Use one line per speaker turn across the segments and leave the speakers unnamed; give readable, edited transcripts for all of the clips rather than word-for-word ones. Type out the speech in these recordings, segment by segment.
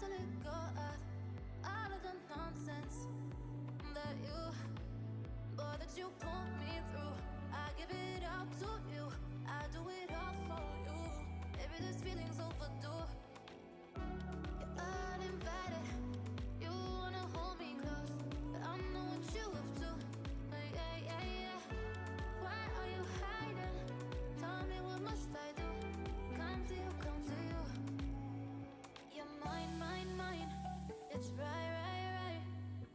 to let go of all of the nonsense that you put me through. I give it all to you. I do it all for you. Maybe this feeling's overdue. You're uninvited. You wanna hold me close, but I know what you have to. Yeah, yeah, yeah. Why are you hiding? Tell me, what must I do? Come to you, come to you. You're mine, mine, mine. It's right, right, right.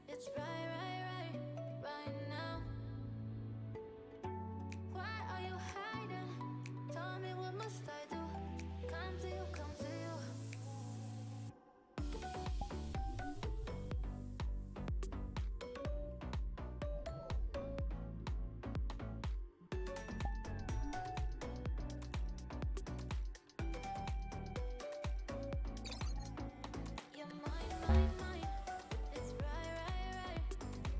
It's right, right, right, right now. Why are you hiding? Tell me, what must I do? Come to you, come to you. You're mine, mine, mine. It's right, right, right.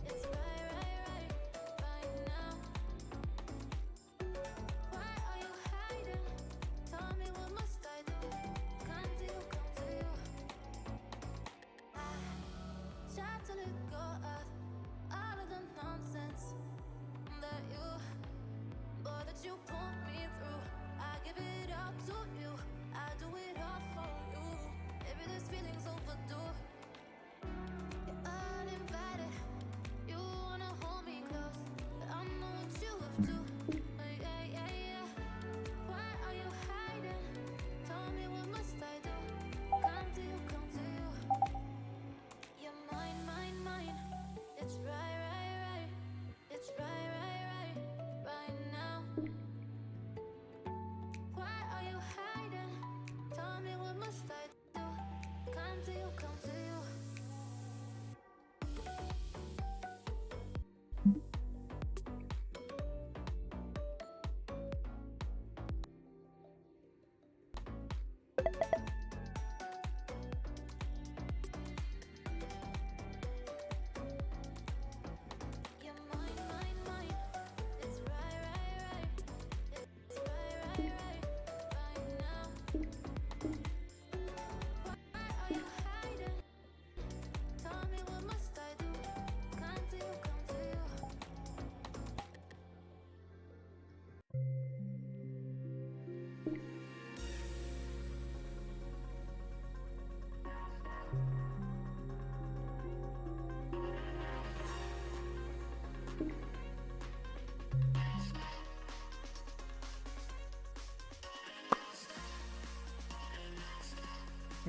It's right, right, right, right now. Why are you hiding? Tell me, what must I do? Come to you, come to you. I try to let go of all of the nonsense that you put me through. I give it all to you. I do it all for you. Maybe this feeling's overdue. You're uninvited. You wanna hold me close, but I know what you have to. Yeah, yeah, yeah. Why are you hiding? Tell me, what must I do? Come to you, come to you. You're mine, mine, mine. It's right, right, right. It's right, right, right, right now. Why are you hiding? Tell me, what must I do? Come to you, come to you. You're mine, mine, mine. It's right, right, right. It's right, right, right, right now. Why are you hiding? Tell me, what must I do? Come to you, come to you.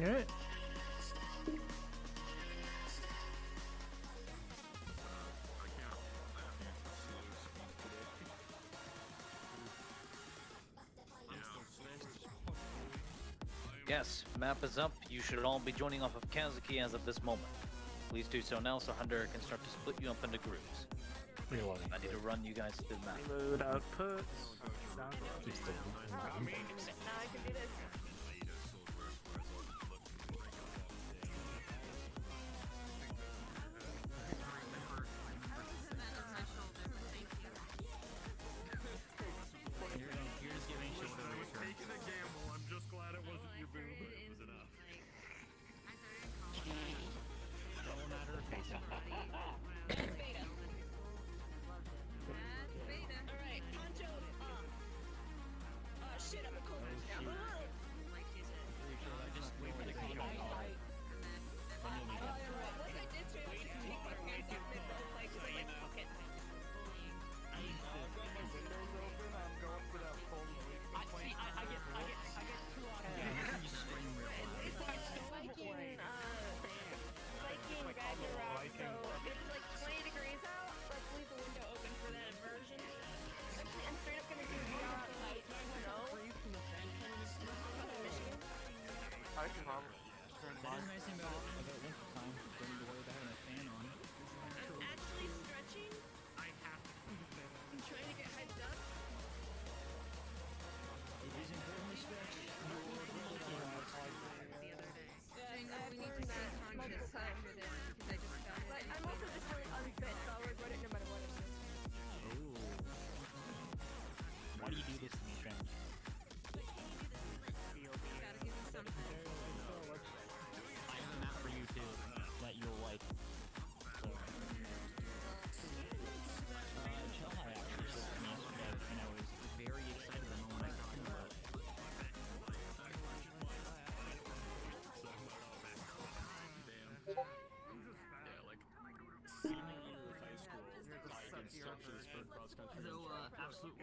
Alright.
Yes, map is up. You should all be joining off of Kazuki as of this moment. Please do so now so Hunter can start to split you up into groups.
Reloading.
I need to run you guys through the map.
Reload outputs. Keep still.
Now I can do this.
You're just giving shoulder
I was
reassurance.
taking a gamble. I'm just glad it wasn't your boob. It was enough.
It's all a matter of facing.
Beta. Alright, poncho up. Oh shit, I'm a cold now.
Just wait for the control. Then you'll need it.
Once I did straight up take my pants off mid roll play because I'm like, fuck it.
I get 2 out of you scream real loud.
It's like Viking Ragnarok, so it's like 20 degrees out. Let's leave the window open for that immersion. Actually, I'm straight up gonna do light snow. Michigan.
That is nice thing about winter time. Don't need to worry about having a fan on.
I'm actually stretching. I'm trying to get hyped up.
It is important to stretch.
I've learned that multiple times with it because I just found it. But I'm also just really unfit, so I'll regret it no matter what it is.
Ooh. Why do you do this to me, Trent?
Gotta give me something.
I have a map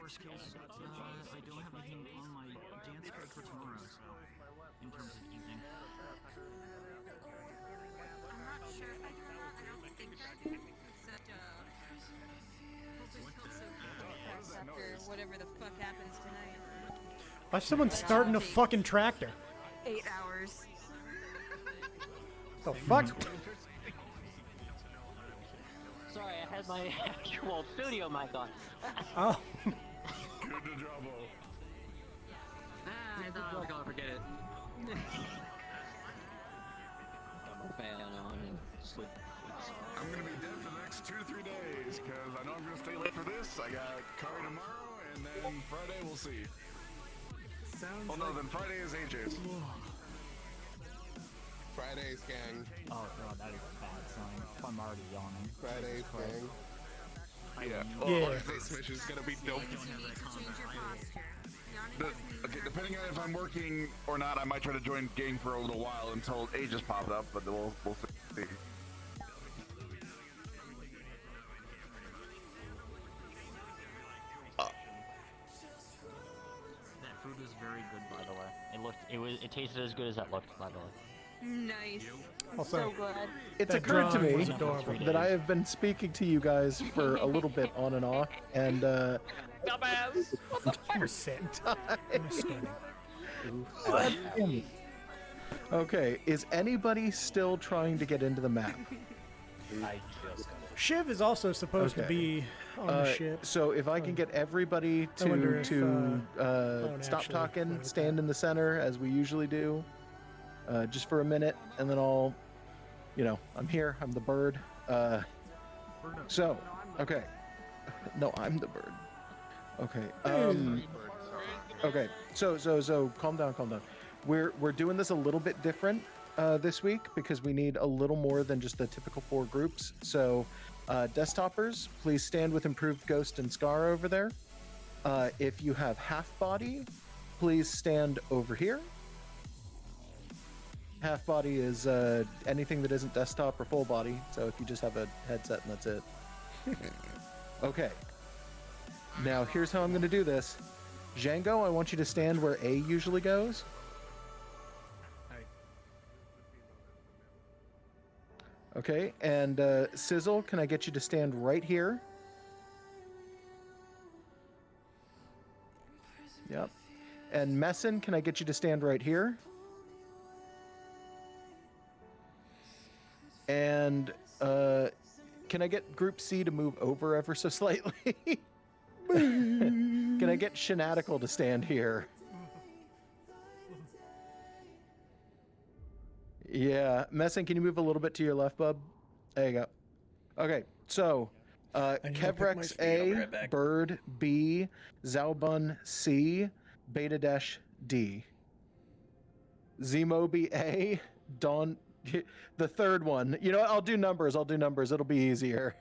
worst case, I don't have anything on my dance card for tomorrow, so in terms of evening.
I'm not sure. I don't think I do. Except, hopefully still so after whatever the fuck happens tonight.
Why is someone starting a fucking tractor?
8 hours.
The fuck?
Sorry, I had my actual studio mic on.
Oh.
Good to Jabo.
I thought I'll forget it. Got my fan on and sleep.
I'm gonna be dead for the next 2 to 3 days, because I know I'm gonna stay late for this. I got Kari tomorrow, and then Friday we'll see.
Sounds
Oh no, then Friday is AJ's.
Friday's gang.
Oh god, that is a bad sign. I'm already yawning.
Friday's gang.
Yeah.
Yeah.
Oh, this mission is gonna be dope.
You need to change your posture. Yawning
Okay, depending on if I'm working or not, I might try to join gang for a little while until AJ's popped up, but we'll see.
That food was very good, by the way. It tasted as good as that looked, by the way.
Nice.
Also,
So good.
It's
that
occurred to
drawing
me
was adorable.
that I have been speaking to you guys for a little bit on and off, and
Dumbass!
You're sick. Understanding.
Okay, is anybody still trying to get into the map?
I just got it.
Shiv is also supposed to
Okay.
be on the ship.
So if I can get everybody
I wonder
to
if,
stop
actually
talking,
play with
stand
that.
in the center as we usually do, just for a minute, and then I'll, I'm here. I'm the bird. So, okay. No, I'm the bird. Okay. Okay. So calm down. We're doing this a little bit different this week because we need a little more than just the typical 4 groups. So, desktoppers, please stand with improved Ghost and Scar over there. If you have half body, please stand over here. Half body is anything that isn't desktop or full body. So if you just have a headset and that's it. Okay. Now here's how I'm going to do this. Django, I want you to stand where A usually goes. Okay, and Sizzle, can I get you to stand right here? Yep. And Messin, can I get you to stand right here? And can I get Group C to move over ever so slightly? Can I get Shenatical to stand here? Yeah, Messin, can you move a little bit to your left, bub? There you go. Okay, so
need to pick my Kevrex speed. I'll be
A,
right back.
Bird B, Zaubun C, Beta Dash D. Zemobi A, Dawn, the third one. You know what? I'll do numbers. It'll be easier.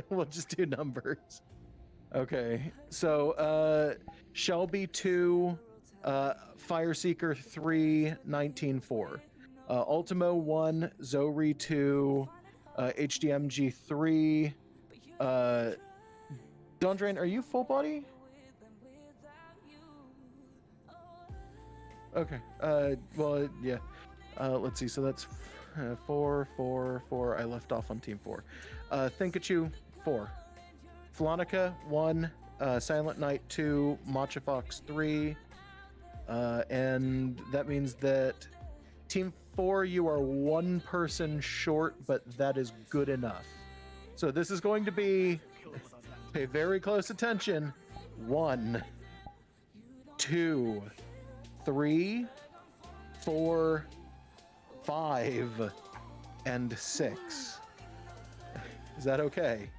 We'll just do numbers. Okay, so Shelby 2, Fireseeker 3, 19-4. Ultimo 1, Zori 2, HDMG 3. Dondrain, are you full body? Okay. Well, yeah. Let's see. So that's 4, 4, 4. I left off on team 4. Thinkachu 4. Flonica 1. Silent Knight 2. Matcha Fox 3. And that means that team 4, you are 1 person short, but that is good enough. So this is going to be, pay very close attention. 1, 2, 3, 4, 5, and 6. Is that okay?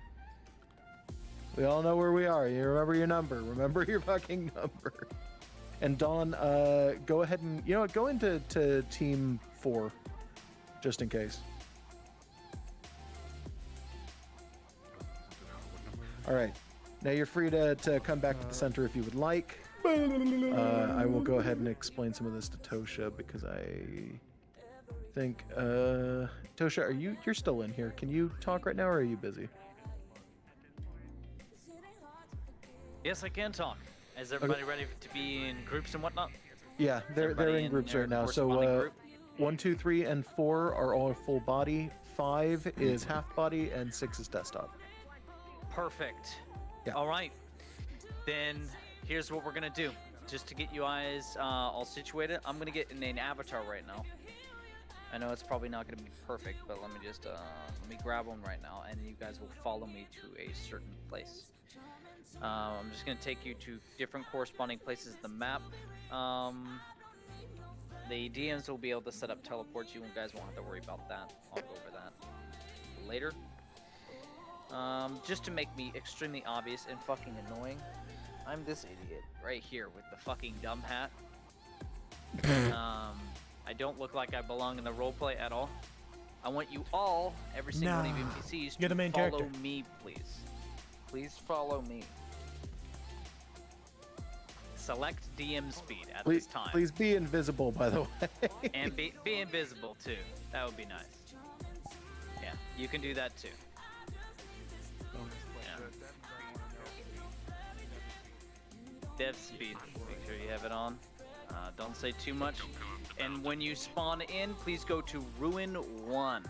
We all know where we are. You remember your number. Remember your fucking number. And Dawn, go ahead and, you know what, go into team 4, just in case. All right. Now you're free to come back to the center if you would like. I will go ahead and explain some of this to Tosha because I think, Tosha, you're still in here. Can you talk right now or are you busy?
Yes, I can talk. Is everybody ready to be in groups and whatnot?
Yeah, they're
everybody
in groups
their
right now.
corresponding
So
group?
1, 2, 3, and 4 are all full body. 5 is half body, and 6 is desktop.
Perfect.
Yeah.
All right. Then here's what we're gonna do. Just to get you guys all situated, I'm gonna get in an avatar right now. I know it's probably not gonna be perfect, but let me just let me grab one right now, and you guys will follow me to a certain place. I'm just gonna take you to different corresponding places of the map. The DMs will be able to set up teleports. You guys won't have to worry about that. I'll go over that later. Just to make me extremely obvious and fucking annoying, I'm this idiot right here with the fucking dumb hat. I don't look like I belong in the roleplay at all. I want you all, every single one of you
Nah,
NPCs,
you're the
to
main
follow
character.
me, please. Please follow me. Select DM speed at this time.
Please be invisible, by the way.
And be invisible too. That would be nice. Yeah, you can do that too. Dev speed. Make sure you have it on. Don't say too much. And when you spawn in, please go to Ruin 1.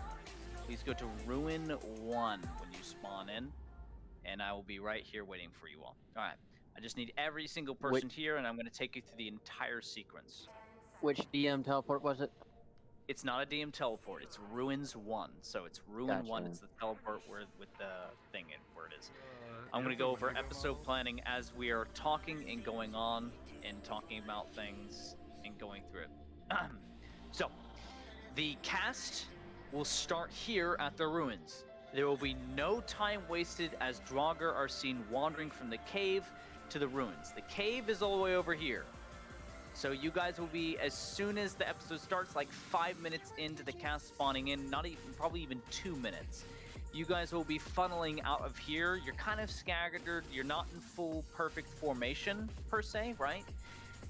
Please go to Ruin 1 when you spawn in. And I will be right here waiting for you all. Alright. I just need every single person here, and I'm going to take you through the entire sequence.
Which DM teleport was it?
It's not a DM teleport. It's Ruins 1. So it's Ruin 1.
Gotcha.
It's the teleport with the thing and where it is. I'm going to go over episode planning as we are talking and going on and talking about things and going through it. So, the cast will start here at the ruins. There will be no time wasted as Draugr are seen wandering from the cave to the ruins. The cave is all the way over here. So you guys will be, as soon as the episode starts, like 5 minutes into the cast spawning in, not even, probably even 2 minutes. You guys will be funneling out of here. You're kind of scattered. You're not in full perfect formation, per se, right?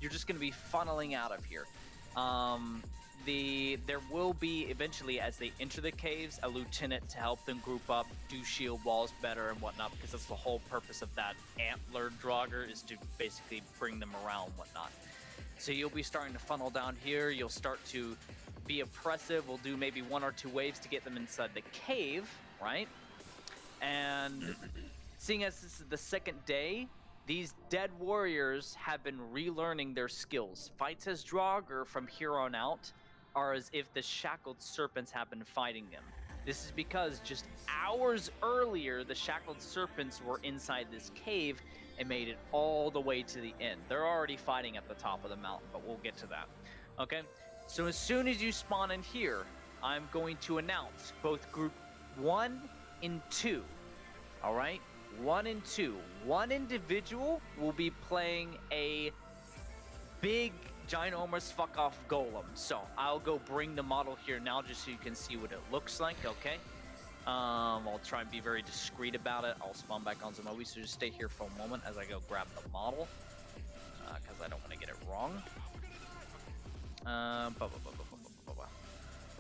You're just going to be funneling out of here. There will be, eventually, as they enter the caves, a lieutenant to help them group up, do shield walls better and whatnot, because that's the whole purpose of that antler Draugr, is to basically bring them around and whatnot. So you'll be starting to funnel down here. You'll start to be oppressive. We'll do maybe 1 or 2 waves to get them inside the cave, right? And seeing as this is the second day, these dead warriors have been relearning their skills. Fights as Draugr from here on out are as if the shackled serpents have been fighting them. This is because just hours earlier, the shackled serpents were inside this cave and made it all the way to the end. They're already fighting at the top of the mountain, but we'll get to that. Okay? So as soon as you spawn in here, I'm going to announce both group 1 and 2. All right? 1 and 2. One individual will be playing a big, ginormous fuck-off golem. So I'll go bring the model here now just so you can see what it looks like, okay? I'll try and be very discreet about it. I'll spawn back on Zomobi, so just stay here for a moment as I go grab the model, because I don't want to get it wrong.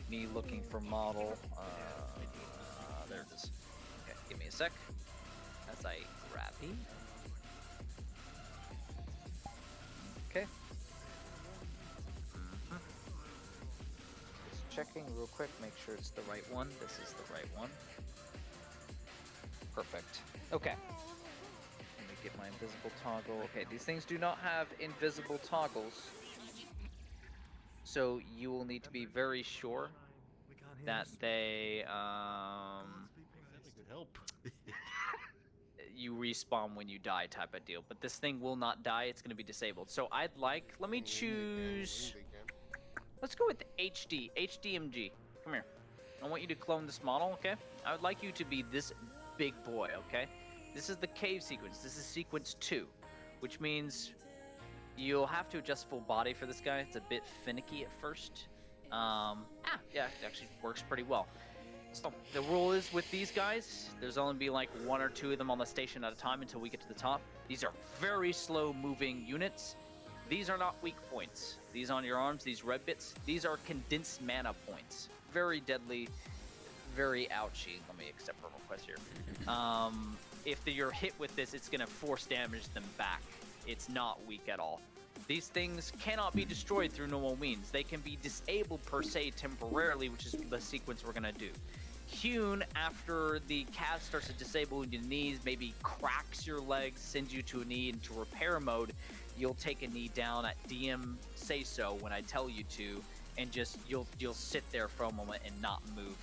Me looking for model. There it is. Okay, give me a sec as I grab it. Okay. Just checking real quick, make sure it's the right one. This is the right one. Perfect. Okay. Let me get my invisible toggle. Okay, these things do not have invisible toggles. So you will need to be very sure that they, you respawn when you die type of deal. But this thing will not die, it's going to be disabled. So I'd like, let me choose, let's go with HD, HDMG. Come here. I want you to clone this model, okay? I would like you to be this big boy, okay? This is the cave sequence. This is sequence 2, which means you'll have to adjust full body for this guy. It's a bit finicky at first. Yeah, it actually works pretty well. So the rule is with these guys, there's only be like 1 or 2 of them on the station at a time until we get to the top. These are very slow moving units. These are not weak points. These on your arms, these red bits, these are condensed mana points. Very deadly, very ouchy. Let me accept a request here. if you're hit with this, it's going to force damage them back. It's not weak at all. These things cannot be destroyed through normal means. They can be disabled per se temporarily, which is the sequence we're going to do. Hewn, after the cast starts to disable your knees, maybe cracks your legs, sends you to a knee into repair mode, you'll take a knee down at DM say so when I tell you to, and just you'll sit there for a moment and not move.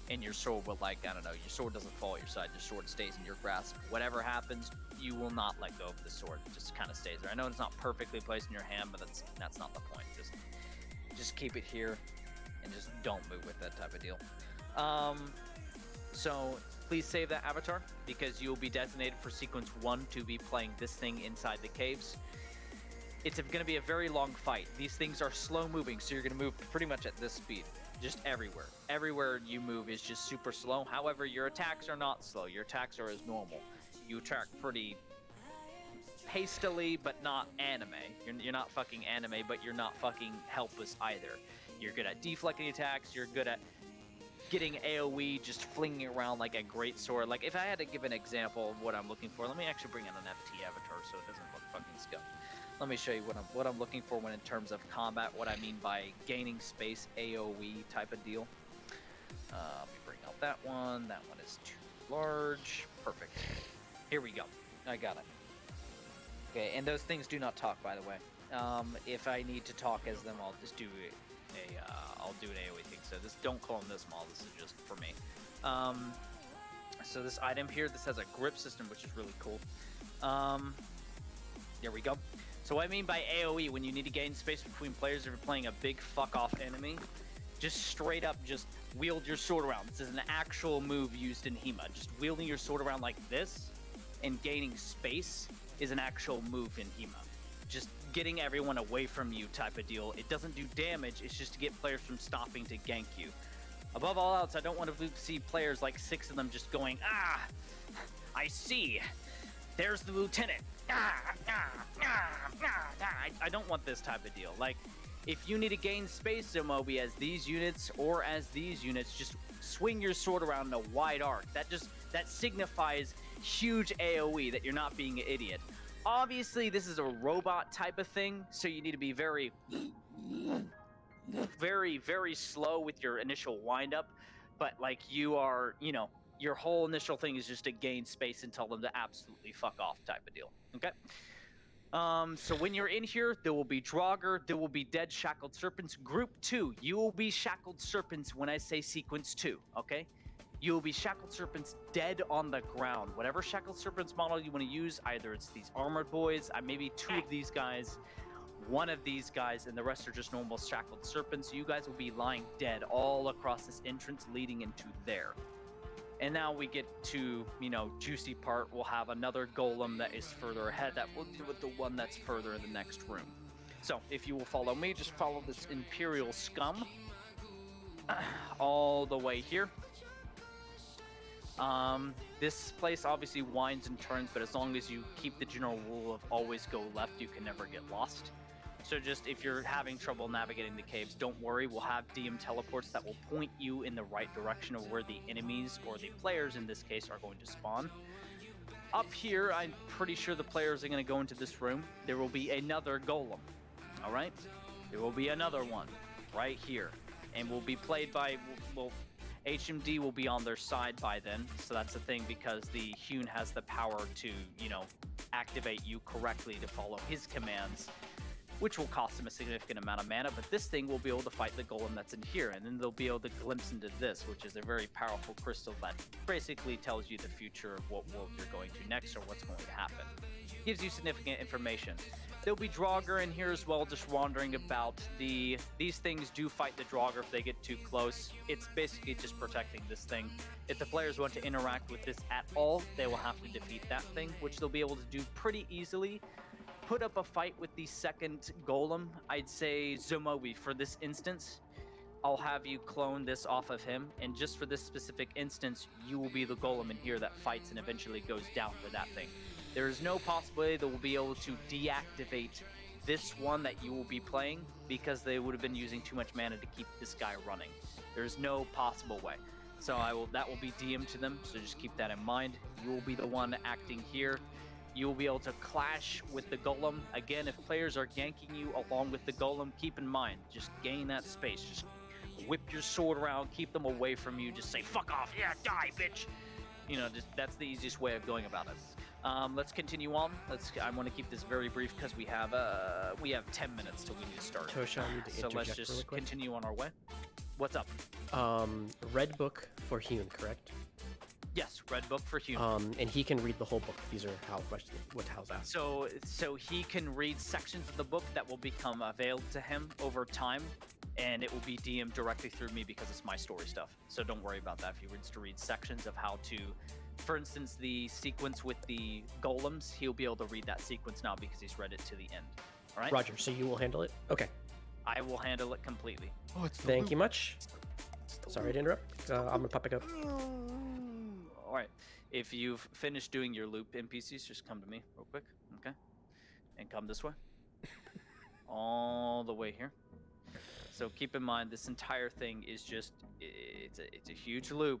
And your sword will, like, I don't know, your sword doesn't fall at your side, your sword stays in your grasp. Whatever happens, you will not let go of the sword. It just kind of stays there. I know it's not perfectly placed in your hand, but that's not the point. Just keep it here and just don't move with that type of deal. So please save that avatar, because you'll be designated for sequence 1 to be playing this thing inside the caves. It's going to be a very long fight. These things are slow moving, so you're going to move pretty much at this speed. Just everywhere. Everywhere you move is just super slow. However, your attacks are not slow. Your attacks are as normal. You attack pretty hastily, but not anime. You're not fucking anime, but you're not fucking helpless either. You're good at deflecting attacks. You're good at getting AoE, just flinging it around like a great sword. Like, if I had to give an example of what I'm looking for, let me actually bring in an FT avatar so it doesn't look fucking scum. Let me show you what I'm looking for when in terms of combat, what I mean by gaining space, AoE type of deal. Let me bring out that one. That one is too large. Perfect. Here we go. I got it. Okay, and those things do not talk, by the way. If I need to talk as them, I'll just do I'll do an AoE thing. So don't call them this model. This is just for me. So this item here, this has a grip system, which is really cool. There we go. So what I mean by AoE, when you need to gain space between players if you're playing a big fuck-off enemy, just straight up just wield your sword around. This is an actual move used in HEMA. Just wielding your sword around like this and gaining space is an actual move in HEMA. Just getting everyone away from you type of deal. It doesn't do damage, it's just to get players from stopping to gank you. Above all else, I don't want to see players, like 6 of them, just going, ah, I see. There's the lieutenant. I don't want this type of deal. Like, if you need to gain space, Zomobi, as these units or as these units, just swing your sword around in a wide arc. That signifies huge AoE, that you're not being an idiot. Obviously, this is a robot type of thing, so you need to be very, very, very slow with your initial windup. But, like, you are, you know, your whole initial thing is just to gain space and tell them to absolutely fuck off type of deal. Okay? So when you're in here, there will be Draugr, there will be dead shackled serpents. Group 2, you will be shackled serpents when I say sequence 2, okay? You will be shackled serpents dead on the ground. Whatever shackled serpents model you want to use, either it's these armored boys, maybe 2 of these guys, 1 of these guys, and the rest are just normal shackled serpents. You guys will be lying dead all across this entrance leading into there. And now we get to, you know, juicy part. We'll have another golem that is further ahead that will deal with the one that's further in the next room. So if you will follow me, just follow this Imperial scum all the way here. This place obviously winds and turns, but as long as you keep the general rule of always go left, you can never get lost. So just if you're having trouble navigating the caves, don't worry. We'll have DM teleports that will point you in the right direction of where the enemies, or the players in this case, are going to spawn. Up here, I'm pretty sure the players are going to go into this room. There will be another golem. All right? There will be another one right here. And will be played by, well, HMD will be on their side by then. So that's the thing, because the Hewn has the power to, you know, activate you correctly to follow his commands, which will cost them a significant amount of mana, but this thing will be able to fight the golem that's in here, and then they'll be able to glimpse into this, which is a very powerful crystal that basically tells you the future of what world you're going to next or what's going to happen. Gives you significant information. There'll be Draugr in here as well, just wandering about. These things do fight the Draugr if they get too close. It's basically just protecting this thing. If the players want to interact with this at all, they will have to defeat that thing, which they'll be able to do pretty easily. Put up a fight with the second golem. I'd say Zomobi for this instance. I'll have you clone this off of him, and just for this specific instance, you will be the golem in here that fights and eventually goes down for that thing. There is no possibility that we'll be able to deactivate this one that you will be playing, because they would have been using too much mana to keep this guy running. There's no possible way. So that will be DM to them, so just keep that in mind. You will be the one acting here. You will be able to clash with the golem. Again, if players are ganking you along with the golem, keep in mind, just gain that space. Just whip your sword around, keep them away from you. Just say, fuck off, yeah, die, bitch. You know, that's the easiest way of going about it. Let's continue on. I want to keep this very brief because we have 10 minutes till we need to start.
Tosha, I need to
So let's
interject really
just
quick.
continue on our way. What's up?
Red book for Hune, correct?
Yes, red book for Hune.
And he can read the whole book. These are how questions, what Hal's asked.
So he can read sections of the book that will become available to him over time, and it will be DM'd directly through me because it's my story stuff. So don't worry about that. If he wants to read sections of how to, for instance, the sequence with the golems, he'll be able to read that sequence now because he's read it to the end. All right?
Roger, so you will handle it? Okay.
I will handle it completely.
Oh, it's
Thank you much. Sorry to interrupt. I'm gonna pop back up.
All right. If you've finished doing your loop, NPCs, just come to me real quick, okay? And come this way. All the way here. So keep in mind, this entire thing is just, it's a huge loop.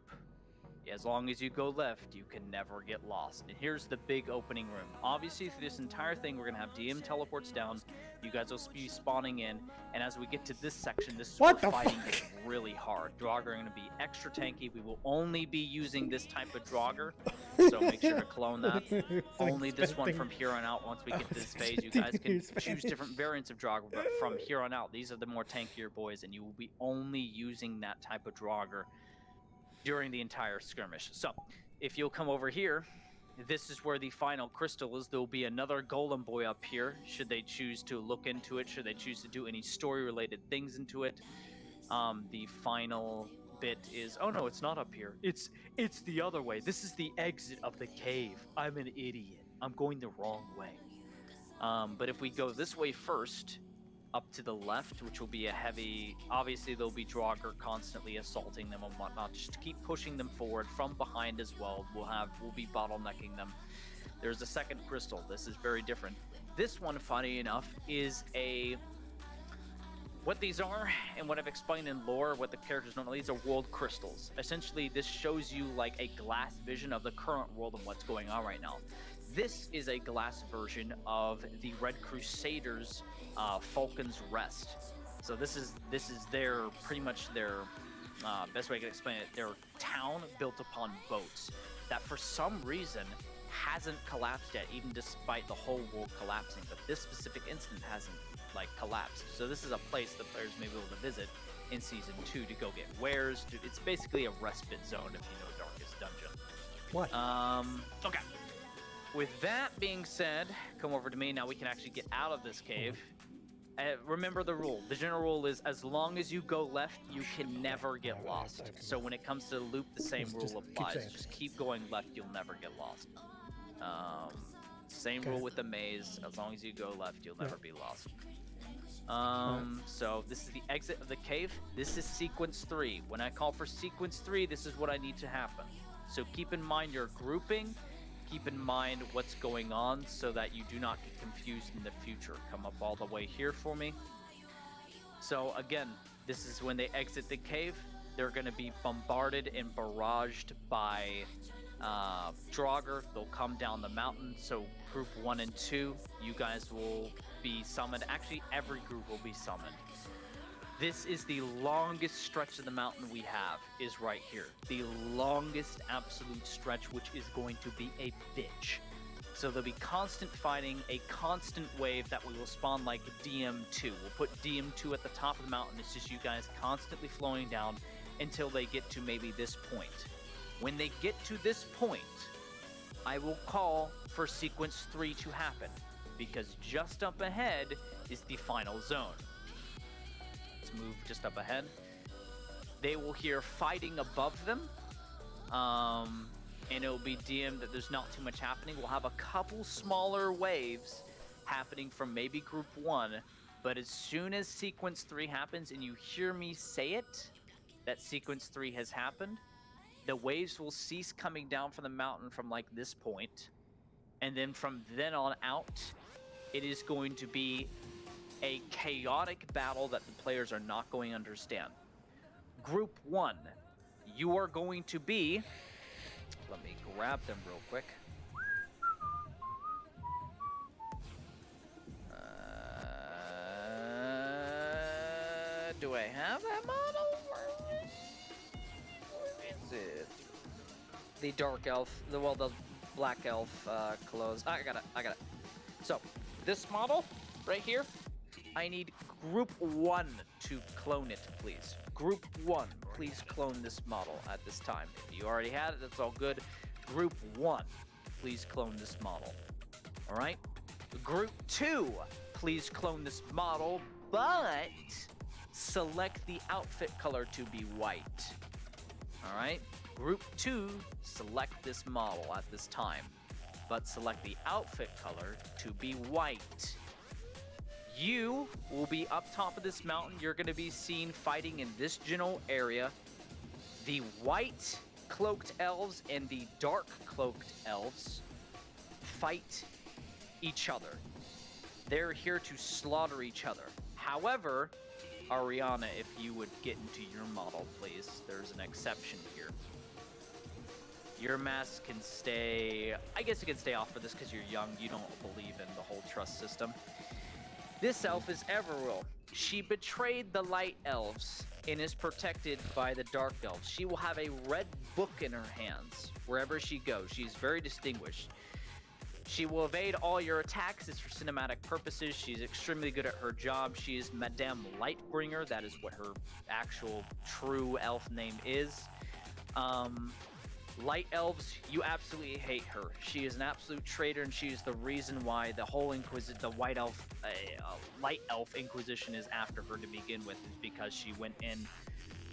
As long as you go left, you can never get lost. And here's the big opening room. Obviously, through this entire thing, we're going to have DM teleports down. You guys will be spawning in. And as we get to this section, this is where fighting gets really hard. Draugr are going to be extra tanky. We will only be using this type of Draugr. So make sure to clone that. Only this one from here on out. Once we get to this phase, you guys can choose different variants of Draugr. But from here on out, these are the more tankier boys. And you will be only using that type of Draugr during the entire skirmish. So, if you'll come over here, this is where the final crystal is. There'll be another golem boy up here, should they choose to look into it, should they choose to do any story-related things into it. The final bit is... Oh no, it's not up here. It's the other way. This is the exit of the cave. I'm an idiot. I'm going the wrong way. But if we go this way first, up to the left, which will be a heavy... Obviously, there'll be Draugr constantly assaulting them and whatnot. Just keep pushing them forward from behind as well. We'll be bottlenecking them. There's a second crystal. This is very different. This one, funny enough, is a... What these are, and what I've explained in lore, what the characters don't know, these are world crystals. Essentially, this shows you like a glass vision of the current world and what's going on right now. This is a glass version of the Red Crusaders' Falcon's Rest. So this is their pretty much their best way I can explain it. Their town built upon boats that for some reason hasn't collapsed yet, even despite the whole world collapsing. But this specific incident hasn't like collapsed. So this is a place that players may be able to visit in season 2 to go get wares. It's basically a respite zone if you know Darkest Dungeon.
What?
Okay. With that being said, come over to me. Now we can actually get out of this cave. Remember the rule. The general rule is as long as you go left, you can never get lost. So when it comes to the loop, the same rule applies. Just keep going left, you'll never get lost. Same rule with the maze. As long as you go left, you'll never be lost. So this is the exit of the cave. This is sequence 3. When I call for sequence 3, this is what I need to happen. So keep in mind your grouping. Keep in mind what's going on so that you do not get confused in the future. Come up all the way here for me. So again, this is when they exit the cave. They're going to be bombarded and barraged by Draugr. They'll come down the mountain. So group 1 and 2, you guys will be summoned. Actually, every group will be summoned. This is the longest stretch of the mountain we have, is right here. The longest absolute stretch, which is going to be a bitch. So there'll be constant fighting, a constant wave that we will spawn like DM2. We'll put DM2 at the top of the mountain. It's just you guys constantly flowing down until they get to maybe this point. When they get to this point, I will call for sequence 3 to happen, because just up ahead is the final zone. Move just up ahead. They will hear fighting above them, and it'll be DM'd that there's not too much happening. We'll have a couple smaller waves happening from maybe group 1, but as soon as sequence 3 happens and you hear me say it, that sequence 3 has happened, the waves will cease coming down from the mountain from like this point, and then from then on out, it is going to be a chaotic battle that the players are not going to understand. Group 1, you are going to be... Let me grab them real quick. Do I have that model? Where is it? The dark elf, the black elf clothes. I got it. So, this model right here, I need group 1 to clone it, please. Group 1, please clone this model at this time. If you already had it, that's all good. Group 1, please clone this model. All right? Group 2, please clone this model, but select the outfit color to be white. All right? Group 2, select this model at this time, but select the outfit color to be white. You will be up top of this mountain. You're going to be seen fighting in this general area. The white cloaked elves and the dark cloaked elves fight each other. They're here to slaughter each other. However, Ariana, if you would get into your model, please. There's an exception here. Your mask can stay... I guess it can stay off for this because you're young. You don't believe in the whole trust system. This elf is Everil. She betrayed the light elves and is protected by the dark elves. She will have a red book in her hands wherever she goes. She's very distinguished. She will evade all your attacks. It's for cinematic purposes. She's extremely good at her job. She is Madame Lightbringer. That is what her actual true elf name is. Light elves, you absolutely hate her. She is an absolute traitor, and she is the reason why the whole the white elf, light elf Inquisition is after her to begin with, is because she went in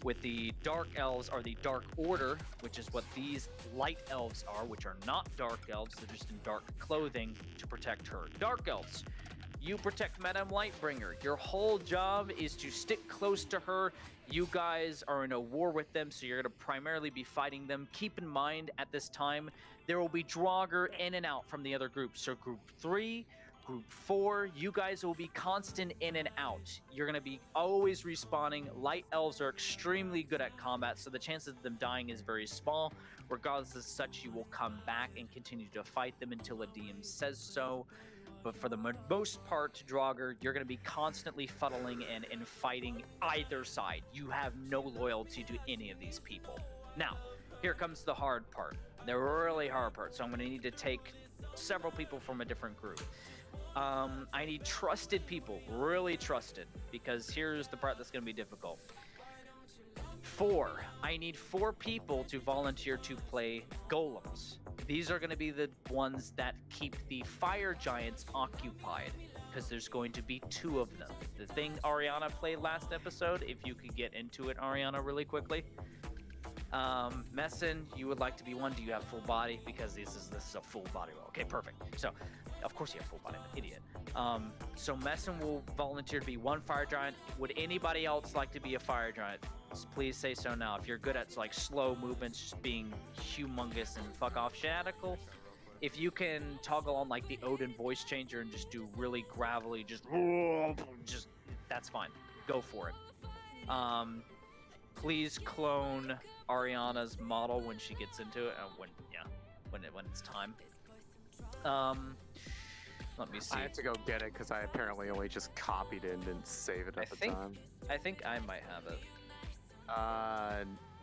with the dark elves, or the Dark Order, which is what these light elves are, which are not dark elves. They're just in dark clothing to protect her. Dark elves, you protect Madame Lightbringer. Your whole job is to stick close to her. You guys are in a war with them, so you're going to primarily be fighting them. Keep in mind, at this time, there will be Draugr in and out from the other groups. So Group 3, Group 4, you guys will be constant in and out. You're going to be always respawning. Light elves are extremely good at combat, so the chances of them dying is very small. Regardless of such, you will come back and continue to fight them until a DM says so. But for the most part, Draugr, you're going to be constantly fuddling and fighting either side. You have no loyalty to any of these people. Now, here comes the hard part. The really hard part. So I'm going to need to take several people from a different group. I need trusted people, really trusted, because here's the part that's going to be difficult. 4. I need 4 people to volunteer to play golems. These are going to be the ones that keep the fire giants occupied, because there's going to be 2 of them. The thing Ariana played last episode, if you could get into it, Ariana, really quickly. Messin, you would like to be one. Do you have full body? Because this is a full body roll. Okay, perfect. So, of course you have full body. I'm an idiot. So Messin will volunteer to be 1 fire giant. Would anybody else like to be a fire giant? Please say so now. If you're good at like slow movements, just being humongous and fuck off shenanical, if you can toggle on like the Odin voice changer and just do really gravelly, just that's fine. Go for it. Please clone Ariana's model when she gets into it. When it's time. Let me see.
I have to go get it because I apparently only just copied it and didn't save it at the time.
I think I might have it.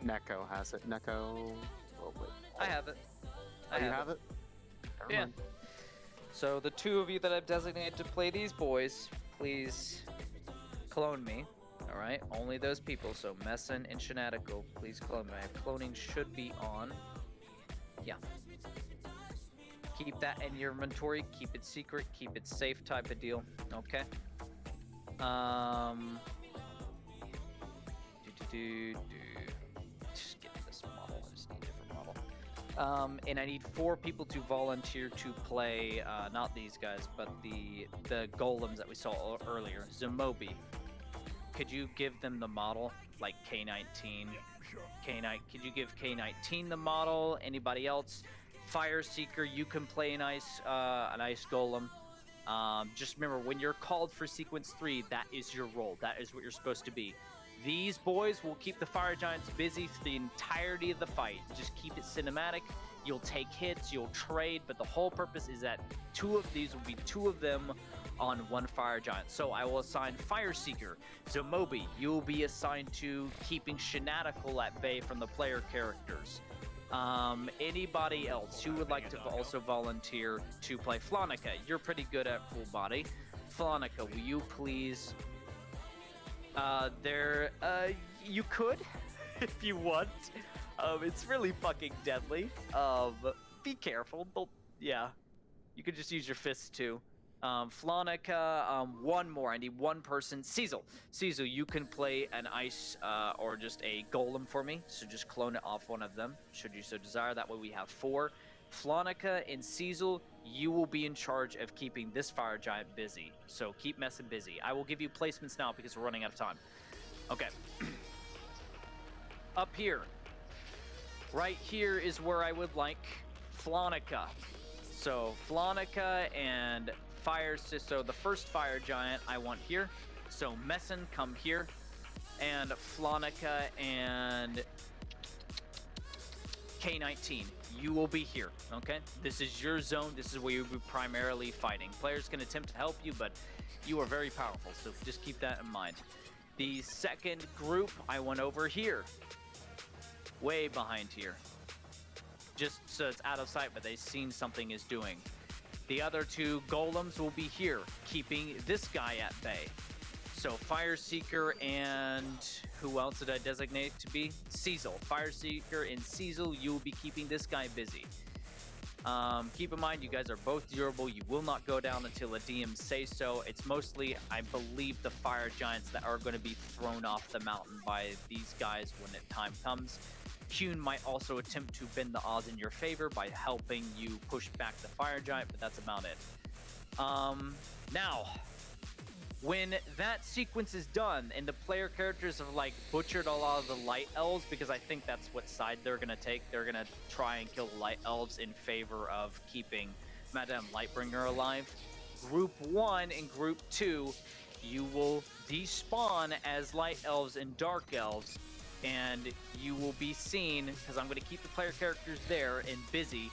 Neko has it. Neko. Oh, wait.
I have it.
You have it? Never
Yeah.
mind.
So the 2 of you that I've designated to play these boys, please clone me. All right, only those people. So Messin and Shenanical, please clone me. Cloning should be on. Yeah. Keep that in your inventory. Keep it secret. Keep it safe, type of deal. Okay. Just get this model. I just need a different model. And I need 4 people to volunteer to play. Not these guys, but the golems that we saw earlier. Zamobi. Could you give them the model, like K19? K9. Could you give K19 the model? Anybody else? Fire Seeker, you can play an ice golem. Just remember, when you're called for sequence 3, that is your role. That is what you're supposed to be. These boys will keep the fire giants busy for the entirety of the fight. Just keep it cinematic. You'll take hits, you'll trade, but the whole purpose is that two of these will be two of them on one fire giant. So I will assign Fire Seeker. Zomobi, you'll be assigned to keeping Shenanical at bay from the player characters. Anybody else who would like to also volunteer to play Flonica? You're pretty good at full body. Flonica, will you please? You could, if you want. It's really fucking deadly. Be careful. Yeah, you could just use your fists too. Flonica, one more. I need one person. Cecil, you can play an ice or just a golem for me. So just clone it off one of them, should you so desire. That way we have 4. Flonica and Cecil, you will be in charge of keeping this fire giant busy. So keep messing busy. I will give you placements now because we're running out of time. Okay. Up here. Right here is where I would like Flonica. So Flonica and so the first fire giant I want here. So Messin, come here. And Flonica and K19, you will be here, okay? This is your zone. This is where you'll be primarily fighting. Players can attempt to help you, but you are very powerful, so just keep that in mind. The second group, I went over here. Way behind here. Just so it's out of sight, but they've seen something is doing. The other 2 golems will be here, keeping this guy at bay. So Fire Seeker and who else did I designate to be? Cecil. Fire Seeker and Cecil, you will be keeping this guy busy. Keep in mind, you guys are both durable. You will not go down until a DM says so. It's mostly, I believe, the fire giants that are going to be thrown off the mountain by these guys when the time comes. Kuhn might also attempt to bend the odds in your favor by helping you push back the fire giant, but that's about it. Now, when that sequence is done and the player characters have like butchered a lot of the light elves, because I think that's what side they're gonna take. They're gonna try and kill the light elves in favor of keeping Madame Lightbringer alive. Group 1 and Group 2, you will despawn as light elves and dark elves, and you will be seen, because I'm going to keep the player characters there and busy,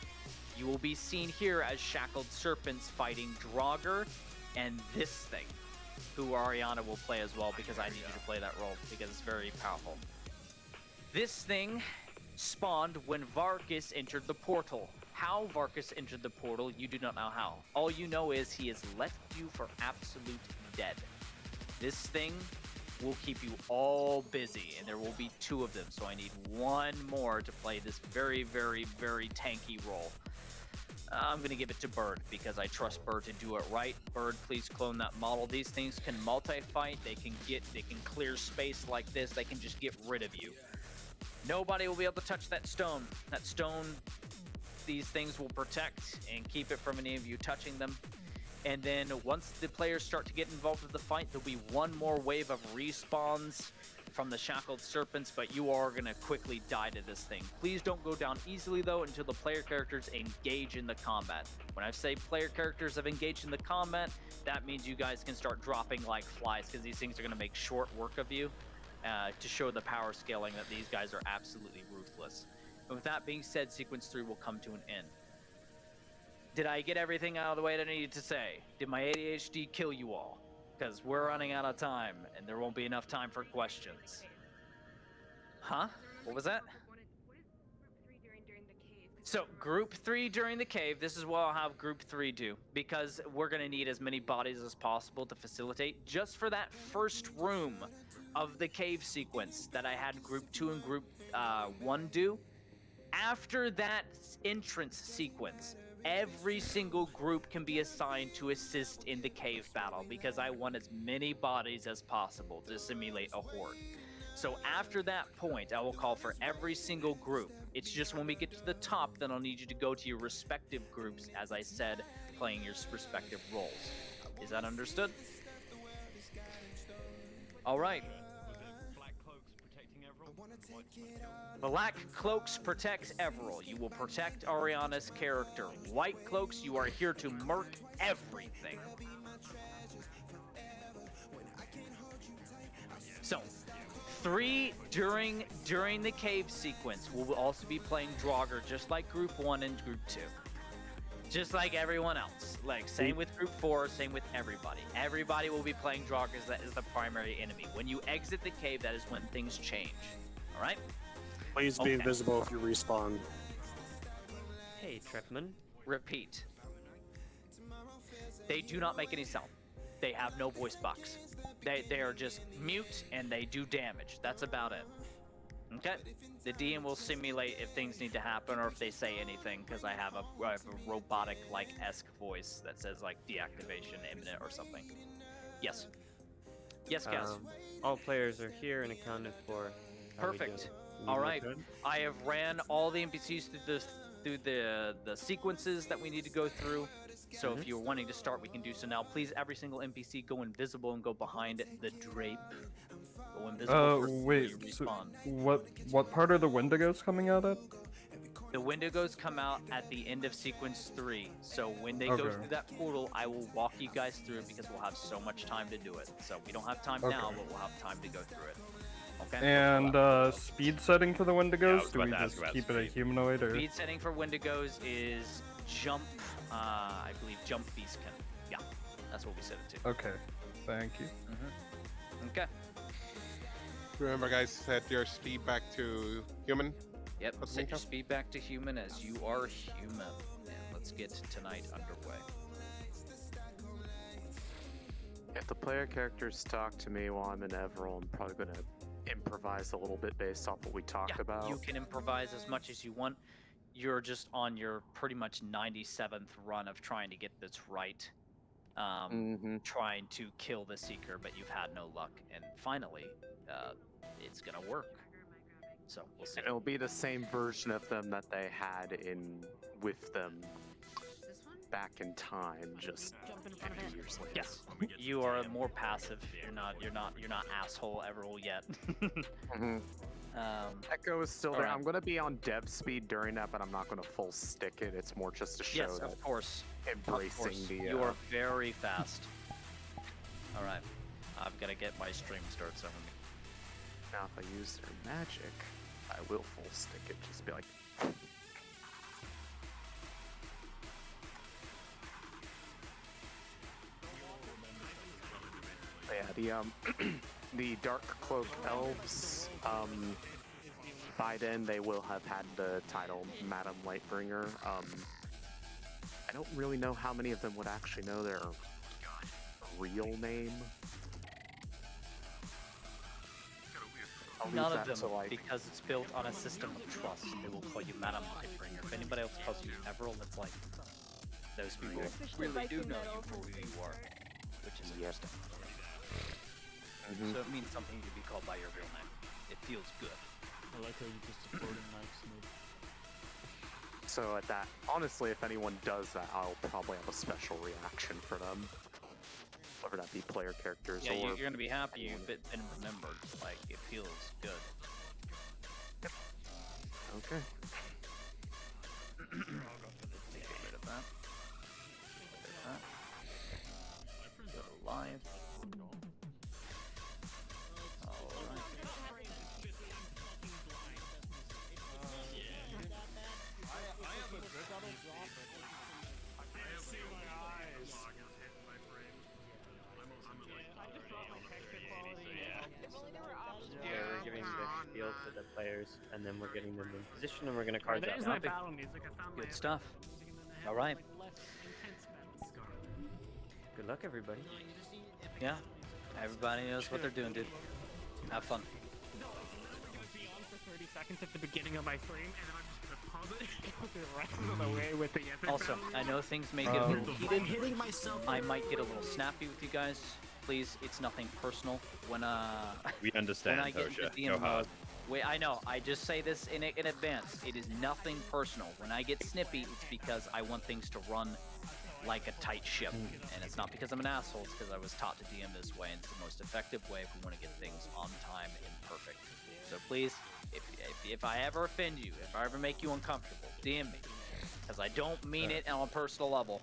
you will be seen here as shackled serpents fighting Draugr and this thing, who Ariana will play as well, because I need you to play that role, because it's very powerful. This thing spawned when Varkus entered the portal. How Varkus entered the portal, you do not know how. All you know is he has left you for absolute dead. This thing will keep you all busy, and there will be 2 of them, so I need 1 more to play this very, very, very tanky role. I'm going to give it to Bird, because I trust Bird to do it right. Bird, please clone that model. These things can multi-fight, they can clear space like this, they can just get rid of you. Nobody will be able to touch that stone. That stone, these things will protect and keep it from any of you touching them. And then once the players start to get involved with the fight, there'll be 1 more wave of respawns from the shackled serpents, but you are going to quickly die to this thing. Please don't go down easily, though, until the player characters engage in the combat. When I say player characters have engaged in the combat, that means you guys can start dropping like flies, because these things are going to make short work of you to show the power scaling that these guys are absolutely ruthless. And with that being said, Sequence 3 will come to an end. Did I get everything out of the way that I needed to say? Did my ADHD kill you all? Because we're running out of time, and there won't be enough time for questions. Huh? What was that? So, Group 3 during the cave, this is what I'll have Group 3 do, because we're going to need as many bodies as possible to facilitate. Just for that first room of the cave sequence that I had Group 2 and Group 1 do, after that entrance sequence, every single group can be assigned to assist in the cave battle, because I want as many bodies as possible to simulate a horde. So after that point, I will call for every single group. It's just when we get to the top, then I'll need you to go to your respective groups, as I said, playing your respective roles. Is that understood? All right. Black cloaks protect Everil. You will protect Ariana's character. White cloaks, you are here to murk everything. So, during the cave sequence, we'll also be playing Draugr just like Group 1 and Group 2. Just like everyone else. Like, same with Group 4, same with everybody. Everybody will be playing Draugr as that is the primary enemy. When you exit the cave, that is when things change. Alright?
Please be invisible if you respawn.
Hey, Trekman.
Repeat. They do not make any sound. They have no voice box. They are just mute and they do damage. That's about it. Okay? The DM will simulate if things need to happen or if they say anything, because I have a robotic-like esque voice that says like deactivation imminent or something. Yes. Yes, Kaz.
All players are here and accounted for.
Perfect. All right. I have ran all the NPCs through the sequences that we need to go through. So if you're wanting to start, we can do so now. Please, every single NPC, go invisible and go behind the drape. Go invisible
wait.
you
So
respawn.
what part are the Wendigos coming out at?
The Wendigos come out at the end of sequence 3. So when they go through that portal, I will walk you guys through it because we'll have so much time to do it. So we don't have time now, but we'll have time to go through it. Okay?
And speed setting for the Wendigos? Do we just keep it a humanoid or?
Speed setting for Wendigos is jump. I believe jump beastkin. Yeah, that's what we set it to.
Okay, thank you.
Okay.
Remember, guys, set your speed back to human.
Yep, set your speed back to human as you are human. And let's get tonight underway.
If the player characters talk to me while I'm in Everall, I'm probably going to improvise a little bit based off what we talked about.
You can improvise as much as you want. You're just on your pretty much 97th run of trying to get this right. Trying to kill the Seeker, but you've had no luck. And finally, it's going to work. So we'll see.
It'll be the same version of them that they had with them back in time, just 50 years later.
Yes, you are more passive. You're not asshole Everall yet.
Echo is still there. I'm going to be on dev speed during that, but I'm not going to full stick it. It's more just to show that
of course.
Embracing the.
You are very fast. All right, I've got to get my stream started. So
now, if I use their magic, I will full stick it. Just be like. Yeah, the Dark Cloak Elves, by then they will have had the title Madam Lightbringer. I don't really know how many of them would actually know their real name.
None of them, because it's built on a system of trust. They will call you Madam Lightbringer. If anybody else calls you Everall, it's like those people really do know you for who you are, which is interesting. So it means something to be called by your real name. It feels good.
I like how you just supported Mike's move.
So at that, honestly, if anyone does that, I'll probably have a special reaction for them. Whether that be player characters or...
Yeah, you're gonna be happy you've been remembered. Like, it feels good.
Okay.
Get rid of that. Go to live.
We're giving the spiel to the players, and then we're getting them in position, and we're gonna cards out.
There's my battle music. I found
Good stuff. All right.
Good luck, everybody.
Yeah. Everybody knows what they're doing, dude. Have fun.
It would be on for 30 seconds at the beginning of my stream, and then I'm just gonna pause it and go through the rest of the way with the epic
Also,
battle.
I know things may get a little heated.
I'm hitting myself.
I might get a little snappy with you guys. Please, it's nothing personal. When
we understand,
when I get
Hosha.
into DM
Go hard.
mode, wait, I know. I just say this in advance. It is nothing personal. When I get snippy, it's because I want things to run like a tight ship, and it's not because I'm an asshole. It's because I was taught to DM this way, and it's the most effective way if we want to get things on time and perfect. So please, if I ever offend you, if I ever make you uncomfortable, DM me, because I don't mean it on a personal level.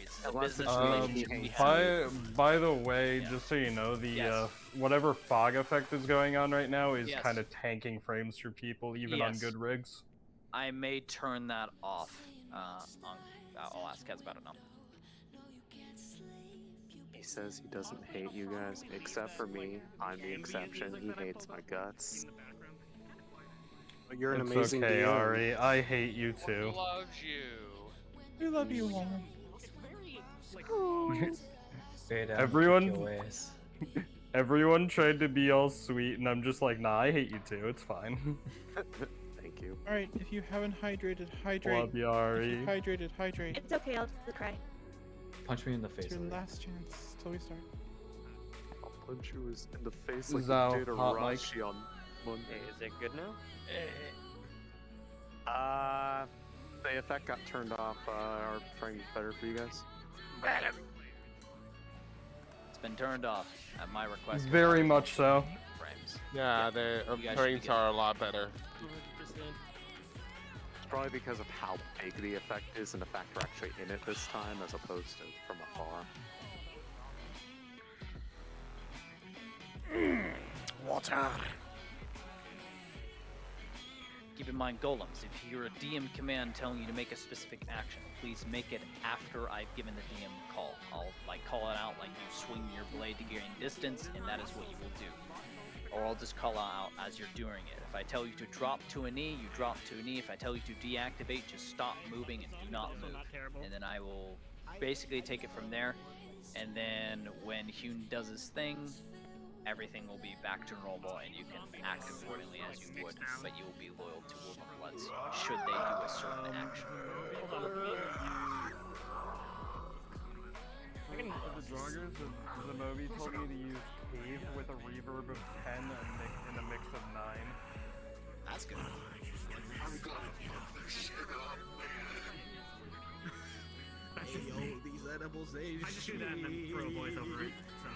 It's a business relationship we have.
By the way, just so you know, the whatever fog effect is going on right now is
Yes.
kind of tanking frames for people, even on
Yes.
good rigs.
I may turn that off. I'll ask Kaz about it now.
He says he doesn't hate you guys, except for me. I'm the exception. He hates my guts.
But you're an
It's
amazing
okay,
DM.
Ari. I hate you too.
Loves you.
We love you all.
Stay down,
Everyone,
kick your ass.
everyone tried to be all sweet, and I'm just like, nah, I hate you too. It's fine.
Thank you.
All right, if you haven't hydrated, hydrate.
Love you, Ari.
If you hydrated, hydrate.
It's okay, I'll just cry.
Punch me in the face.
It's your last chance till we start.
I'll punch you in the face like
Zao,
you did a
hot mic.
Rashi on Monday.
Hey, is it good now?
The effect got turned off. Are frames better for you guys?
It's been turned off at my request.
Very much so.
Frames.
Yeah, the
You guys
frames
should
are a lot better.
It's probably because of how big the effect is and the fact we're actually in it this time as opposed to from afar.
Water.
Keep in mind, golems, if you hear a DM command telling you to make a specific action, please make it after I've given the DM call. I'll call it out like you swing your blade to gain distance, and that is what you will do. Or I'll just call it out as you're doing it. If I tell you to drop to a knee, you drop to a knee. If I tell you to deactivate, just stop moving and do not move. And then I will basically take it from there. And then when Hune does his thing, everything will be back to normal and you can act accordingly as you would, but you will be loyal to Wolven Bloods should they do a certain action.
The joggers, the movie told me to use Cave with a reverb of 10 and a mix of 9.
That's good. Hey yo, these edibles age. I just do that and then throw a voice over it. So.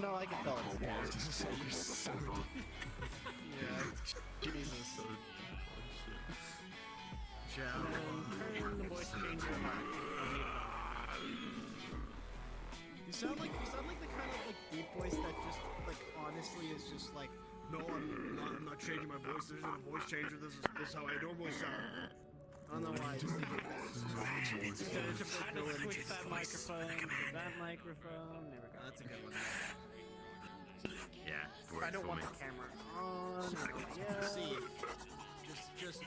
No, I can tell it's yeah, Jesus. You sound like the kind of like deep voice that just honestly is just like, no, I'm not changing my voice. There isn't a voice changer. This is how I normally sound. I don't know why. Switch that microphone. That microphone. There we go. That's a good one. Yeah. I don't want the camera on. Yeah. See. Just.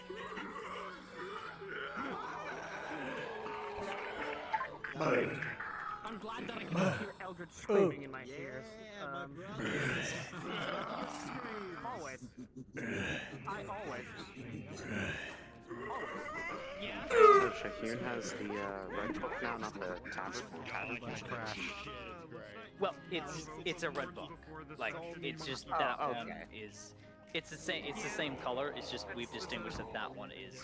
I'm glad that I can hear Eldred screaming in my ears. Always. I always. Yeah.
So Shaheen has the red book now, not the tavern crash.
Well, it's a red book. Like it's just that one is. It's the same color. It's just we've distinguished that one is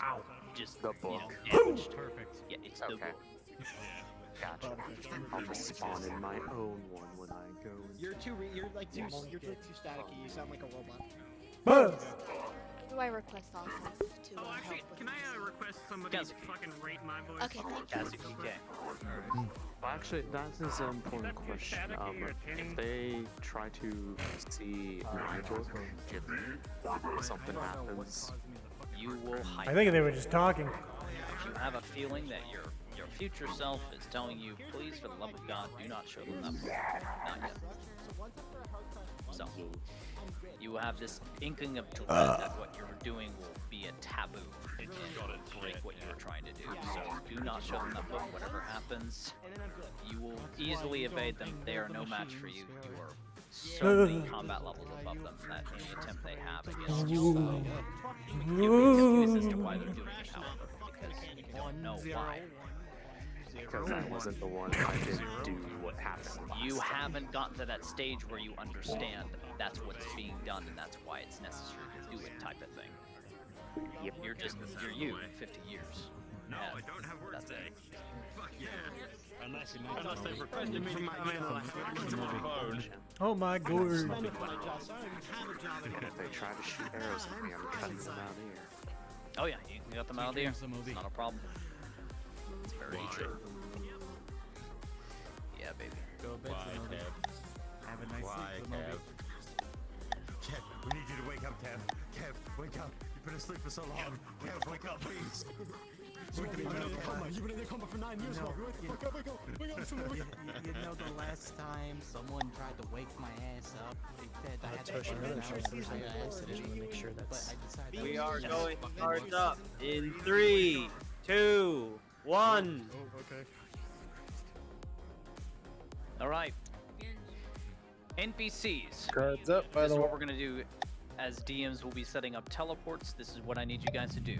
just
the book.
Damaged. Perfect. Yeah, it's the book.
Gotcha. I'll just spawn in my own one when I go.
You're too staticky. You sound like a robot.
Do I request also to
Oh, actually,
help with
can I request somebody to fucking rate my voice?
Okay, thank you.
Well, actually, that is an important question. If they try to see my book, if something happens,
you will hide.
I think they were just talking.
If you have a feeling that your future self is telling you, please, for the love of God, do not show them that book. Not yet. So, you will have this inkling of dread that what you're doing will be a taboo and break what you were trying to do. So do not show them that book. Whatever happens, you will easily evade them. They are no match for you. You are so many combat levels above them that any attempt they have against you, you'll be confused as to why they're doing it, however, because you don't know why.
because I wasn't the one, I didn't do what happened.
You haven't gotten to that stage where you understand that's what's being done and that's why it's necessary to do it type of thing.
Yep.
You're you in 50 years.
No,
Yeah,
I don't have work
that's
today.
it.
Fuck yeah.
Unless they've requested me to come in and answer my phone.
Oh my god.
And if they try to shoot arrows at me, I'm cutting them out of the air.
Oh yeah, you can get them out of the air. It's not a problem. It's very easy. Yeah, baby.
Go bed Have a nice sleep, Kev, we need you to wake up, Kev. Kev, wake up. You've been asleep for so long. Kev, wake up, please. You've been in the coma for 9 years now. Wake up, wake up.
You know, the last time someone tried to wake my ass up, they said I had to
Tosh,
put
another
an
choice is
hour
in place. I just want to make sure
but
that's.
I decided
We
that
are
was
going
just
cards up in 3, 2, 1.
Oh, okay.
All right. NPCs.
Cards up, by
This
the
is
way.
what we're gonna do. As DMs, we'll be setting up teleports. This is what I need you guys to do.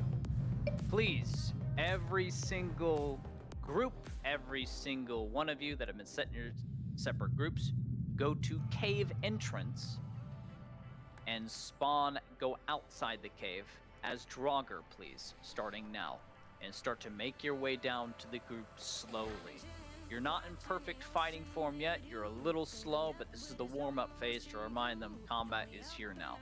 Please, every single group, every single one of you that have been set in your separate groups, go to cave entrance and spawn. Go outside the cave as Draugr, please, starting now, and start to make your way down to the group slowly. You're not in perfect fighting form yet. You're a little slow, but this is the warm-up phase to remind them combat is here now.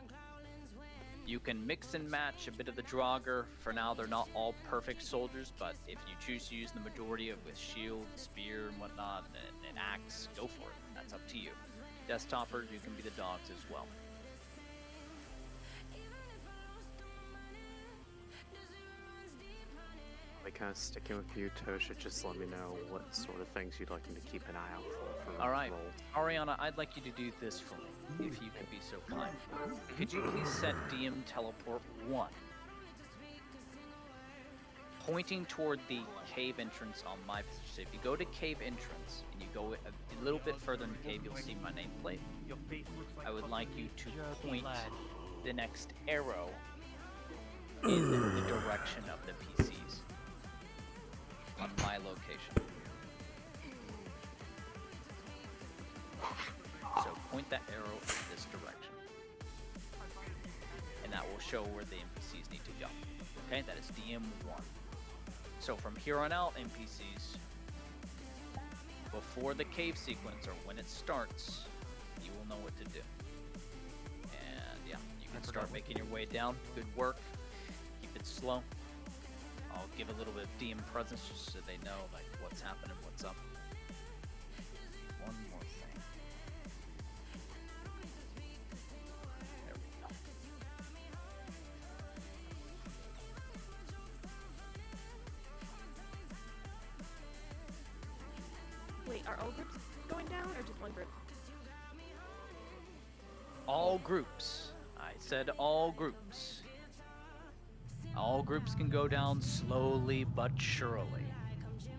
You can mix and match a bit of the Draugr. For now, they're not all perfect soldiers, but if you choose to use the majority of with shield, spear, and whatnot, and axe, go for it. That's up to you. Desktopper, you can be the dogs as well.
Like kind of sticking with you, Tosha. Just let me know what sort of things you'd like me to keep an eye out for
All right,
rolls.
Ariana, I'd like you to do this for me, if you could be so kind. Could you please set DM Teleport 1, pointing toward the cave entrance on my position. So if you go to cave entrance and you go a little bit further in the cave, you'll see my nameplate. I would like you to point the next arrow in the direction of the PCs on my location. So point that arrow in this direction. And that will show where the NPCs need to go. Okay, that is DM 1. So from here on out, NPCs, before the cave sequence or when it starts, you will know what to do. And yeah, you can start making your way down. Good work. Keep it slow. I'll give a little bit of DM presence just so they know like what's happening, what's up. One more thing. There we go.
Wait, are all groups going down or just one group?
All groups. I said all groups. All groups can go down slowly but surely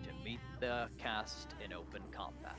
to meet the cast in open combat.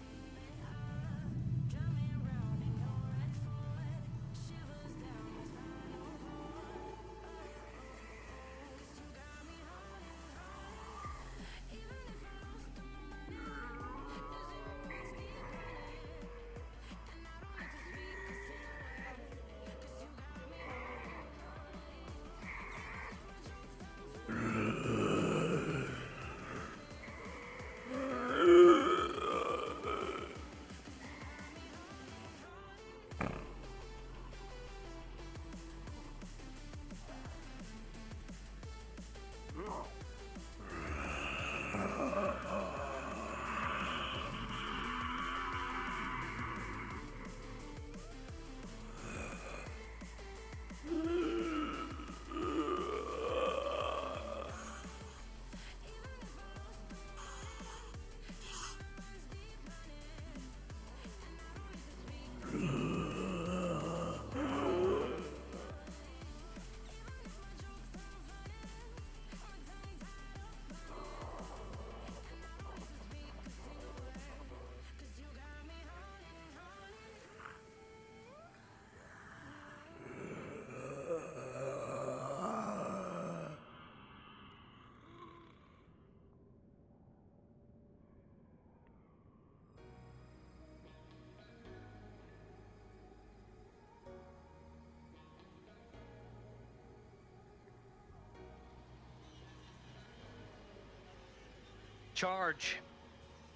Charge.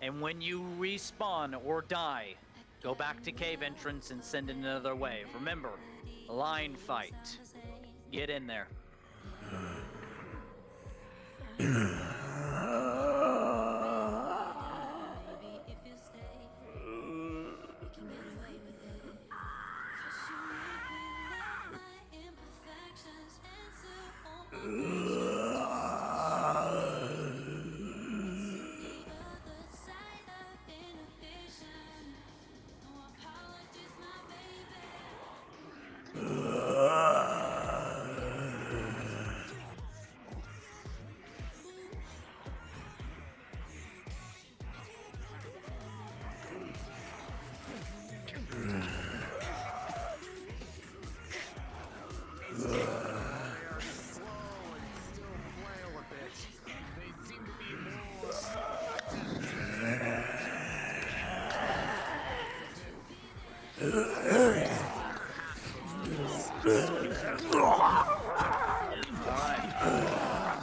And when you respawn or die, go back to cave entrance and send in another wave. Remember, line fight. Get in there.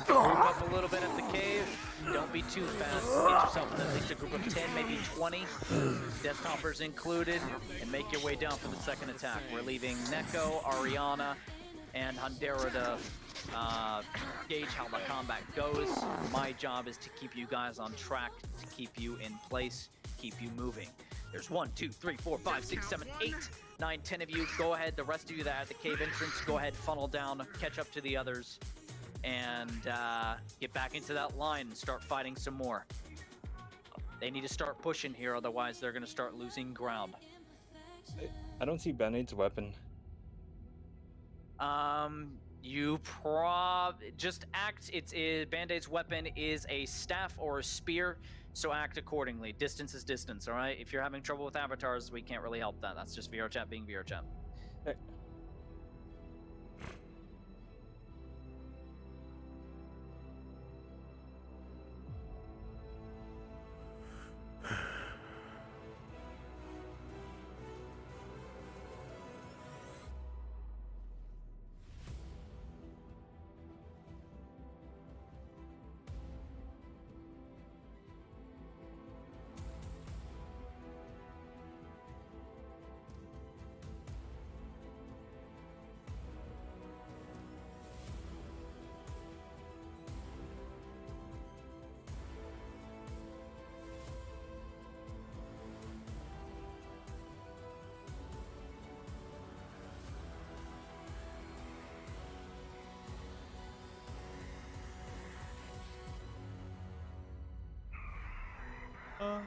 Group up a little bit at the cave. Don't be too fast. Get yourself in at least a group of 10, maybe 20. Deathhoppers included. And make your way down for the second attack. We're leaving Neko, Ariana, and Handera to gauge how the combat goes. My job is to keep you guys on track, to keep you in place, keep you moving. There's 1, 2, 3, 4, 5, 6, 7, 8, 9, 10 of you. Go ahead. The rest of you that are at the cave entrance, go ahead, funnel down, catch up to the others, and get back into that line and start fighting some more. They need to start pushing here, otherwise they're going to start losing ground.
I don't see Band-Aid's weapon.
You just act. Band-Aid's weapon is a staff or a spear, so act accordingly. Distance is distance, all right? If you're having trouble with avatars, we can't really help that. That's just VRChat being VRChat.
Okay.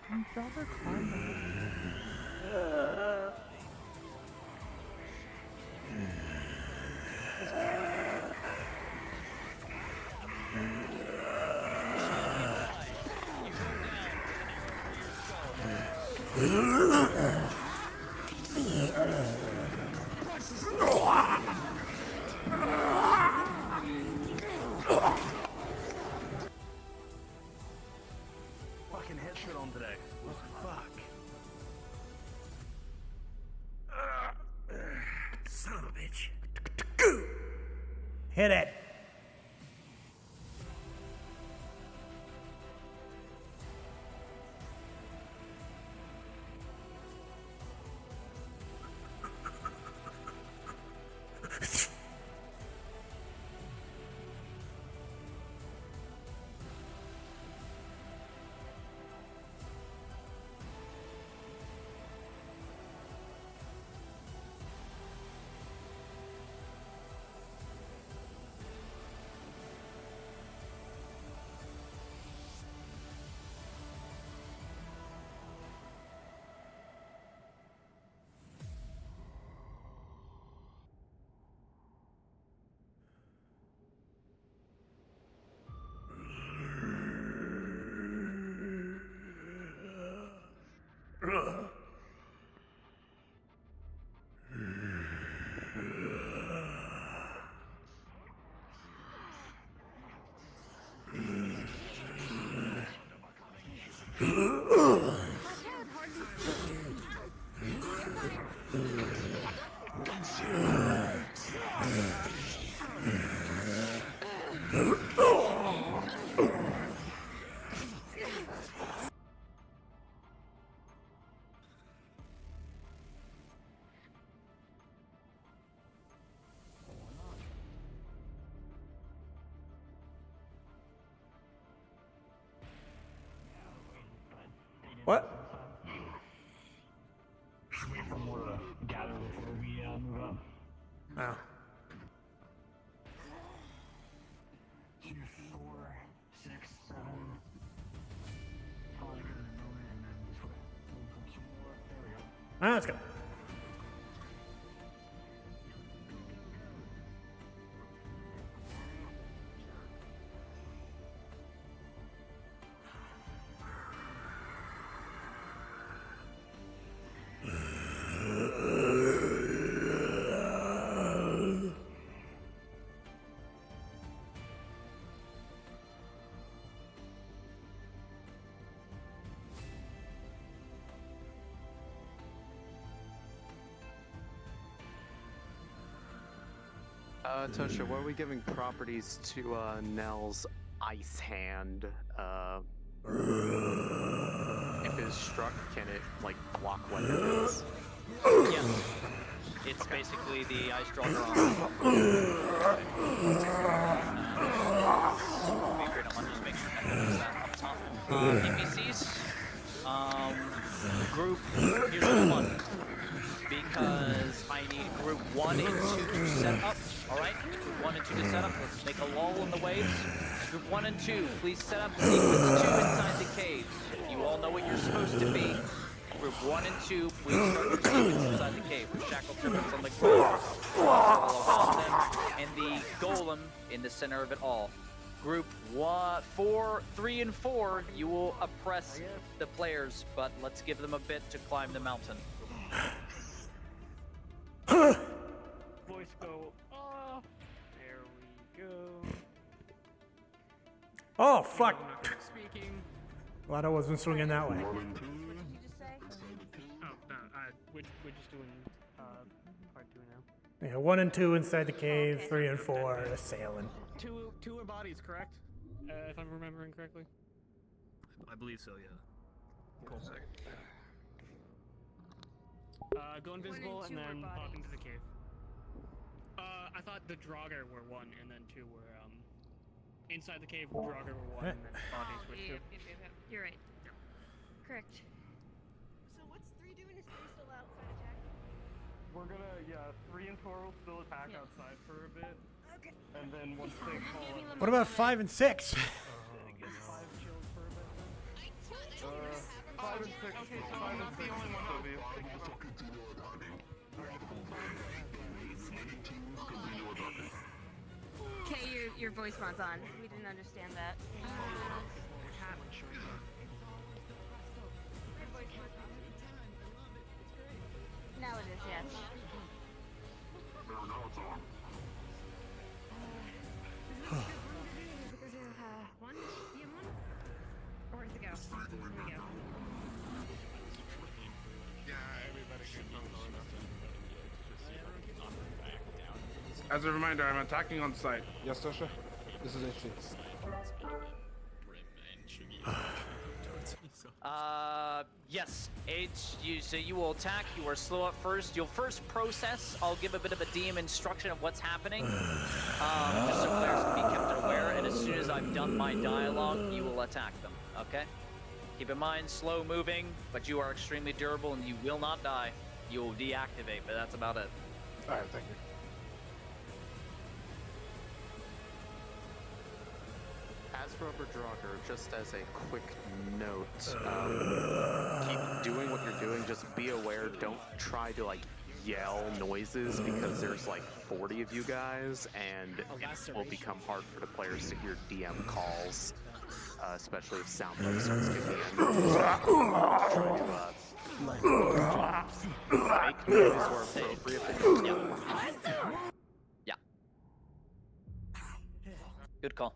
Can Jobber climb
Fucking headset on today. What the fuck? Son of a bitch.
Hit it. What?
Just wait for more to gather before we move up.
Oh.
2, 4, 6, 7. Probably for a moment, and then this way. 2 more. There we go.
Let's go.
Tosha, what are we giving properties to Nell's ice hand? If it is struck, can it like block what it is?
Yes. It's basically the ice drawer on. Just make sure that up top. NPCs. Group. Here's the one. Because I need group 1 and 2 to set up. Alright? Group 1 and 2 to set up. Let's make a lull in the waves. Group 1 and 2, please set up sequence 2 inside the caves. You all know what you're supposed to be. Group 1 and 2, please start your sequence inside the cave. The shackle triplets on the ground. All around them. And the golem in the center of it all. Group 3 and 4, you will oppress the players, but let's give them a bit to climb the mountain.
Voice go off. There we go.
Oh, fuck.
Speaking.
Glad I wasn't swinging that way.
Oh, no, we're just doing part 2 now.
Yeah, 1 and 2 inside the cave, 3 and 4 assailing.
Two are bodies, correct? If I'm remembering correctly.
I believe so, yeah.
Cool. Go invisible and then pop into the cave. I thought the Draugr were 1 and then 2 were inside the cave. Draugr were 1 and then bodies were 2.
Yep. You're right. Correct. So what's 3 doing? Is 3 still outside attack?
We're gonna 3 and 4 will still attack outside for a bit.
Okay.
And then once they call up,
What about 5 and 6?
5 chills for a bit. 5 and 6. Okay, so I'm not the only one to be.
Okay, your voice mod's on. We didn't understand that. Now it is, yes. One? DM one? Or where's it go? Here we go.
As a reminder, I'm attacking on site. Yes, Tosha? This is HC.
Yes, so you will attack, you are slow up first. You'll first process, I'll give a bit of a DM instruction of what's happening. Just so players can be kept aware, and as soon as I've done my dialogue, you will attack them, okay? Keep in mind, slow moving, but you are extremely durable and you will not die. You will deactivate, but that's about it.
Alright, thank you.
As Rubber Draugr, just as a quick note, keep doing what you're doing, just be aware, don't try to like yell noises because there's like 40 of you guys and it will become hard for the players to hear DM calls, especially if sound mode starts kicking in. Make noise where appropriate.
Yeah. Good call.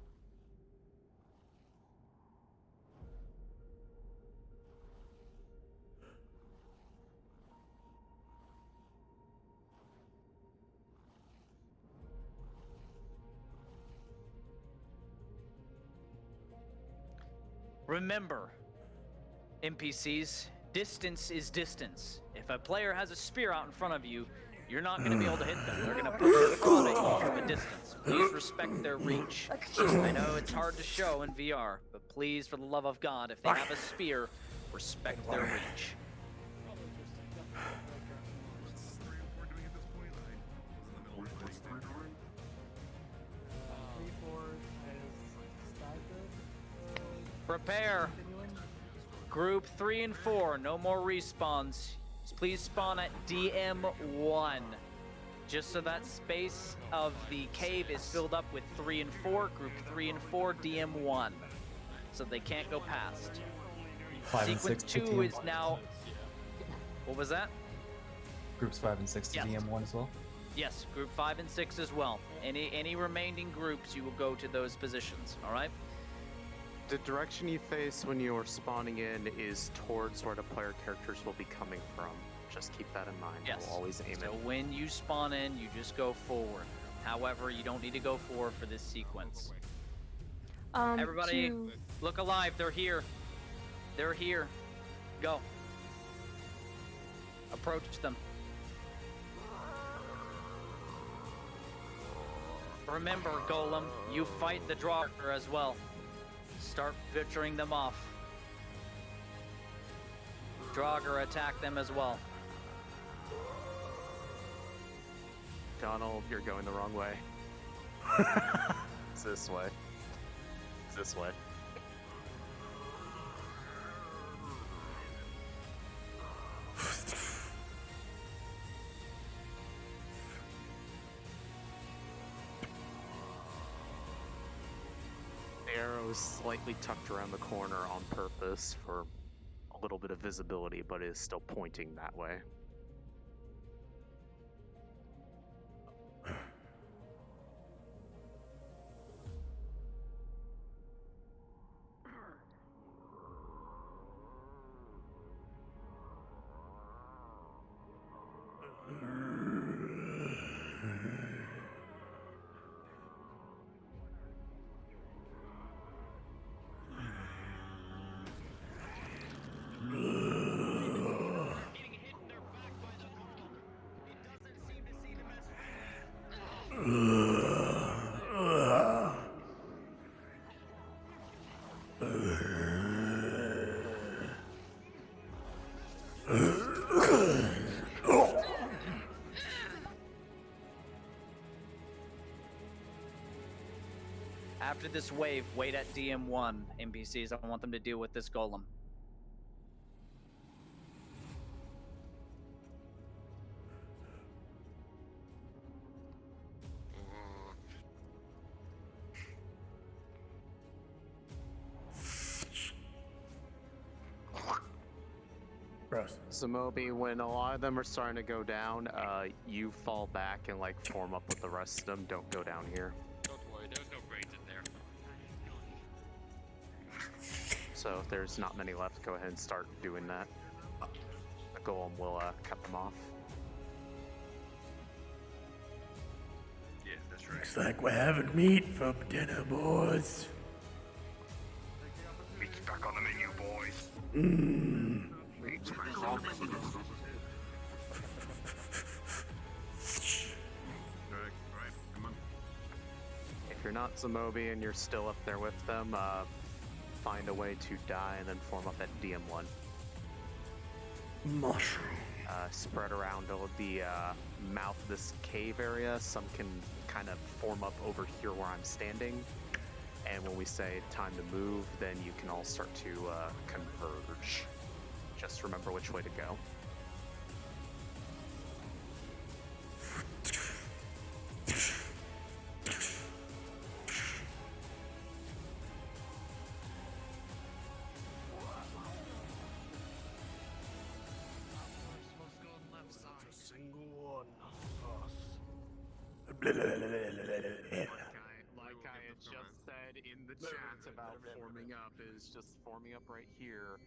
Remember, NPCs, distance is distance. If a player has a spear out in front of you, you're not going to be able to hit them. They're going to put their throat at you from a distance. Please respect their reach. I know it's hard to show in VR, but please, for the love of God, if they have a spear, Respect their reach.
What's 3 and 4 doing at this point? I was in the middle of what's 3 doing?
3, 4 has staggered.
Prepare.
Continuing.
Group 3 and 4, no more respawns. Please spawn at DM1. Just so that space of the cave is filled up with 3 and 4, group 3 and 4, DM1. So they can't go past.
5 and
Sequence
6 to
2 is
DM1.
now. What was that?
Groups 5 and 6 to
Yes.
DM1 as well.
Yes, group 5 and 6 as well. Any remaining groups, you will go to those positions, all right?
The direction you face when you are spawning in is towards where the player characters will be coming from. Just keep that in mind.
Yes.
We'll always aim
So
it.
when you spawn in, you just go forward. However, you don't need to go forward for this sequence. Everybody,
to-
look alive. They're here. They're here. Go. Approach them. Remember, Golem, you fight the Draugr as well. Start butchering them off. Draugr attack them as well.
Donald, you're going the wrong way. It's this way. It's this way. The arrow is slightly tucked around the corner on purpose for a little bit of visibility, but is still pointing that way.
After this wave, wait at DM1, NPCs. I want them to deal with this Golem.
Gross.
So Moby, when a lot of them are starting to go down, you fall back and like form up with the rest of them. Don't go down here.
Don't worry, there's no brains in there.
So if there's not many left, go ahead and start doing that. The golem will cut them off.
Yeah, that's right.
Looks like we're having meat for dinner, boys.
Meat's back on the menu, boys.
Mmm.
Meat's back on the menu. Alright, come on.
If you're not Zamobi and you're still up there with them, find a way to die and then form up at DM1.
Mushroom.
Spread around the mouth of this cave area. Some can kind of form up over here where I'm standing. And when we say time to move, then you can all start to converge. Just remember which way to go.
Single one of us.
Like I had just said in the chat about forming up, is just forming up right here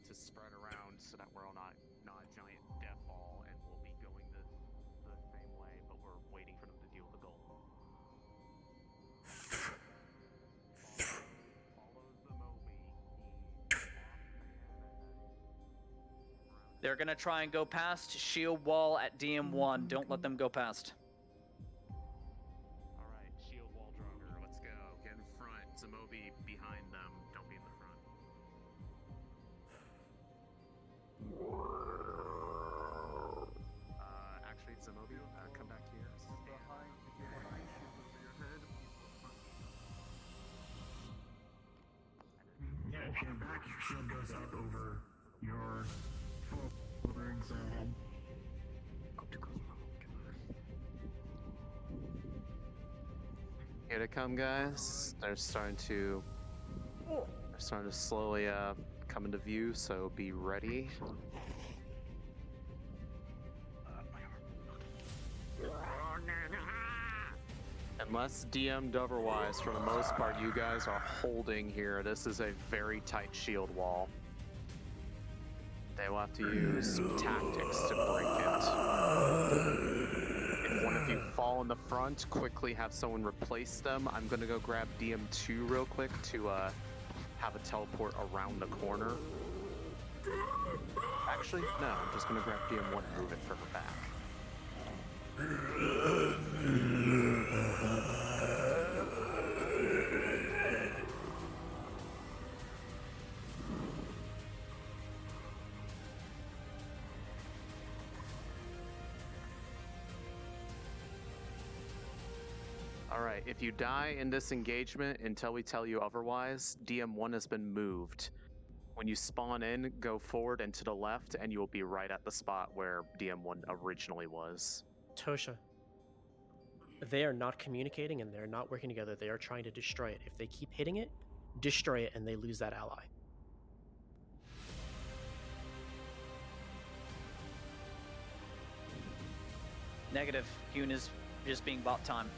to spread around so that we're all not a giant death ball, and we'll be going the same way, but we're waiting for them to deal with the goal. Follow Zamobi.
They're gonna try and go past shield wall at DM1. Don't let them go past.
Alright, shield wall Draugr, let's go. Get in front. Zamobi behind them. Don't be in the front.
Okay, back. Shield goes up over your forward's head.
Here they come, guys. They're starting to slowly come into view, so be ready. Unless DM'd otherwise, for the most part, you guys are holding here. This is a very tight shield wall. They will have to use tactics to break it. If one of you fall in the front, quickly have someone replace them. I'm gonna go grab DM2 real quick to have a teleport around the corner. Actually, no, I'm just gonna grab DM1 and move it further back. Alright, if you die in this engagement until we tell you otherwise, DM1 has been moved. When you spawn in, go forward and to the left, and you will be right at the spot where DM1 originally was.
Tosha, they are not communicating and they're not working together. They are trying to destroy it. If they keep hitting it, destroy it, and they lose that ally.
Negative. Hune is just being bought time.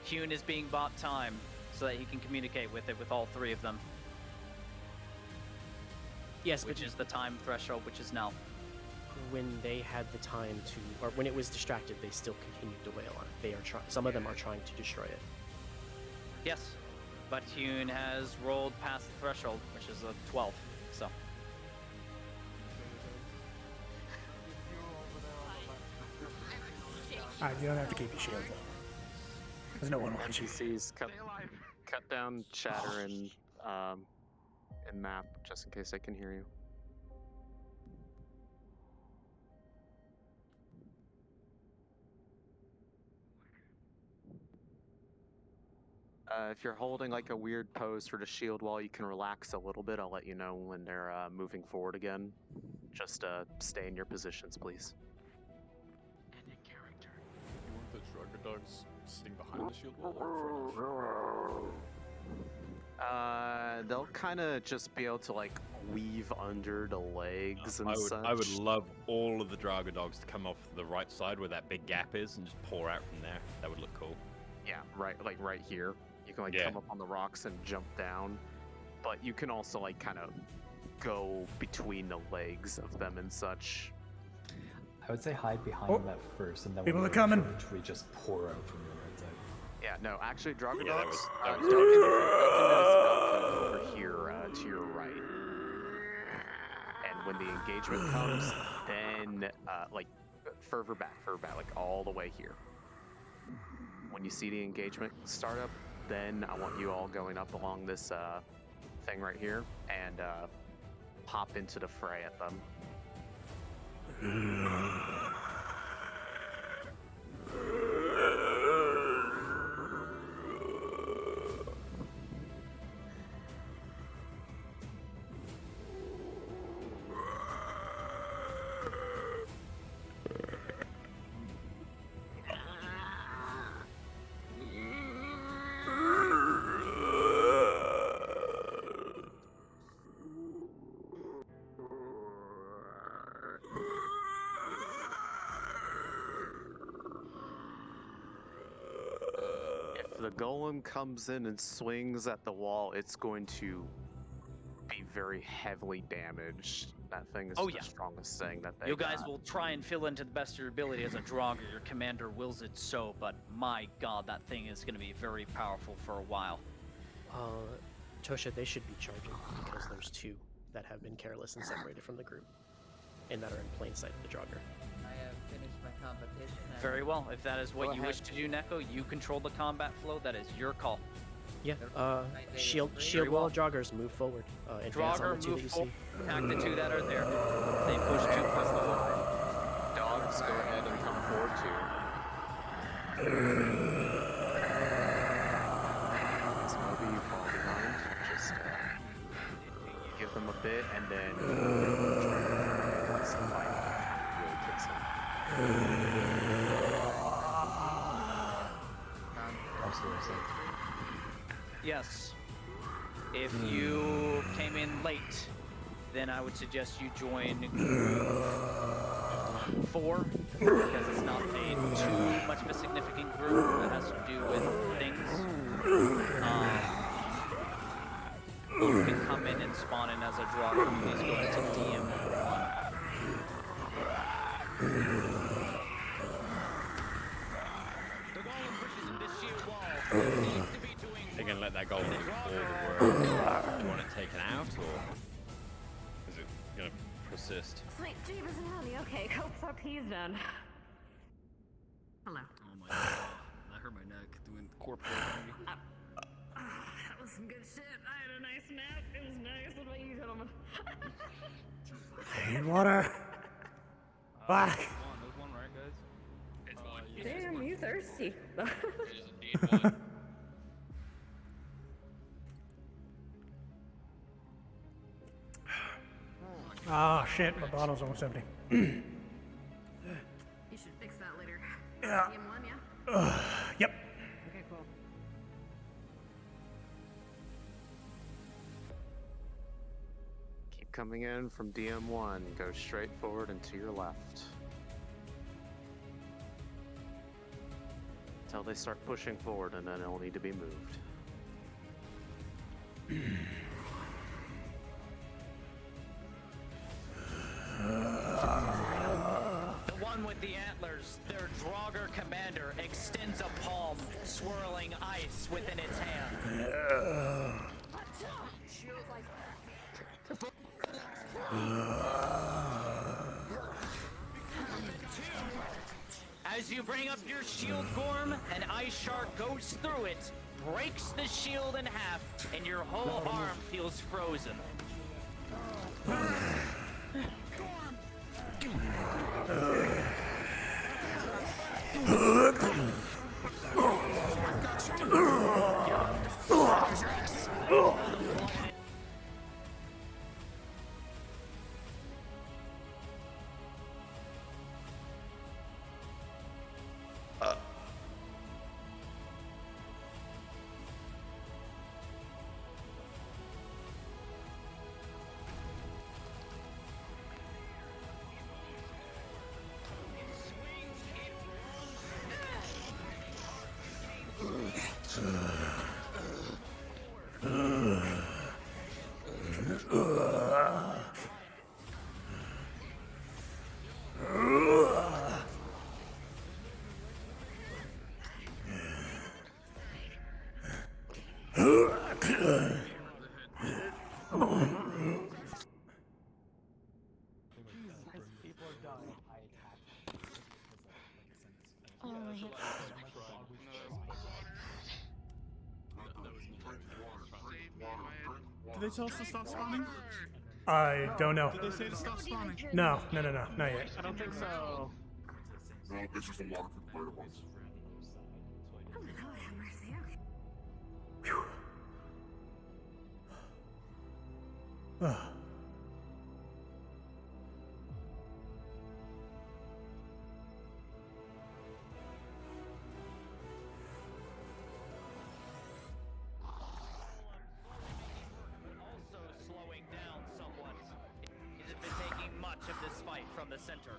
Hune is being bought time so that he can communicate with it with all three of them.
Yes,
which is the time threshold, which is now.
When they had the time to, or when it was distracted, they still continued to wail on it. They are trying. Some of them are trying to destroy it.
Yes, but Hune has rolled past the threshold, which is a 12. So.
Alright, you don't have to keep your shields up. There's no one watching.
NPCs cut down chatter and map just in case I can hear you. If you're holding like a weird pose for the shield wall, you can relax a little bit. I'll let you know when they're moving forward again. Just stay in your positions, please.
You want the Drugger dogs sitting behind the shield wall or in front of?
They'll kind of just be able to like weave under the legs and such.
I would love all of the Draga dogs to come off the right side where that big gap is and just pour out from there. That would look cool.
Yeah, right here. You can like come up on the rocks and jump down, but you can also like kind of go between the legs of them and such.
I would say hide behind that first, and then
people
when
are coming.
we just pour out from the right side.
Yeah, no, actually, Draga
Yeah,
dogs.
that was
Over here to your right, and when the engagement comes, then like further back, like all the way here. When you see the engagement start up, then I want you all going up along this thing right here and pop into the fray at them. The golem comes in and swings at the wall, it's going to be very heavily damaged. That thing is the strongest thing that they
You guys
got.
will try and fill in to the best of your ability as a Draugr. Your commander wills it so, but my god, that thing is going to be very powerful for a while.
Tosha, they should be charging because there's two that have been careless and separated from the group, and that are in plain sight of the Draugr.
I have finished my competition.
Very well. If that is what you wish to do, Neko, you control the combat flow. That is your call.
Yeah. Shield
Very
wall
well.
Draugrs move forward. Advance on
Draugr
the two that
move
you
forward.
see.
Attack the two that are there. They push two plus the one.
Dogs, go ahead and come forward too. Smoby, you fall behind. Just them a bit, and then once the fight really kicks in.
Absolutely.
Yes. If you came in late, then I would suggest you join group 4, because it's not too much of a significant group that has to do with things. You can come in and spawn in as a drawer. Please go into DM1.
They're gonna let that golem do all the work. Do you want it taken out, or is it gonna persist?
Sweet jeebus and honey. Okay, cope's our peas done. Hello.
Oh my god. That hurt my neck doing corporate.
That was some good shit. I had a nice nap. It was nice. What about you, gentlemen?
I need water. Fuck.
There's one, right, guys? It's one.
Damn, you thirsty.
It is indeed one.
Oh shit, my bottle's almost empty.
You should fix that later.
Yeah.
DM1, yeah?
Yep.
Okay, cool.
Keep coming in from DM1. Go straight forward and to your left. Until they start pushing forward, and then it'll need to be moved.
The one with the antlers, their Draugr commander, extends a palm, swirling ice within its hand. As you bring up your shield, Gorm, an ice shark goes through it, breaks the shield in half, and your whole arm feels frozen.
Did they tell us to stop spawning?
I don't know.
Did they say to stop spawning?
No, not yet.
I don't think so.
No, it's just a lot of people played at once.
Oh my god, have mercy. Okay.
Ugh.
Of this fight from the center.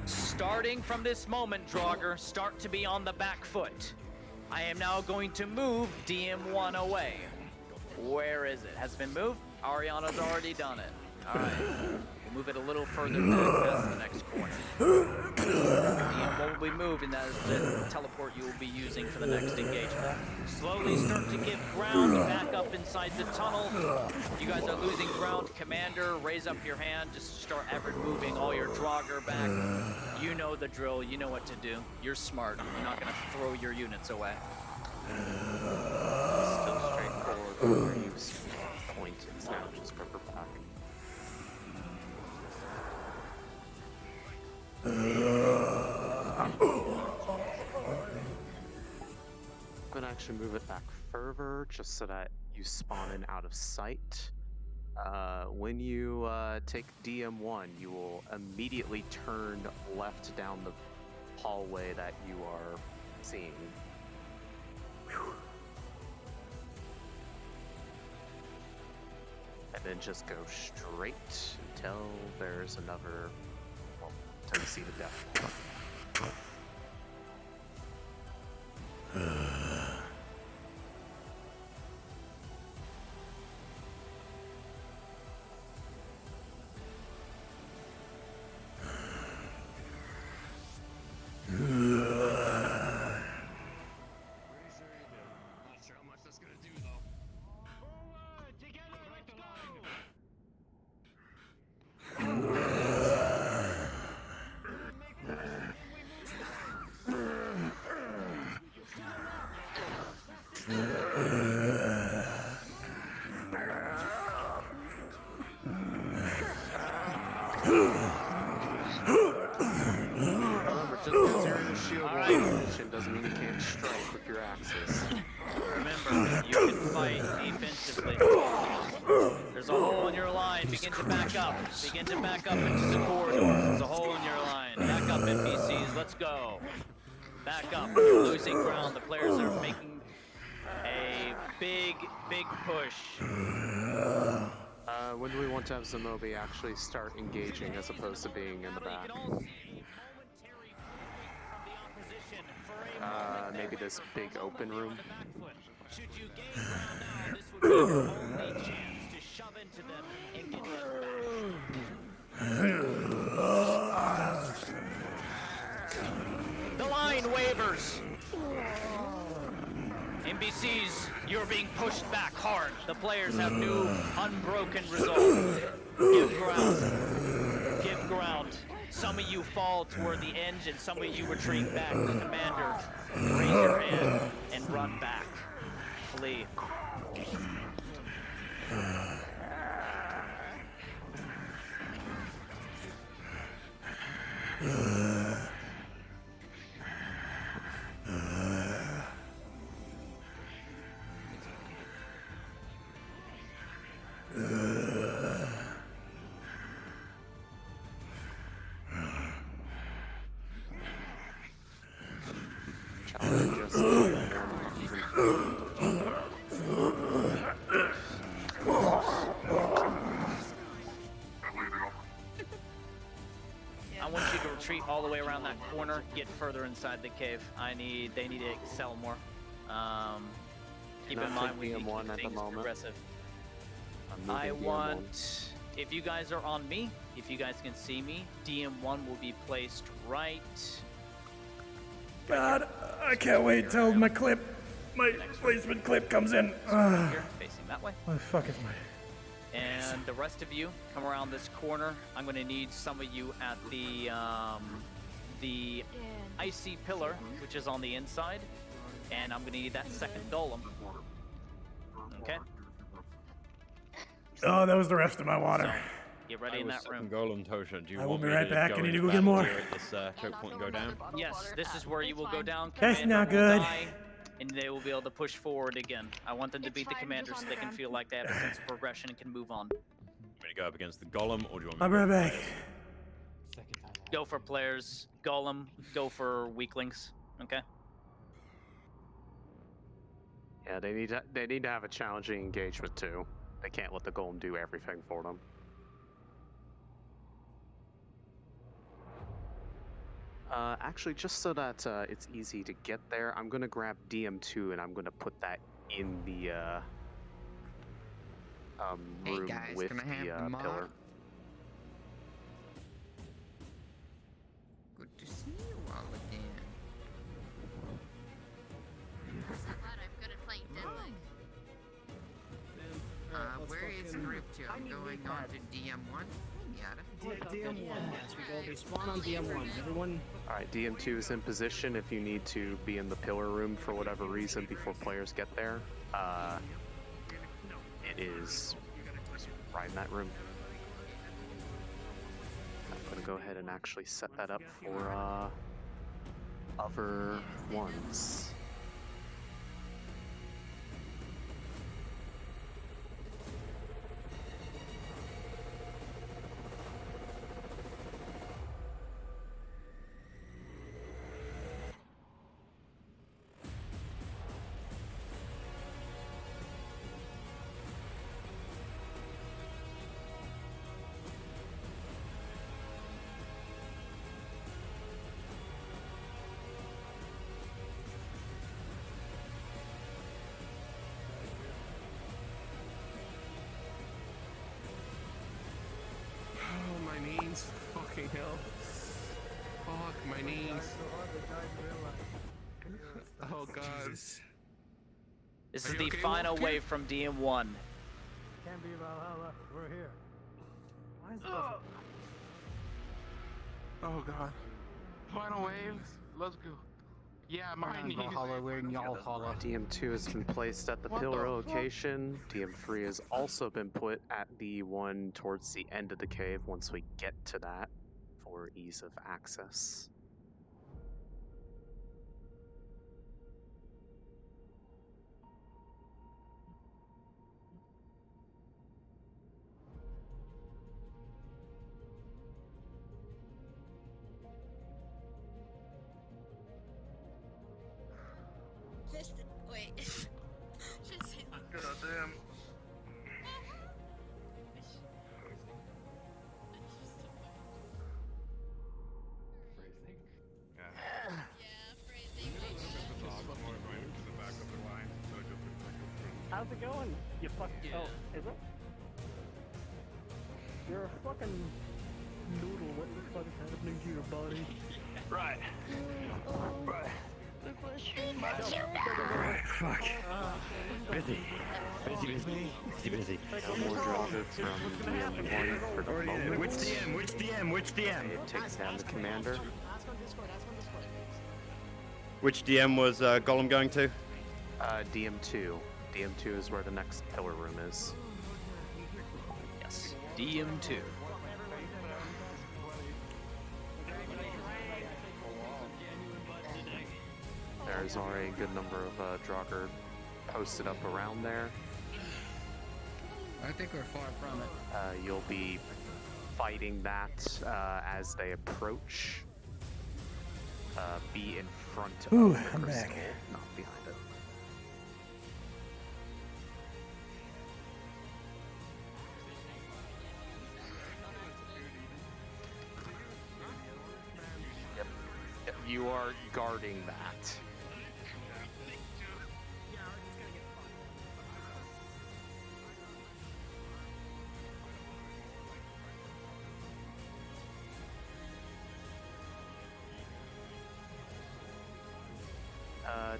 Starting from this moment, Draugr, start to be on the back foot. I am now going to move DM1 away. Where is it? Has it been moved? Ariana's already done it. All right. We'll move it a little further back past the next corner. DM1 will be moved, and that is the teleport you will be using for the next engagement. Slowly start to give ground back up inside the tunnel. You guys are losing ground. Commander, raise up your hand. Just start ever moving all your Draugr back. You know the drill. You know what to do. You're smart. You're not going to throw your units away.
Still straightforward. Where you point, it's now just rubber back. actually move it back further just so that you spawn in out of sight. When you take DM1, you will immediately turn left down the hallway that you are seeing. And then just go straight until there's another, well, until you see the death. Remember, just because you're in a shield wall position doesn't mean you can't strike with your axes.
Remember, you can fight defensively. There's a hole in your line. Begin to back up. Begin to back up into the corridors. There's a hole in your line. Back up, NPCs. Let's go. Back up. You're losing ground. The players are making a big push.
When do we want to have Zamobi actually start engaging as opposed to being in the back? Maybe this big open room.
Should you gain ground now, this would be your only chance to shove into them and get them back. The line wavers. NPCs, you're being pushed back hard. The players have new, unbroken results. Give ground. Give ground. Some of you fall toward the edge, and some of you retreat back. The commander, raise your hand and run back. Flee. I want you to retreat all the way around that corner, get further inside the cave. They need to excel more. Keep in mind we need to keep things progressive. I want, if you guys are on me, if you guys can see me, DM1 will be placed right.
God, I can't wait till my placement clip comes in.
Here, facing that way.
What the fuck is my...
And the rest of you come around this corner. I'm going to need some of you at the icy pillar, which is on the inside, and I'm going to need that second golem. Okay.
Oh, that was the rest of my water.
So, get ready in that room.
Golem Tosha, do you
I will
want
be
me
right
to
back.
go
I need to
into
go get
battle
more.
here at this choke point and go down?
Yes, this is where you will go down.
That's
Commander
not
will
good.
die, and they will be able to push forward again. I want them to beat the commander so they can feel like they have a sense of progression and can move on.
You want me to go up against the golem, or do you want me
I'll be
to
right back.
Go for players. Golem. Go for weaklings. Okay.
Yeah, they need to have a challenging engagement too. They can't let the golem do everything for them. Actually, just so that it's easy to get there, I'm gonna grab DM2 and I'm gonna put that in the room
guys,
with
can I have
the
the
pillar.
mod? Good to see you all again.
I'm good at playing Deadleg.
Where is group 2? I'm going on to DM1.
DM1, yes, we spawn on DM1. Everyone.
Alright, DM2 is in position if you need to be in the pillar room for whatever reason before players get there. It is right in that room. I'm gonna go ahead and actually set that up for other ones.
knees. Fucking hell. Fuck my knees. Oh god.
This is the final wave from DM1.
Can't be Valhalla. We're here. Why is it?
Oh god.
Final wave. Let's go. Yeah, my knees.
Valhalla, we're in y'all holla.
DM2 has been placed at the
What
pillar
the fuck?
location. DM3 has also been put at the one towards the end of the cave once we get to that for ease of access.
Just wait. Just
Goddamn.
How's it going? You fucking. Oh, is it? You're a fucking noodle. What the fuck is happening to your body?
Right. Right.
Fuck.
Busy.
More Draugr from DM1 for the moment.
Which DM?
It takes down the commander.
Which DM was Golem going to?
DM2. DM2 is where the next pillar room is.
Yes, DM2.
There's already a good number of Draugr posted up around there.
I think we're far from it.
You'll be fighting that as they approach. Be in front of
Ooh,
the
I'm
crystal,
back.
not behind it. Yep, you are guarding that.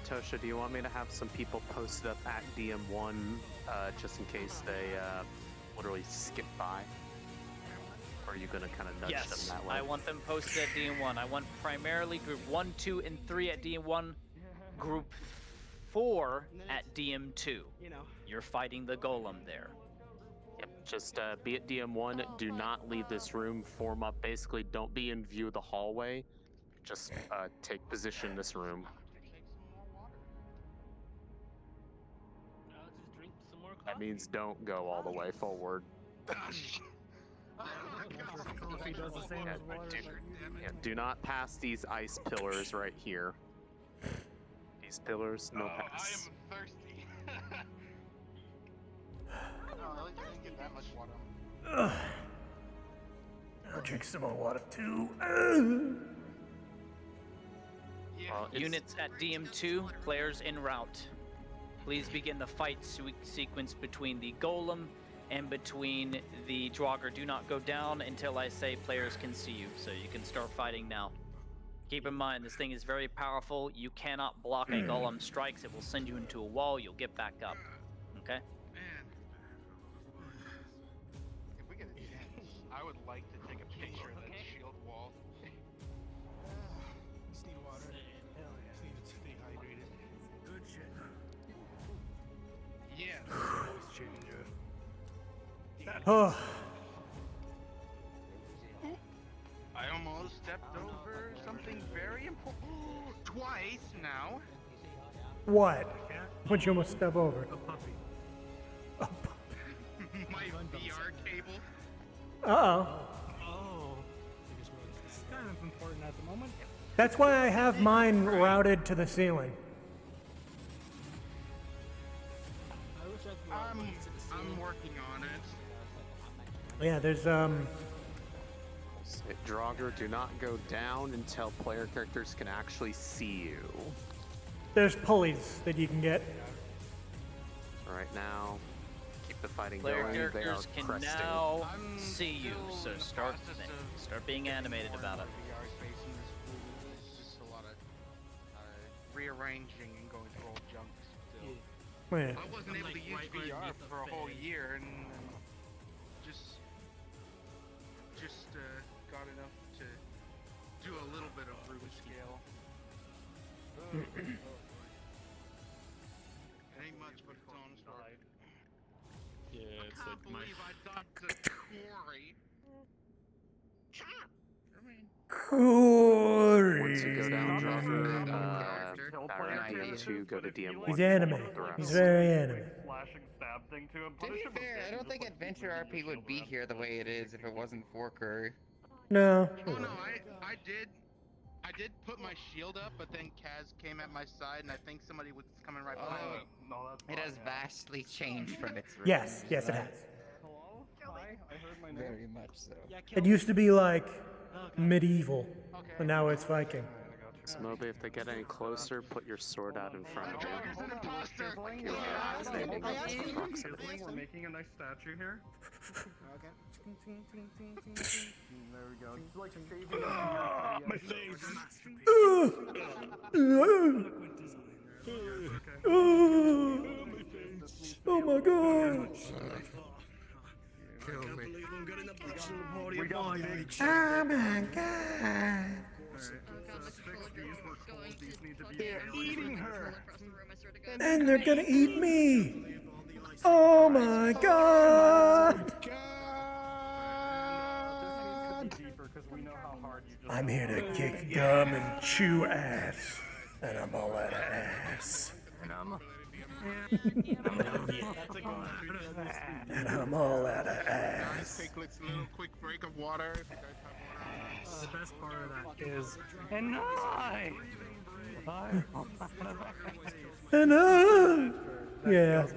Tosha, do you want me to have some people posted up at DM1 just in case they literally skip by? Or are you going to kind of nudge
Yes,
them that way?
I want them posted at DM1. I want primarily group 1, 2, and 3 at DM1, group 4 at DM2. You're fighting the golem there.
Yep, just be at DM1. Do not leave this room. Form up. Basically, don't be in view of the hallway. Just take position in this room. That means don't go all the way forward.
If he does the same as water,
Do not pass these ice pillars right here. These pillars, no pass.
I am thirsty. No, I didn't get that much water.
Ugh. I'll drink some more water too. Ugh.
Units at DM2, players en route. Please begin the fight sequence between the golem and between the Draugr. Do not go down until I say players can see you, so you can start fighting now. Keep in mind, this thing is very powerful. You cannot block a golem strikes. It will send you into a wall. You'll get back up. Okay?
If we get a chance, I would like to take a picture of that shield wall.
Just need water. Just need to stay hydrated. Good shit.
Yeah.
Voice changer.
Oh.
I almost stepped over something very important. Twice now.
What? What'd you almost step over?
A puppy.
My VR cable.
Uh-oh.
Oh. It's kind of important at the moment.
That's why I have mine routed to the ceiling.
I'm working on it.
Yeah, there's
Draugr, do not go down until player characters can actually see you.
there's pulleys that you can get.
Right now, keep keep the fighting
Player
going. They are
characters can
cresting.
now see you, so start being animated about it.
Just a lot of rearranging and going through old junk still.
Man.
I wasn't able to use VR for a whole year, and just got enough to do a little bit of room scale. It ain't much, but it's honest work.
Yeah,
I
it's
can't
like
believe I dug the quarry.
Corey.
Once you go down Draugr, Baron, I need to go to DM1.
He's anime. He's very anime.
To be fair, I don't think Adventure RP would be here the way it is if it wasn't for Curry.
No.
Oh no, I did put my shield up, but then Kaz came at my side, and I think somebody was coming right behind me.
It has vastly changed from its roots.
Yes, yes, it has.
Very much so.
It used to be like medieval, but now it's Viking.
So Moby, if they get any closer, put your sword out in front of you.
We're making a nice statue here.
Okay.
There we go. It's like shaving up
My Oh my god!
Kill me.
We got big
Oh my god!
They're eating her.
And they're gonna eat me! Oh my god! I'm here to kick gum and chew ass. And I'm all out of ass. And I'm all out of ass.
Guys, take a little quick break of water. If you guys have water.
The best part of that is,
and
Yeah.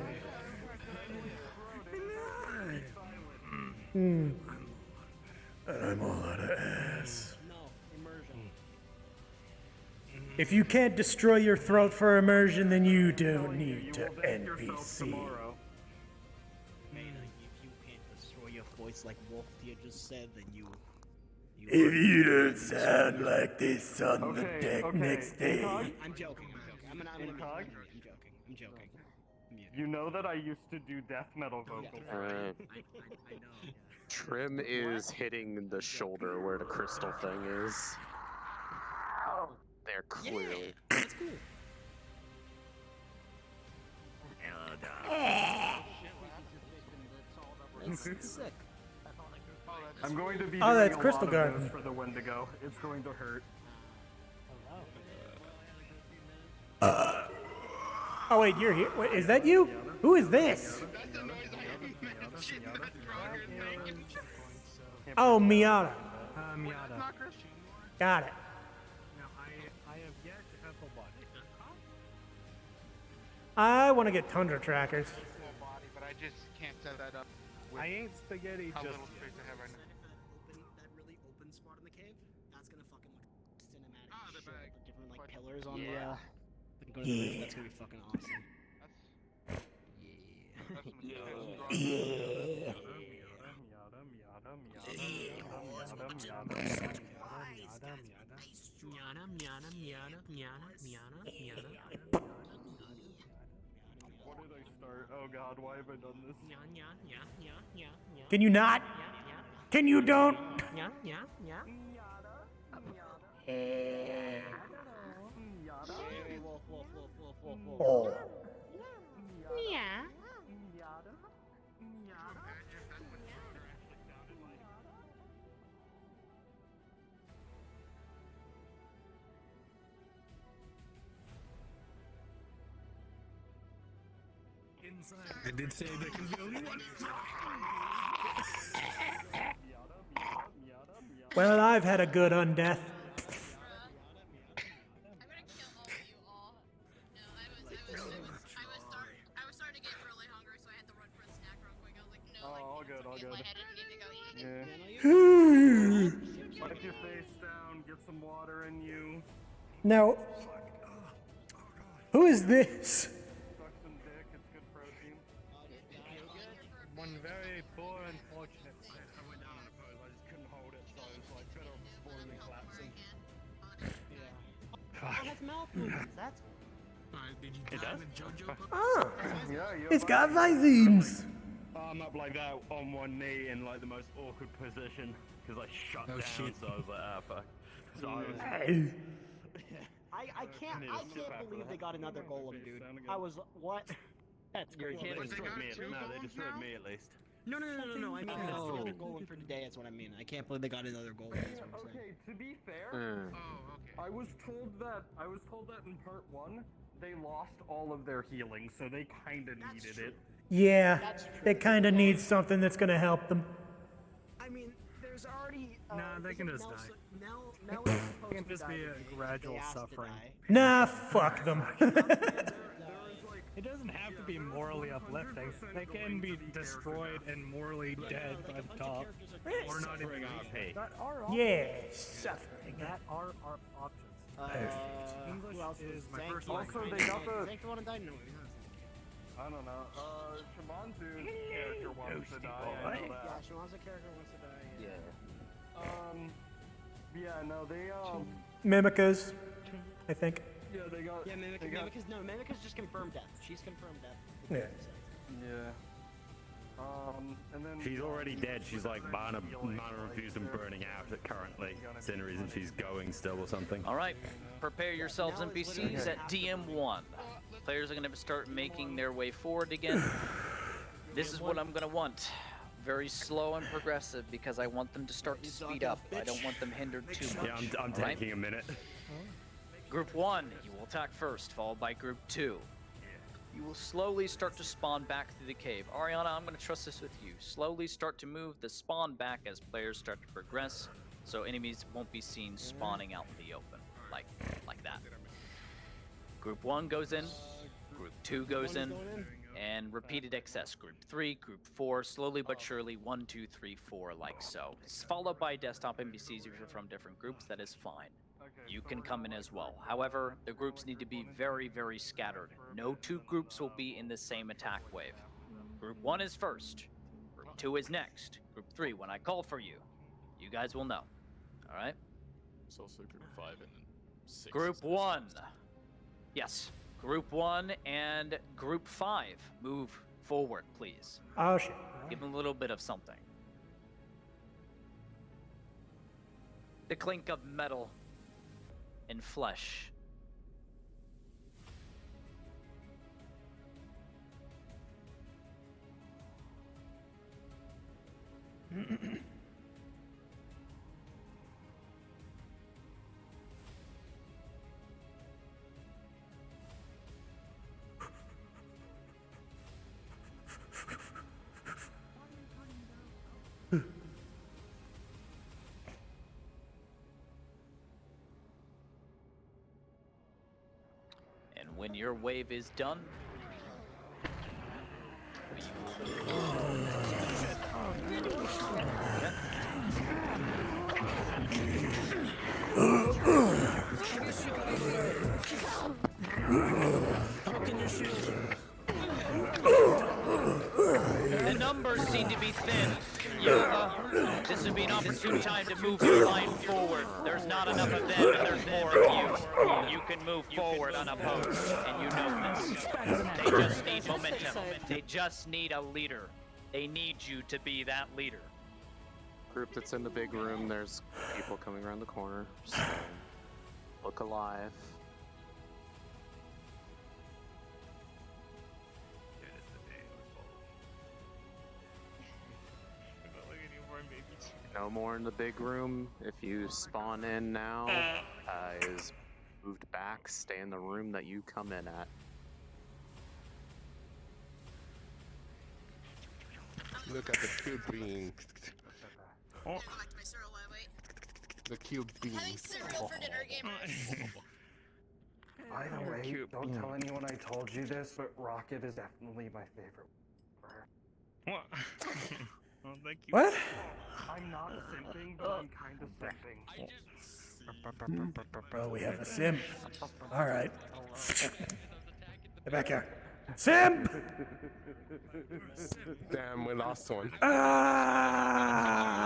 And I'm all out of ass. If you can't destroy your throat for immersion, then you don't need to NPC.
If you can't destroy your voice like Wolftia just said, then you
If you don't sound like this on the deck next day.
I'm joking. I'm joking.
You know that I used to do death metal vocals.
Alright. Trim is hitting the shoulder where the crystal thing is. There, clearly.
That's cool. That's sick.
I'm going to be
Oh,
doing
that's
a
Crystal
lot
Garden.
of those for the Wendigo. It's going to hurt.
Oh wait, you're here? Wait, is that you? Who is this? Oh, Miata.
Miata.
Got it.
Now, I have yet to have a body.
I want to get Tundra trackers.
Small body, but I just can't set that up. With
I ain't spaghetti,
how
just...
little space I have right now.
That really open spot in the cave, that's gonna fucking look cinematic.
Ah, the bag.
With different like pillars on
Yeah.
the go to the roof, that's gonna be fucking awesome.
What did I start? Oh god, why have I done this?
Can you not? Can you don't? Oh.
Yeah.
I did say there can be only one.
Well, I've had a good undeath.
All good. Yeah. Wipe your face down, get some water in you.
Now, who is this?
Suck some dick, it's good protein. very poor and fortunate. I went down on a pose, I just couldn't hold it, so I was like better off spawning and collapsing. Yeah.
It has mouth movements, that's
did you
It
dive
does?
in JoJo?
Oh,
Yeah,
it's got visines.
I'm up like that on one knee in like the most awkward position because I shut down,
shit.
so I was like, ah, fuck. So I was.
Hey.
I can't believe they got another golem, dude. I was what? That's
They
crazy.
destroyed me. No, they destroyed me at least.
No. I mean,
Oh. Another golem for today. That's what I mean. I can't believe they got another golem. That's what I'm saying.
Okay, to be fair,
Oh, okay.
I was told that in part 1 they lost all of their healing, so they kind of needed it.
Yeah, they kind of need something that's gonna help them.
I mean, there's already.
Nah, they can just die.
Mel
It can just be a gradual suffering.
Nah, fuck them.
It doesn't have to be morally uplifting. They can be destroyed and morally dead by the top. Or not even
RP.
That are
Yeah, suffering.
That are our options. English
Who else
is
was
my
Zank?
first
Also,
language.
they got the.
Zank the one that died? No, he's not Zank.
I don't know. Shamanzu's character wants to die. I know
Yeah,
that.
Shaman's character wants to die.
Yeah, no, they
Mimicas, I think.
Yeah, they got.
Yeah,
they got-
Mimica's just confirmed death. She's confirmed death.
Yeah.
Yeah. And then
She's already dead. She's like mana infused and burning out currently. It's the only reason she's going still or something.
All right, prepare yourselves, NPCs, at DM1. Players are going to start making their way forward again. This is what I'm going to want. Very slow and progressive because I want them to start to speed up. I don't want them hindered too much.
Yeah, I'm
all right?
taking a minute.
Group 1, you will attack first, followed by Group 2. You will slowly start to spawn back through the cave. Ariana, I'm going to trust this with you. Slowly start to move the spawn back as players start to progress, so enemies won't be seen spawning out in the open, like that. Group 1 goes in, Group 2 goes in, and repeated excess. Group 3, Group 4, slowly but surely, 1, 2, 3, 4, like so. It's followed by desktop NPCs if you're from different groups, that is fine. You can come in as well. However, the groups need to be very, very scattered. No two groups will be in the same attack wave. Group 1 is first. Group 2 is next. Group 3, when I call for you, you guys will know. All right?
It's also group 5 and then 6.
Group 1. Yes. Group 1 and Group 5. Move forward, please.
Oh shit.
Give them a little bit of something. The clink of metal and flesh. And when your wave is done, the numbers seem to be thin. This would be an opportune time to move your line forward. There's not enough of them, and there's more of you. You can move forward unopposed, and you know this. They just need momentum. They just need a leader. They need you to be that leader.
Group that's in the big room, there's people coming around the corner, so look alive. No more in the big room. If you spawn in now, is moved back, stay in the room that you come in at.
Look at the cube bean. The cube bean.
Having cereal for dinner, gamers.
By the way, don't tell anyone I told you this, but Rocket is definitely my favorite.
What? Oh, thank you.
What?
I'm not simping, but I'm kind of simping.
Oh, we have a sim. All right. Get back here. Simp!
Damn, we lost one.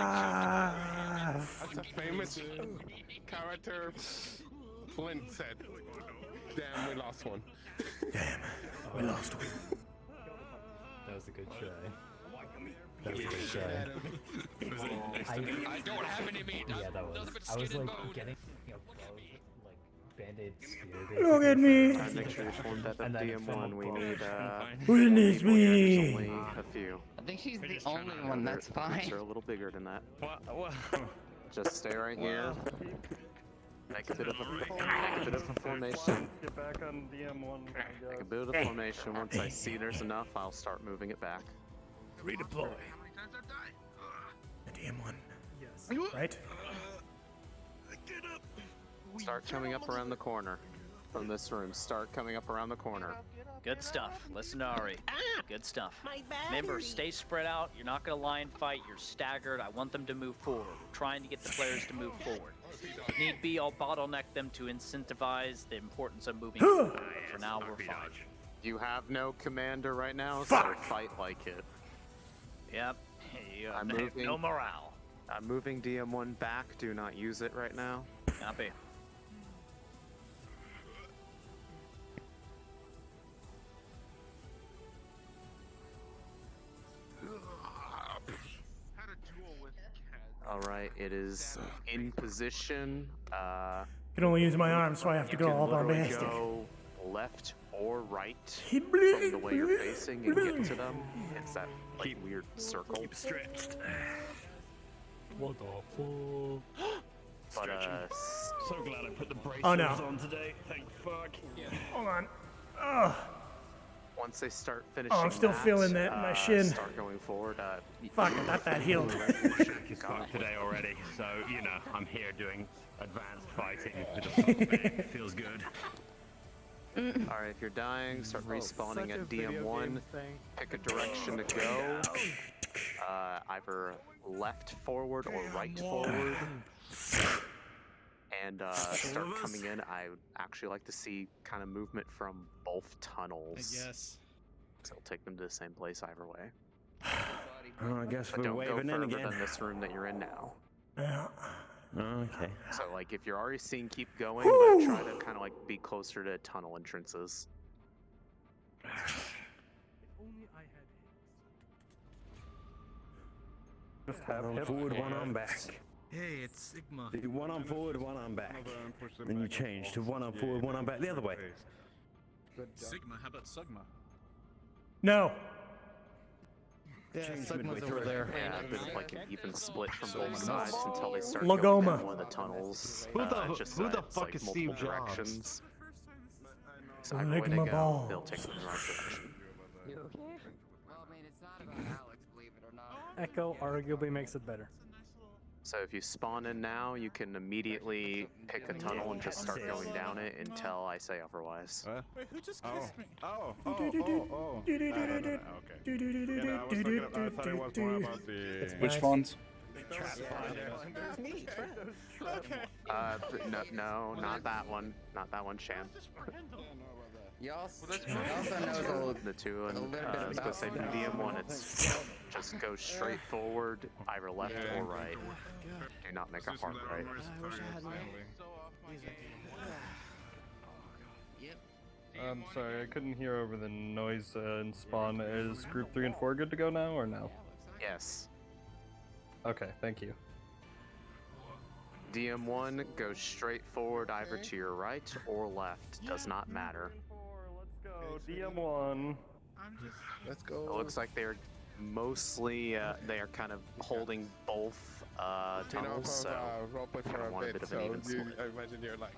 Ah!
That's a famous character. Flint said. Damn, we lost one.
Damn, we lost one.
That was a good try. That was a good try.
I don't have any meat.
Yeah, that was. I was like getting above like band-aid spear.
Look at me.
Make sure you formed that
And then
DM1. We need
Who needs
people here,
me?
there's only a few.
I think she's the only one. That's fine.
They're a little bigger than that.
What?
Just stay right here. Make a bit of a formation.
Get back on DM1.
Make a bit of a formation. Once I see there's enough, I'll start moving it back.
Redeploy. DM1.
Yes.
Right?
Start coming up around the corner from this room. Start coming up around the corner.
Good stuff. Listen to Ari. Good stuff. Remember, stay spread out. You're not going to line fight. You're staggered. I want them to move forward. We're trying to get the players to move forward. If need be, I'll bottleneck them to incentivize the importance of moving forward. But for now, we're fine.
You have no commander right now, so fight like it.
Yep. You
I'm
have
moving.
no morale.
I'm moving DM1 back. Do not use it right now.
Copy.
All right, it is in position.
I can only use my arms, so I have to go all bombastic.
Go left or right
He
from the way you're facing and get to them. It's that like weird circle.
Keep stretched.
What the fuck?
But
So glad I put the braces
Oh, no.
on today. Thank fuck.
Hold on. Ugh.
once they start finishing,
I'm still feeling that in my shin.
Start going forward.
Fuck, I thought that healed.
Shook his fuck today already, so you know I'm here doing advanced fighting with the fuck. Feels good.
All right, if you're dying, start respawning at DM1. Pick a direction to go. Either left forward or right forward. And start coming in. I would actually like to see kind of movement from both tunnels.
Yes.
So it'll take them to the same place either way.
Oh, I guess
But
we're
don't go
waving in
further
again.
than this room that you're in now.
Yeah.
Okay.
So like if you're already seeing, keep going, but try to kind of like be closer to tunnel entrances.
Just have one forward, one on back.
Hey, it's Sigma.
Do one on forward, one on back. Then you change to one on forward, one on back the other way.
Sigma, how about Sigma?
No.
Yeah,
Change
Sigma's
midway
over
through.
there.
Yeah, a bit of like an even split from both sides until they start
Lagoma.
going down one of the tunnels.
Who the-
just
who the
it's
fuck
like
is
multiple
Steve Jobs?
directions. So either way they
Ligma
go,
balls.
they'll take them in the right direction.
You okay? Well, I mean, it's not about Alex, believe it or not.
Echo arguably makes it better.
So if you spawn in now, you can immediately pick a tunnel and just start going down it until I say otherwise.
Wait, who just
Oh.
kissed me?
Oh. Okay. Yeah, no, I was looking at, I thought it was more about the...
Which
ones?
No, not that one. Not that one, Shan.
You also knows
The two, and
a little bit
I was gonna
about
say from DM1, it's just go straight forward, either left or right. Do not make a hard right.
I'm sorry, I couldn't hear over the noise and spawn. Is group 3 and 4 good to go now, or no?
Yes.
Okay, thank you.
DM1 goes straight forward either to your right or left. Does not matter.
Go, DM1.
Let's go.
It looks like they're mostly, they are kind of holding both tunnels, so
roleplay
I
for
want a
a
bit
bit,
of an
so
even split.
I imagine you're like...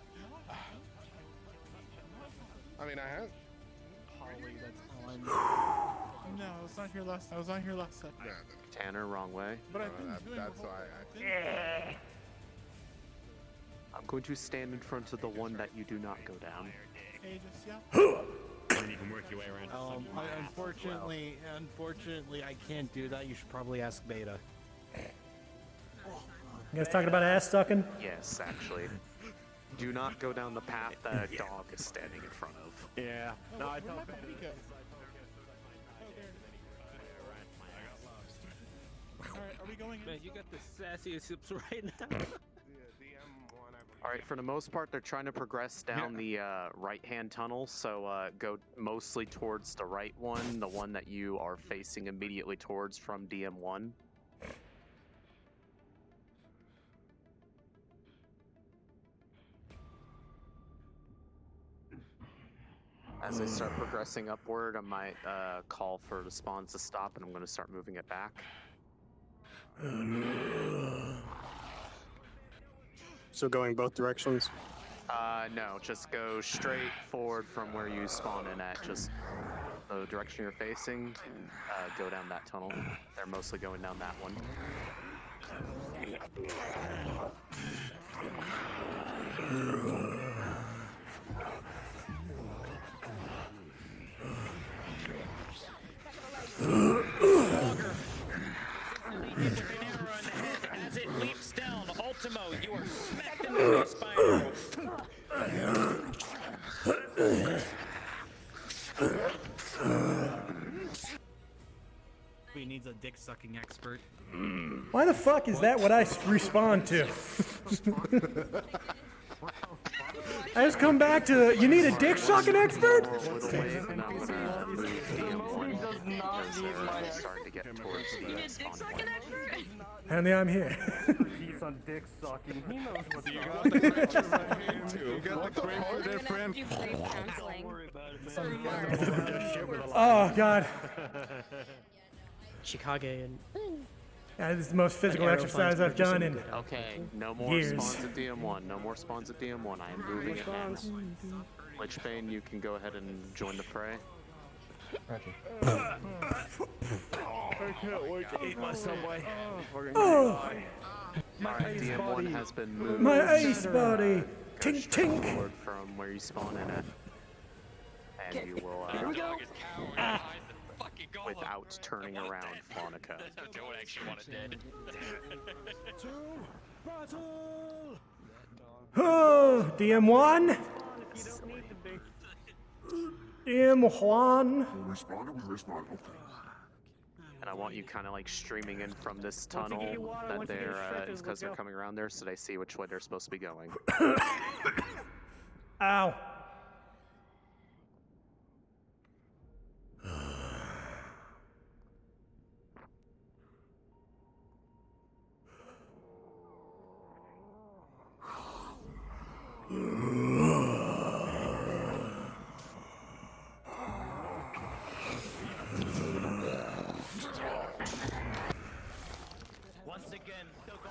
I mean, I have...
Holly, that's on.
No, I was not here last. I was on here last time.
Tanner, wrong way.
But I've been doing
that's
the whole
why
thing.
I'm going to stand in front of the one that you do not go down.
Hey, just yeah.
And you can work your way around.
Unfortunately, I can't do that. You should probably ask Beta.
You guys talking about ass sucking?
Yes, actually. Do not go down the path that a dog is standing in front of.
Yeah. No, I don't.
Are we going? Man, you got the sassiest hips right now.
All right, for the most part, they're trying to progress down the right-hand tunnel, so go mostly towards the right one, the one that you are facing immediately towards from DM1. As they start progressing upward, I might call for the spawns to stop, and I'm going to start moving it back.
So going both directions?
No, just go straight forward from where you spawn in at. Just the direction you're facing, go down that tunnel. They're mostly going down that one.
As it leaps down, Ultimo, you are smacked into the spiral.
We needs a dick sucking expert.
Why the fuck is that what I respond to? I just come back to, you need a dick sucking expert? Honey, I'm here.
He's on dick sucking. He knows what's
You
up.
got the crutches right here too. You got the crane for
We're
their
gonna
friend.
have to do grief counseling.
Oh, God.
Chikage and
This is the most physical exercise I've done in
Okay, no more
years.
spawns at DM1. No more spawns at DM1. I am moving it now. Lichbane, you can go ahead and join the fray.
I can't wait to eat my Subway.
Alright, DM1 has been moved.
My ace body. Tink tink.
Forward from where you spawn in at. And you will, without turning around, Flonica.
Don't actually want it dead.
Oh, DM1. DM1.
And I want you kind of like streaming in from this tunnel that they're, it's because they're coming around there, so they see which way they're supposed to be going.
Ow.
Once again, they'll go.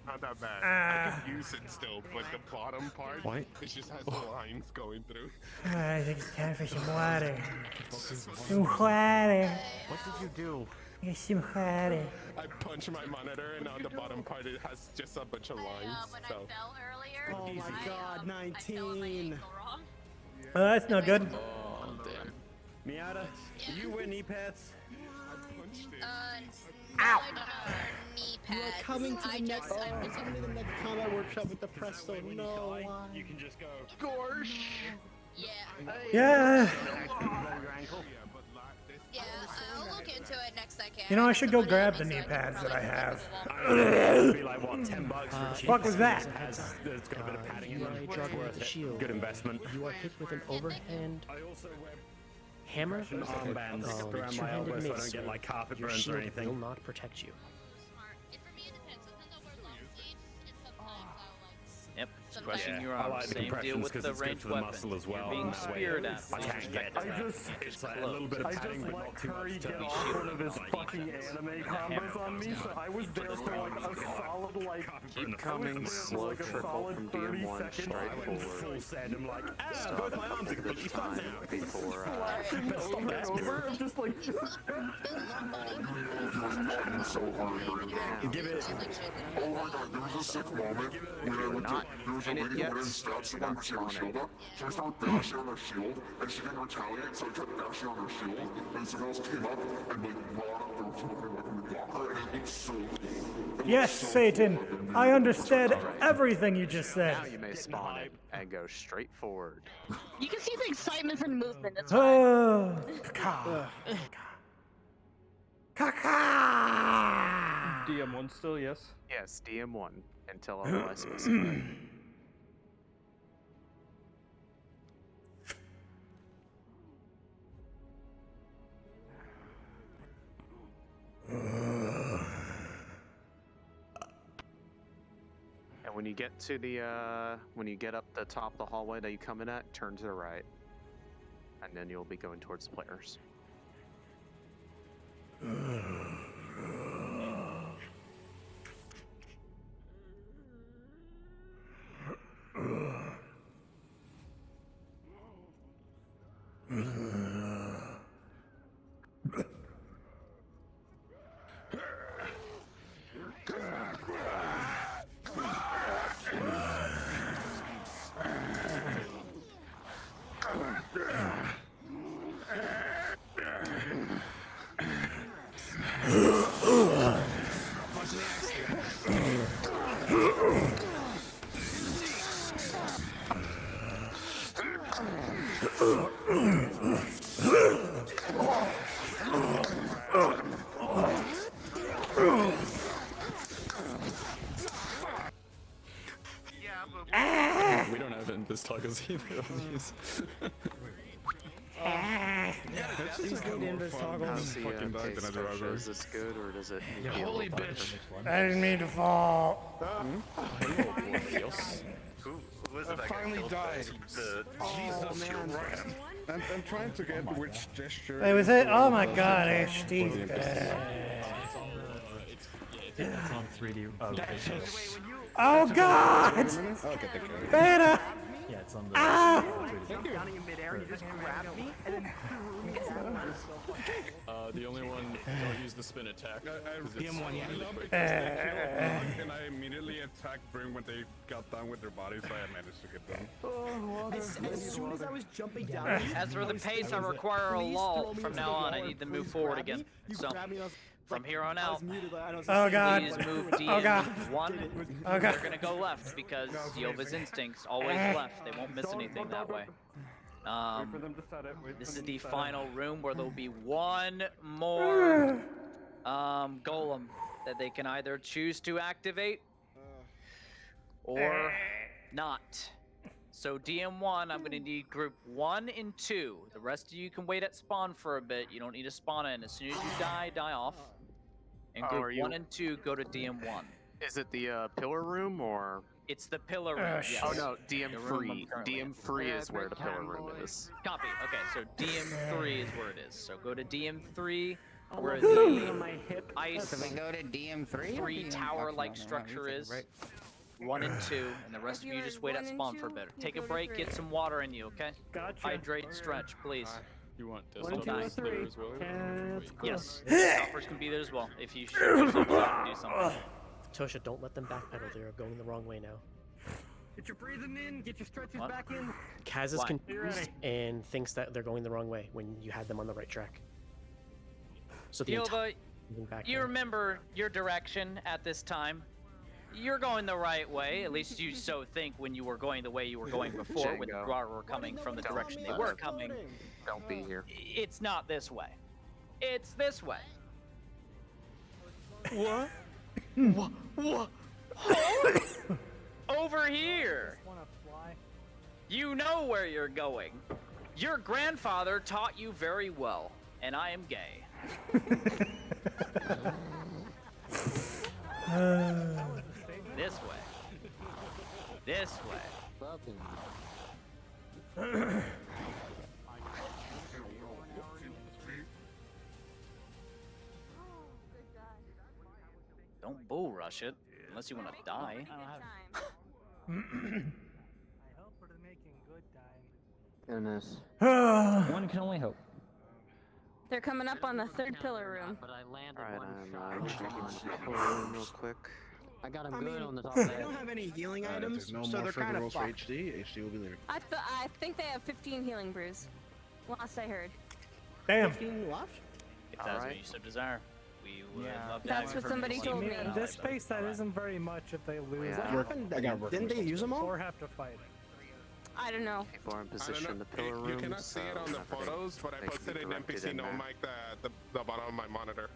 Not that bad. I can use it still, but the bottom part, it just has the lines going through.
I think it's time for some water. Some water.
What did you do?
Get some water.
I punched my monitor, and on the bottom part it has just a bunch of lines. So.
Oh my god, 19.
Oh, that's not good.
Oh, damn. Miata, you wear knee pads?
Ow!
You are coming to the next. I'm coming to the next combat workshop with the Presto. No.
You can just go.
Gorsh.
Yeah.
Yeah, I'll look into it next I can.
You know, I should go grab the knee pads that I have.
It'll be like, what, $10 for a cheap
Fuck was that?
It's got a bit of padding in
you are
it.
a drug with a shield.
Good investment.
You are hit with an overhand hammer.
Armbands around my elbow so I don't get like carpet
Your
burns
shield
or anything.
will not protect you.
Yep, crushing your
I
arm.
like the
Same deal
compressions
with
because
the
it's good
ranged
for the
weapon.
muscle as well.
You're being
and that way
speared at.
I can't get it's like a little bit of padding, but not too much to
Get off one of his fucking anime combos on me, so I was there for like a solid like.
Keep coming, slow trickle from DM1 straight forward.
full send. I'm like,
Both my arms are completely fine now. Before,
I'm just like.
Give it.
Oh my god, there was a sick moment where I went to, there was
in it yet.
and stab someone with your shield up. So I started bashing on their shield, and she didn't retaliate, so I kept bashing on her shield. And someone else came up and like brought up their shield and like block her, and it looked so cool.
Yes, Satan, I understand everything you just said.
Now you may spawn it and go straight forward.
You can see the excitement and movement. That's
Oh,
fine.
DM1 still, yes?
Yes, DM1 until otherwise specified. And when you get to the when you get up the top of the hallway that you come in at, turn to the right, and then you'll be going towards the players.
We don't have Invis toggles either on these.
Fucking died than I driver.
Is this good or does it?
You holy bitch!
I didn't mean to fall.
I finally died. Jesus Christ. I'm trying to get which gesture.
Wait, was it? Oh my god, HD's
It's on 3D.
Oh god! Beta!
Yeah, it's on the.
Down in midair, you just grabbed me and then threw me down.
The only one, don't use the spin attack.
DM1, and I immediately attacked Brim when they got done with their bodies, so I managed to get them.
As soon as I was jumping down,
As for the pace, I require a lull from now on. I need to move forward again. So, from here on out,
Oh god.
please move
Oh
DM1.
god. Oh god.
They're gonna go left because Yova's instincts always left. They won't miss anything that way. This is the final room where there'll be one more golem that they can either choose to activate or not. So DM1, I'm gonna need group 1 and 2. The rest of you can wait at spawn for a bit. You don't need to spawn in. As soon as you die off. And group 1 and 2 go to DM1.
Is it the pillar room or?
It's the pillar room. Yes.
Oh no, DM3.
The room I'm currently in.
DM3 is where the pillar room is.
Copy. Okay, so DM3 is where it is. So go to DM3, where the ice
So we go to DM3?
3 tower-like structure is. 1 and 2, and the rest of you just wait at spawn for a bit. Take a break, get some water in you, okay?
Gotcha.
Hydrate, stretch, please.
You want
One, two,
desktops
three.
there as well?
Yes, stoppers can be there as well if you should do something.
Tosha, don't let them backpedal. They are going the wrong way now.
Get your breathing in, get your stretches
What?
back in.
Kaz is
Why?
confused and thinks that they're going the wrong way when you had them on the right track. So the
Yova,
moving back
you
now.
remember your direction at this time. You're going the right way, at least you so think when you were going the way you were going before, when the
Django.
Drar were coming from the direction they were coming.
Don't be here.
It's not this way. It's this way.
What?
What? Over here. You know where you're going. Your grandfather taught you very well, and I am gay. This way. This way. Don't bull rush it, unless you want to die.
Goodness.
One can only hope.
They're coming up on the 3rd pillar room.
Alright, I'm checking the pillar room real quick.
I got him
I
good
mean,
on the top of the
they
head.
don't have any healing
If
items,
there's no
so
more
they're
further
kind of
rolls for
fucked.
HD will be leaving.
I think they have 15 healing brews. Last I heard.
Damn.
15 left?
If that's what you so desire, we would love to
That's
have
what somebody told me.
In this space, that isn't very much if they lose.
What happened? Didn't they use them all?
Or have to fight it.
I don't know.
People are in
I don't
position in
know.
the pillar room.
You cannot see it on the photos, but I posted an NPC no
mic.
mic the bottom of my monitor.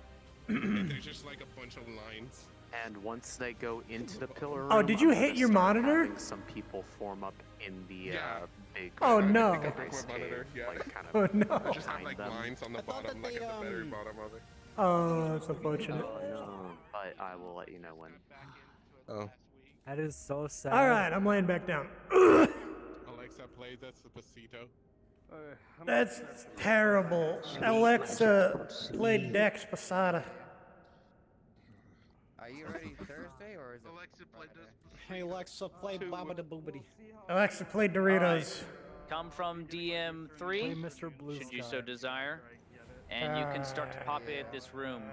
There's just like a bunch of lines.
And once they go into the pillar room,
Oh, did you hit your monitor?
having some people form up in the big.
Oh, no.
I broke my monitor. Yeah.
Oh, no.
I just have like lines on the bottom, like at the very bottom of it.
Oh, that's unfortunate.
Oh, no. But I will let you know when.
Oh.
That is so sad.
All right, I'm laying back down.
Alexa plays Despacito.
That's terrible. Alexa played Dex Posada.
Are you ready Thursday or is it? Alexa played
Hey Alexa, play Baba da Boobity.
Alexa played Doritos.
Come from DM3,
Play Mr. Blue
should you
Sky.
so desire, and you can start to populate this room.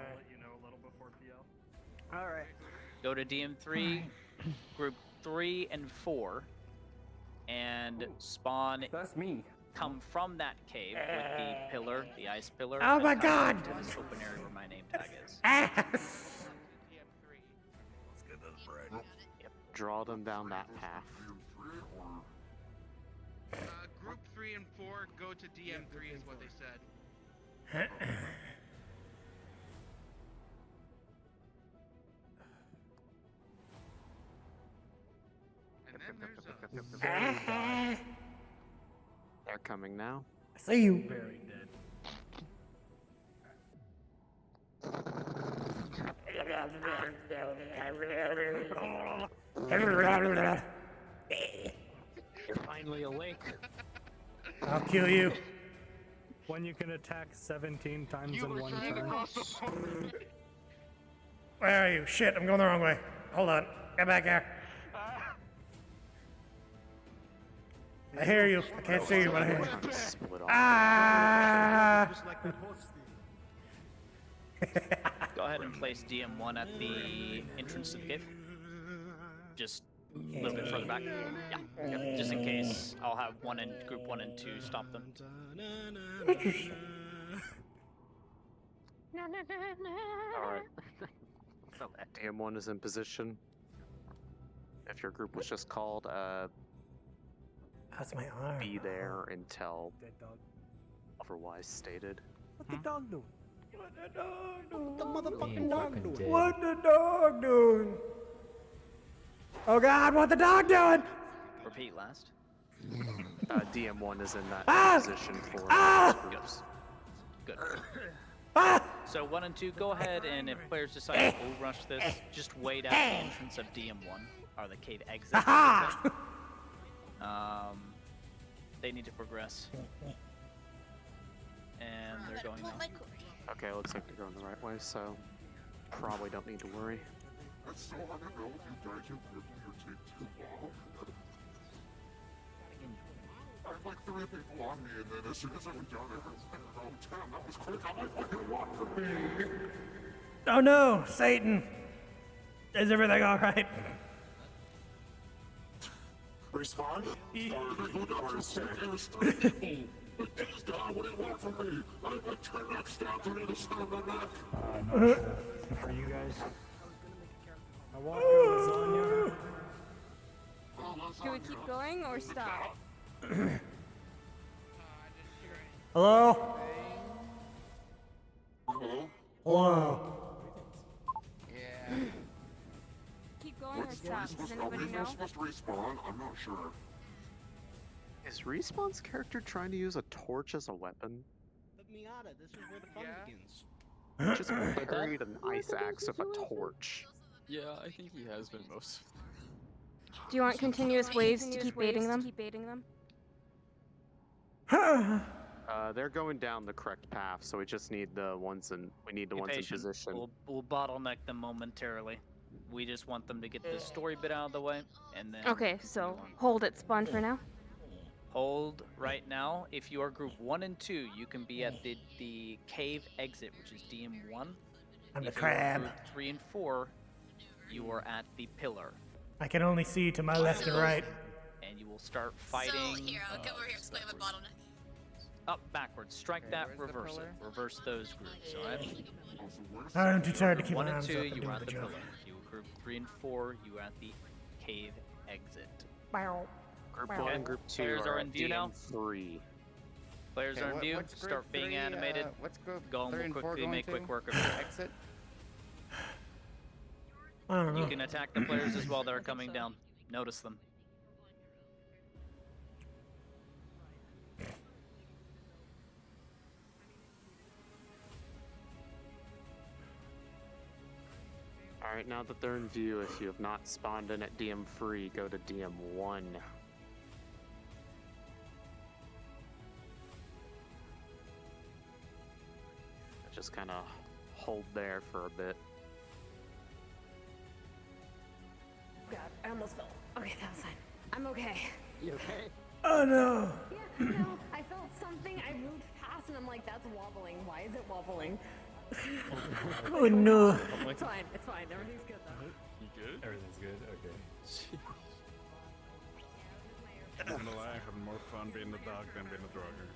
Alright.
Go to DM3, group 3 and 4, and spawn.
That's me.
Come from that cave with the pillar, the ice pillar.
Oh my
and come
God!
To this open area where my name tag is.
Yep. Draw them down that path.
Group 3 and 4 go to DM3 is what they said. And then there's
They're coming now.
I see you.
Very dead.
You're finally awake.
I'll kill you.
When you can attack 17 times in one turn.
Where are you? Shit, I'm going the wrong way. Hold on. Get back here. I hear you. I can't see you, but I hear you. Ah!
Go ahead and place DM1 at the entrance to the cave. Just a little bit further back. Yeah, yep, just in case. I'll have group 1 and 2 stop them.
Alright. DM1 is in position. If your group was just called,
That's my arm.
be there until
Dead dog.
otherwise stated.
What the dog do?
What the dog doing?
The motherfucking dog doing?
What the dog doing? Oh God, what the dog doing?
Repeat last.
DM1 is in that position for groups.
Good. So 1 and 2, go ahead, and if players decide to bull rush this, just wait at the entrance of DM1, or the cave exit. They need to progress. And they're going now.
Okay, looks like they're going the right way, so probably don't need to worry.
It's so hard to know if you guys are working or take too long. I had like 3 people on me, and then as soon as I went down there, I was like, oh damn, that was quick. How am I fucking walk for me?
Oh no, Satan! Is everything all right?
Respond? There's 3 people. Like, geez, God, what do you want from me? I like 10 next stab to the stab of my neck.
For you guys. I want lasagna.
Do we keep going or stop?
Hello?
Hello?
Hello?
Yeah.
Keep going or
What's
stop? Does anybody know?
supposed to respawn? I'm not sure.
Is Respawn's character trying to use a torch as a weapon?
But Miata, this is where the fun begins.
Just buried an ice axe with a torch.
Yeah, I think he has been most of
Do you want continuous waves to keep baiting them?
They're going down the correct path, so we just need the ones in. We need the
Be
ones
patient.
in position.
We'll bottleneck them momentarily. We just want them to get the story bit out of the way, and then.
Okay, so hold it, spawn for now.
Hold right now. If you are group 1 and 2, you can be at the cave exit, which is DM1.
I'm the
If you are
crab.
Group 3 and 4, you are at the pillar,
I can only see to my left and right.
and you will start fighting.
So here, I'll come over here because I have a bottleneck.
Up, backwards. Strike
Okay,
that,
where's the
reverse it.
pillar?
Reverse those groups, alright?
I'm too tired to keep
1
my
and
arms
2,
up and
you
do
are at
the
the
joke.
pillar. You group 3 and 4, you are at the cave exit.
Group
Okay.
1 and Group 2
Players are
at
in view now.
DM3.
Players
Okay,
are in view.
what's group
Start being
3,
animated.
what's group
Go and
3
we'll
and 4
quickly
going
make
to?
quick work of it.
Exit?
I don't know.
You can attack the players as well that are coming down. Notice them.
Alright, now that they're in view, if you have not spawned in at DM3, go to DM1. Just kind of hold there for a bit.
God, I almost fell. Okay, that was fine. I'm okay.
You okay?
Oh no!
Yeah, no, I felt something. I moved past, and I'm like, that's wobbling. Why is it wobbling?
Oh no!
It's fine. It's fine. Everything's good though.
You good?
Everything's good. Okay.
I'm gonna lie, I have more fun being the dog than being the drugger.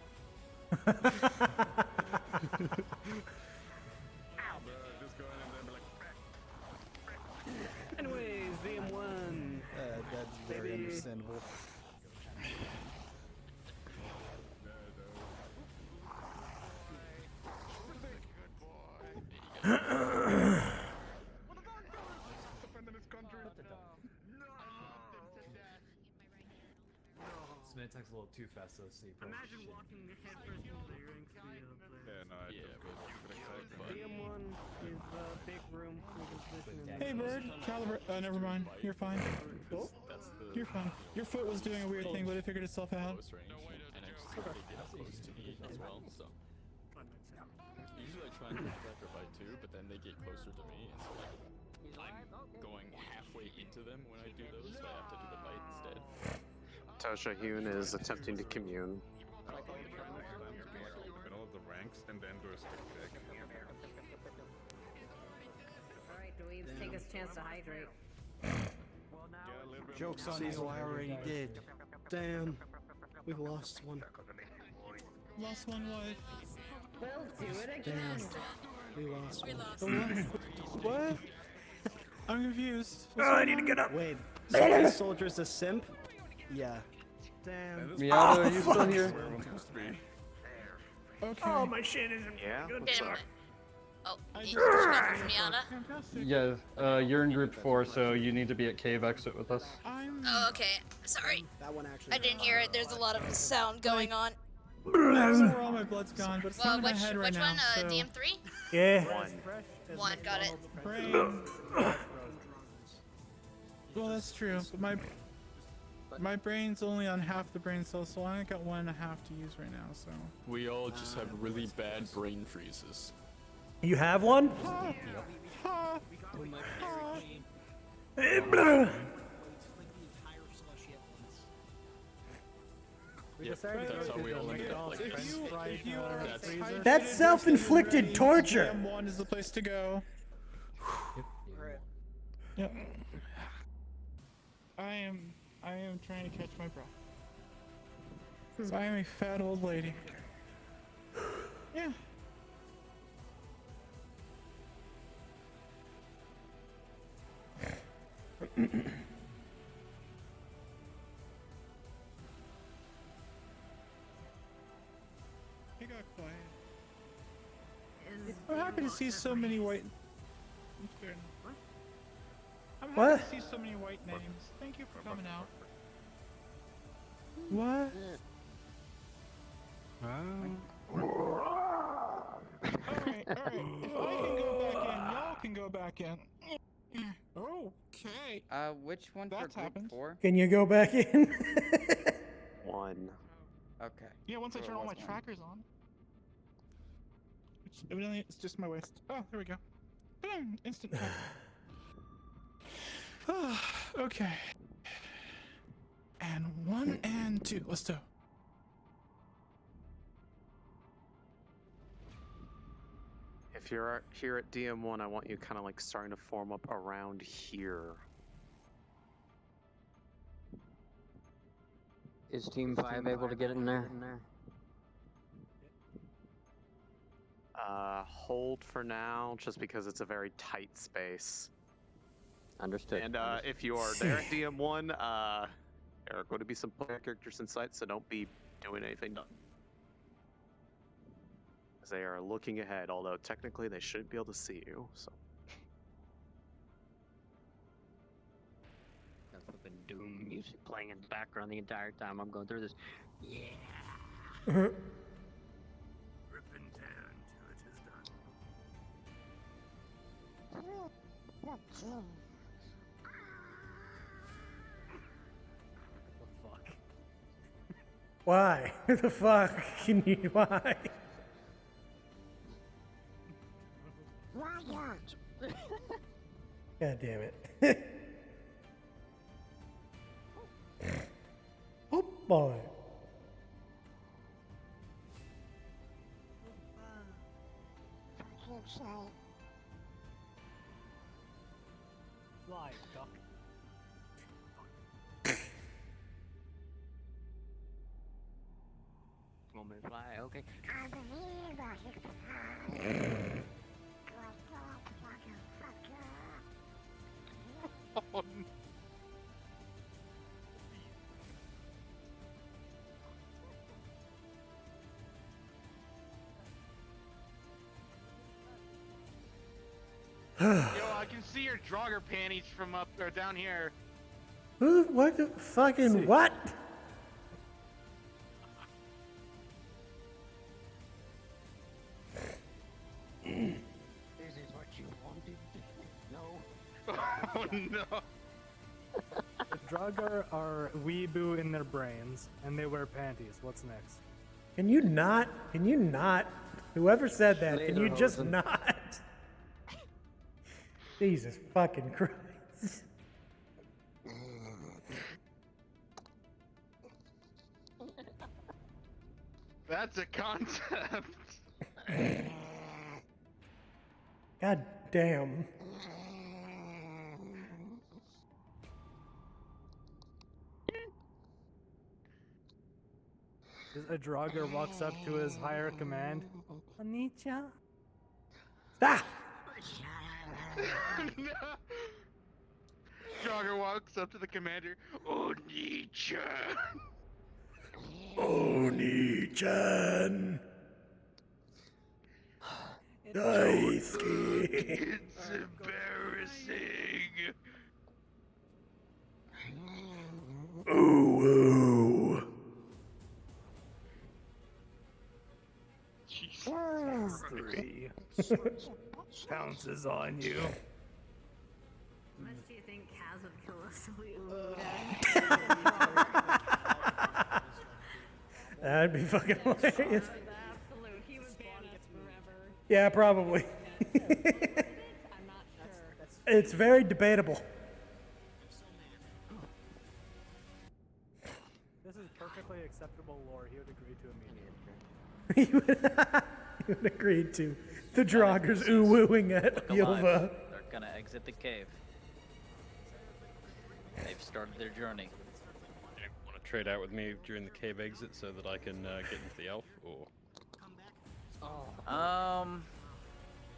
Just go in and then be like,
Anyways, DM1.
That's very understandable.
Smith attacks a little too fast, though, so you probably
Imagine
should.
walking headfirst into the ranks of the other players.
yeah, no, I just go but exactly.
DM1 is a big room with a position in
Hey, Bird. Caliber. Never mind. You're fine. You're fine. Your foot was doing a weird thing, but it figured itself out.
Close range, and I just think they get up close to me as well, so. Usually I try and attack after fight too, but then they get closer to me, and so like, I'm going halfway into them when I do those, so I have to do the bite instead.
Tosha Hyun is attempting to commune.
Stand in the middle of the ranks and then do a stick kick.
Alright, do we take this chance to hydrate?
Joke's on
Cecil, I already did.
Damn. We've lost one.
Lost one what?
We'll do it again.
Damn. We lost one.
What? I'm confused.
Oh, I need to get up.
Wait, so this soldier's a simp? Yeah. Damn.
Miata, are you still here?
Okay.
Oh, my shit isn't
Yeah?
good.
Wait a
Sorry.
minute. Oh,
I
you
just-
Miata?
Fantastic.
Yeah, you're in group 4, so you need to be at cave exit with us.
I'm.
Oh, okay. Sorry.
That one actually.
I didn't hear it. There's a lot of sound going on.
I don't know where all my blood's gone, but it's
Well,
not in my
which
head right now.
one?
So.
DM3?
Yeah.
One, got it.
Brain. Well, that's true, but my brain's only on half the brain cells, so I only got 1.5 to use right now. So.
We all just have really bad brain freezes.
You have one?
Ha! Ha!
Yep, that's how we all ended up like this.
That's self-inflicted torture.
DM1 is the place to go. Yep. I am trying to catch my breath. So I am a fat old lady. Yeah. He got quiet. I'm happy to see so many white. I'm happy
What?
to see so many white names. Thank you for coming out. What? Alright. If I can go back in, y'all can go back in. Okay.
Which one for
That's
group
happened.
4?
Can you go back in?
1.
Okay.
Yeah, once I
So it
turn all
was
my
one.
trackers on. Which evidently it's just my waist. Oh, there we go. Boom! Instant tracker. Okay. And 1 and 2. Let's do.
If you're here at DM1, I want you kind of like starting to form up around here.
Is Team 5 able to get in there?
Hold for now, just because it's a very tight space.
Understood.
And if you are there at DM1, there are going to be some player characters in sight, so don't be doing anything. As they are looking ahead, although technically they shouldn't be able to see you. So.
That's flipping Doom music playing in the background the entire time I'm going through this. Yeah.
Rip
and tear until it is done.
Fuck. Why? The fuck? Can you why? God damn it. Oh boy.
Fly, duck.
Want me to fly? Okay.
Oh, Yo, I can see your Draugr panties from up or down here.
Who? What the fucking what?
This is what you wanted. No.
Oh no.
The Draugr are weeboo in their brains, and they wear panties. What's next?
Can you not? Can you not? Whoever said that, can you just
Lederhosen.
not? Jesus fucking Christ.
That's a concept.
God damn.
A Draugr walks up to his higher command. Anicha?
Ah!
No. Draugr walks up to the commander. Oni-chan.
Oni-chan. Daisuke.
It's embarrassing.
Ooh, ooh.
Jesus.
3 pounces on you.
How much do you think Kaz would kill us if we
That'd be fucking hilarious.
Absolute. He would ban us forever.
Yeah, probably.
I'm not sure.
It's very debatable.
This is perfectly acceptable lore. He would agree to immediately.
He would agree to the Draugrs ooh-wooing at
Look alive.
Yilva.
They're gonna exit the cave. They've started their journey.
Want to trade out with me during the cave exit so that I can get into the elf, or?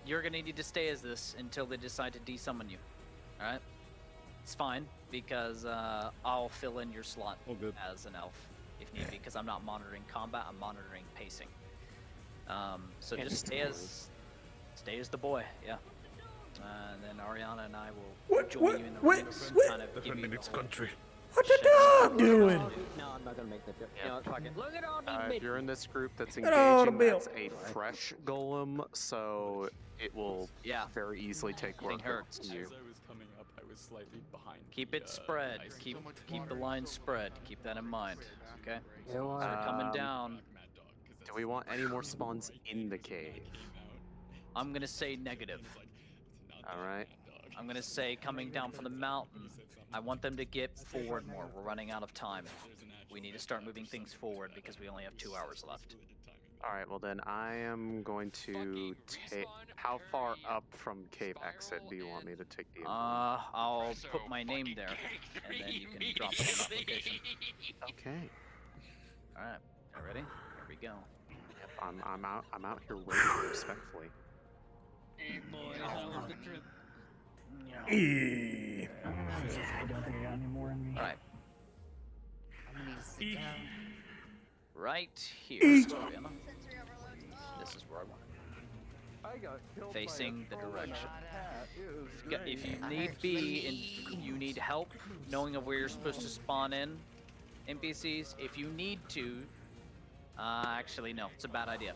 You're gonna need to stay as this until they decide to desummon you. All right? It's fine because I'll fill in your slot as an elf if need be, because I'm not monitoring combat. I'm monitoring pacing. So just stay as the boy, yeah. And then Ariana and I will join you in the ranks and kind of give you the whole
country. What the dog doing?
No, I'm not gonna make that joke. You know what, fuck it. Look at all these
If you're in this group that's
Get out of
engaging,
the
that's a fresh golem, so it will very easily take work
hurts.
from you.
As I was coming up, I was slightly behind.
Keep it spread. Keep the line spread. Keep that in mind. Okay.
You know what?
So they're coming down.
Do we want any more spawns in the cave?
I'm gonna say negative.
All right.
I'm gonna say coming down from the mountain. I want them to get forward more. We're running out of time. We need to start moving things forward because we only have 2 hours left.
All right, well then I am going to take. How far up from cave exit do you want me to take the?
I'll put my name there, and then you can drop it on that location.
Okay.
All right, you ready? Here we go.
Yep, I'm out here waiting respectfully.
Hey boys, how was the trip?
I don't think I got any more in me.
All right.
I'm gonna need to sit down.
Right here, Storiana. This is where I want it.
I got killed
Facing
by
the
a troll and
direction.
a cat. It was
If
great.
you need be and you need help knowing of where you're supposed to spawn in NPCs, if you need to, actually no, it's a bad idea.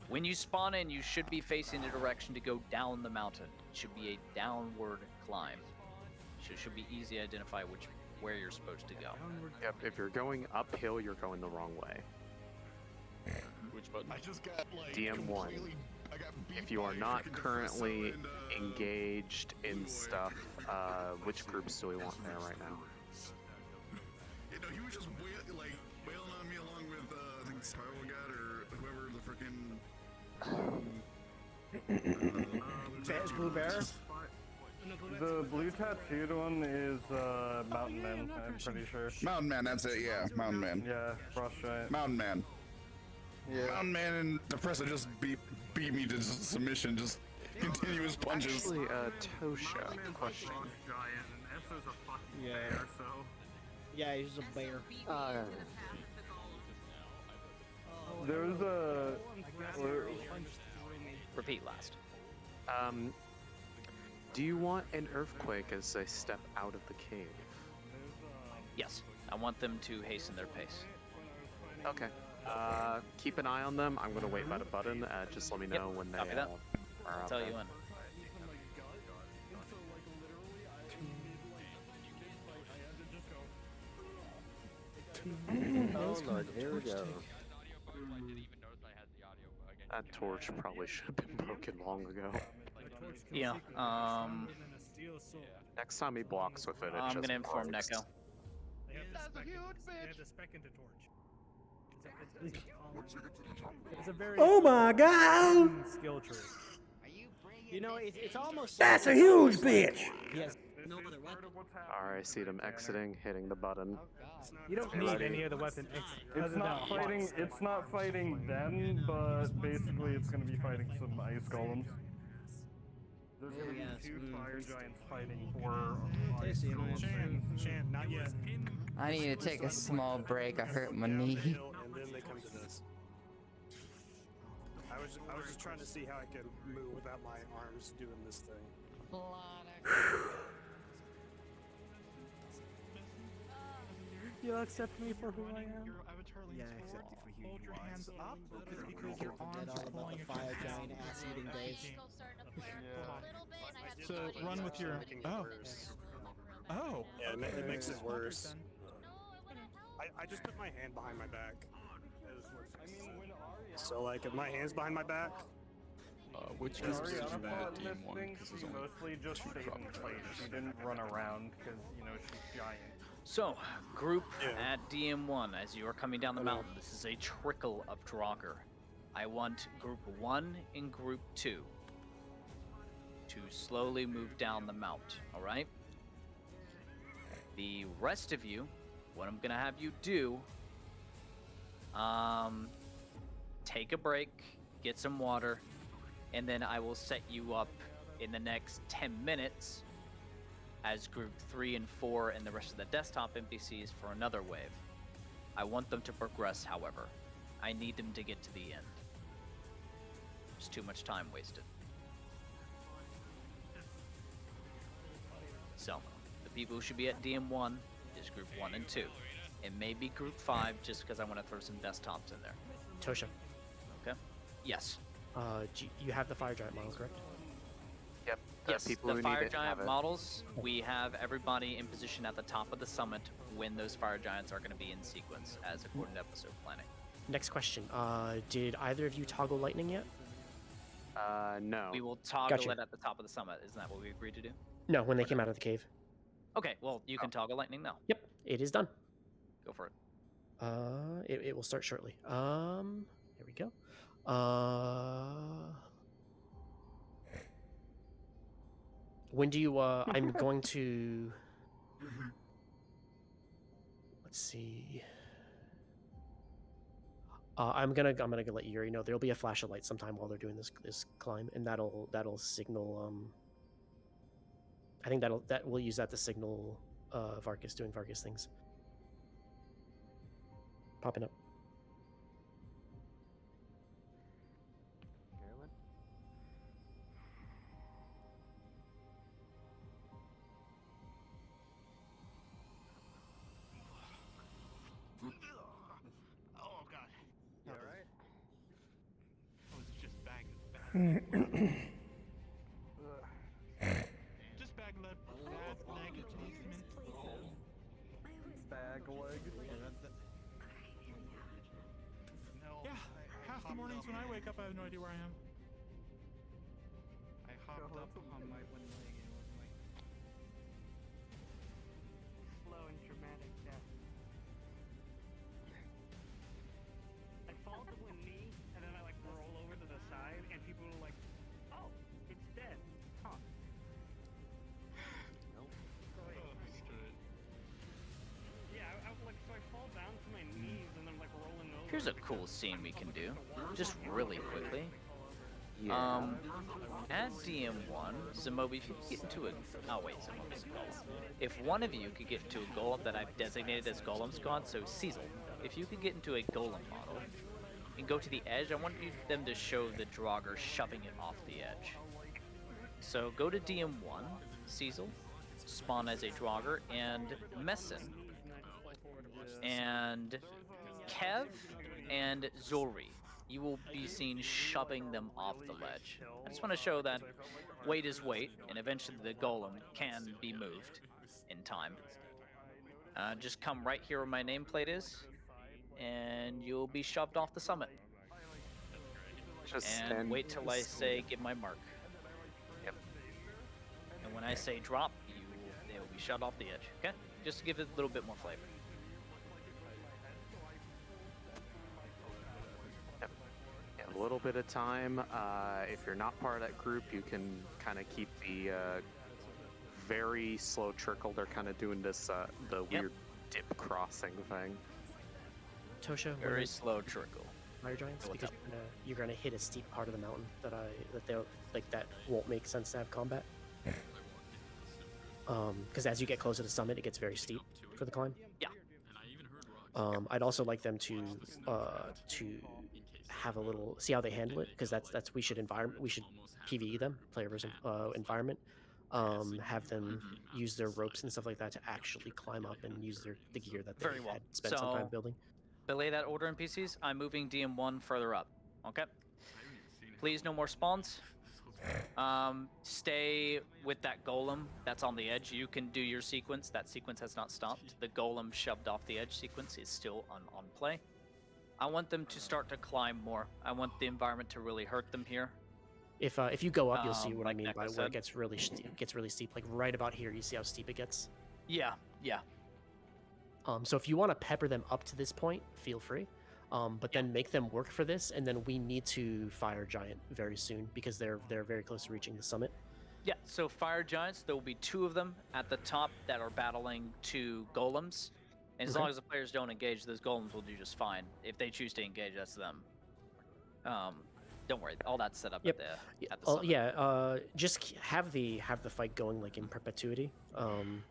When you spawn in, you should be facing the direction to go down the mountain. It should be a downward climb. Should be easy to identify where you're supposed to go.
Yep, if you're going uphill, you're going the wrong way.
Which button?
I just got like
DM1. If you are not currently engaged in stuff, which groups do we want there right now?
You know, he was just wailing on me along with I think Spiral God or whoever the freaking
Blue Bear?
The blue tattooed one is Mountain Man, I'm pretty sure.
Mountain Man, that's it, yeah, Mountain Man.
Yeah, Frost Giant.
Mountain Man.
Yeah.
Mountain Man and Depressor just beat me to submission, just continuous punches.
Actually, Tosha, question.
Yeah. Yeah, he's a bear.
There's a...
Repeat last.
Do you want an earthquake as they step out of the cave?
Yes, I want them to hasten their pace.
Okay. Keep an eye on them. I'm gonna wait by the button. Just let me know when they
Copy that.
are
I'll
out
tell
there.
you when.
Oh Lord, here we go.
That torch probably should have been broken long ago.
Yeah.
Next time he blocks with it,
I'm
just
gonna inform
breaks.
Neko.
It's a very
Oh my god!
skill tree.
You know, it's almost.
That's a huge bitch!
He has no other weapon.
Alright, I see them exiting, hitting the button.
You don't
Stay
need
ready.
any other weapon.
It's not fighting. It's not fighting them, but basically it's gonna be fighting some ice golems. There's gonna be two fire giants fighting for ice golems.
Shan, not yet.
I need to take a small break. I hurt my knee.
And then they come to this. I was just trying to see how I could move without my arms doing this thing.
You'll accept me for who I am?
Yeah, I accept you for who
Hold
you
your
are.
hands up because
Don't
your
forget
arms
all
are
about
pulling
the
your
fire
chest.
giant ass eating days.
So run with your. Oh. Oh.
Yeah,
okay.
it makes it worse.
Then.
I just put my hand behind my back. So like, if my hand's behind my back.
Which
When
is did you
Ariana
want
fought
at
in this
DM1?
thing,
Because
she
there's only
mostly just
two
stayed
drop
in place.
droppers.
She didn't run around because, you know, she's giant.
So, group at DM1, as you are coming down the mountain, this is a trickle of Draugr. I want group 1 and group 2 to slowly move down the mount, alright? The rest of you, what I'm gonna have you do, take a break, get some water, and then I will set you up in the next 10 minutes as group 3 and 4 and the rest of the desktop NPCs for another wave. I want them to progress, however. I need them to get to the end. There's too much time wasted. So, the people who should be at DM1 is group 1 and 2. It may be group 5 just because I want to throw some desktops in there.
Tosha,
Okay? Yes.
you have the fire giant model, correct?
Yep.
Yes,
people
the
who
fire
need it have
giant
it.
models, we have everybody in position at the top of the summit when those fire giants are going to be in sequence as according to episode planning.
Next question. Did either of you toggle lightning yet?
No.
We will toggle
Gotcha.
it at the top of the summit. Isn't that what we agreed to do?
No, when they came out of the cave.
Okay, well, you can toggle lightning now.
Yep, it is done.
Go for it.
It will start shortly. Here we go. When do you? I'm going to. Let's see. I'm gonna let Yuri know there'll be a flash of light sometime while they're doing this climb, and that'll signal. I think we'll use that to signal Vargas doing Vargas things. Popping up.
Carolyn?
Oh god.
You alright?
I was just bagging just bagging the bad leg adjustment.
Bag leg.
No.
Yeah, half the mornings when I wake up, I have no idea where I am.
I hopped up on my one leg and was like
Slow and dramatic death. I fall to one knee, and then I like roll over to the side, and people are like, "Oh, it's dead." Huh.
Nope.
Yeah, I like so I fall down to my knees, and I'm like rolling over.
Here's a cool scene we can do, just really quickly.
Yeah.
At DM1, Zamobi, if you get into a... Oh, wait, Zamobi's a golem. If one of you could get into a golem that I've designated as Golem Squad, so Cecil, if you could get into a golem model and go to the edge, I want them to show the Draugr shoving it off the edge. So go to DM1, Cecil, spawn as a Draugr, and Messin, and Kev, and Zori. You will be seen shoving them off the ledge. I just want to show that weight is weight, and eventually the golem can be moved in time. Just come right here where my nameplate is, and you'll be shoved off the summit.
Just
And
stand
wait till I say give my mark.
Yep.
And when I say drop, they will be shoved off the edge. Okay? Just to give it a little bit more flavor.
A little bit of time. If you're not part of that group, you can kind of keep the very slow trickle. They're kind of doing this the weird dip crossing thing.
Tosha,
Very slow trickle.
Fire giants,
What's
because
up?
you're gonna hit a steep part of the mountain that won't make sense to have combat. Because as you get closer to the summit, it gets very steep for the climb.
Yeah.
I'd also like them to have a little see how they handle it, because we should PvE them, player versus environment. Have them use their ropes and stuff like that to actually climb up and use the gear that they
Very well.
had spent some time
So-
building.
Belay that order NPCs. I'm moving DM1 further up. Okay? Please, no more spawns. Stay with that golem that's on the edge. You can do your sequence. That sequence has not stopped. The golem shoved off the edge sequence is still on play. I want them to start to climb more. I want the environment to really hurt them here.
If you go up, you'll see what I
like
mean
Neko
by where
said.
it gets really steep. Like right about here, you see how steep it gets.
Yeah, yeah.
So if you want to pepper them up to this point, feel free. But then make them work for this, and then we need to fire giant very soon because they're very close to reaching the summit.
Yeah, so fire giants, there will be 2 of them at the top that are battling 2 golems. And as
Okay.
long as the players don't engage, those golems will do just fine. If they choose to engage, that's them. Don't worry, all that's set up
Yep.
at the summit.
Yeah. Just have the fight going like in perpetuity.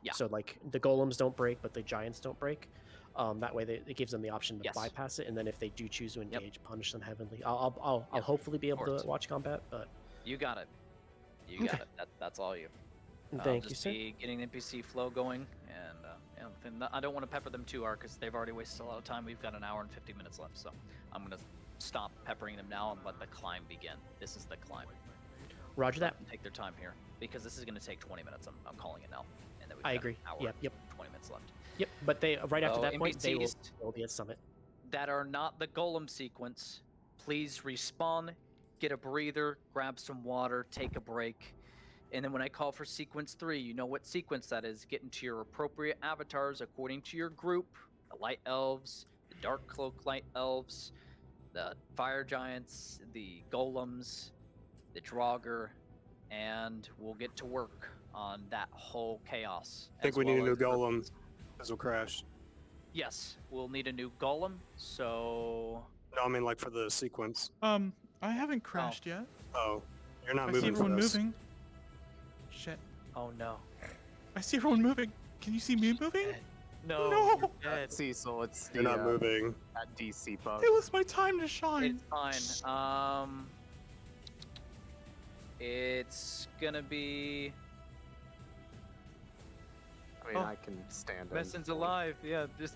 Yeah.
So like the golems don't break, but the giants don't break. That way it gives them the option to bypass it, and then if they do choose to engage, punish them heavily. I'll hopefully be able to watch combat, but
You got it. You got it. That's all you.
Thank you,
just
sir.
be getting the NPC flow going, and I don't want to pepper them too hard because they've already wasted a lot of time. We've got an hour and 50 minutes left, so I'm gonna stop peppering them now and let the climb begin. This is the climb.
Roger that.
Take their time here because this is gonna take 20 minutes. I'm calling it now, and then we've
I
got
agree.
An hour
Yep.
20 minutes left.
Yep. But they right after
So
that point they
NPCs
will be at summit.
that are not the golem sequence, please respawn, get a breather, grab some water, take a break. And then when I call for sequence 3, you know what sequence that is. Get into your appropriate avatars according to your group. The light elves, the dark cloak light elves, the fire giants, the golems, the Draugr, and we'll get to work on that whole chaos.
I think
as
we need a
well
new
as
golem. This will crash.
Yes, we'll need a new golem. So
No, I mean like for the sequence.
I haven't crashed yet.
Oh, you're not
I
moving.
see everyone
for this.
moving. Shit.
Oh no.
I see everyone moving. Can you see me moving?
No.
No.
Cecil, it's
You're not moving.
That DC bug.
It was my time to shine.
It's fine. It's gonna be.
I mean, I can stand in.
Messon's alive. Yeah, just.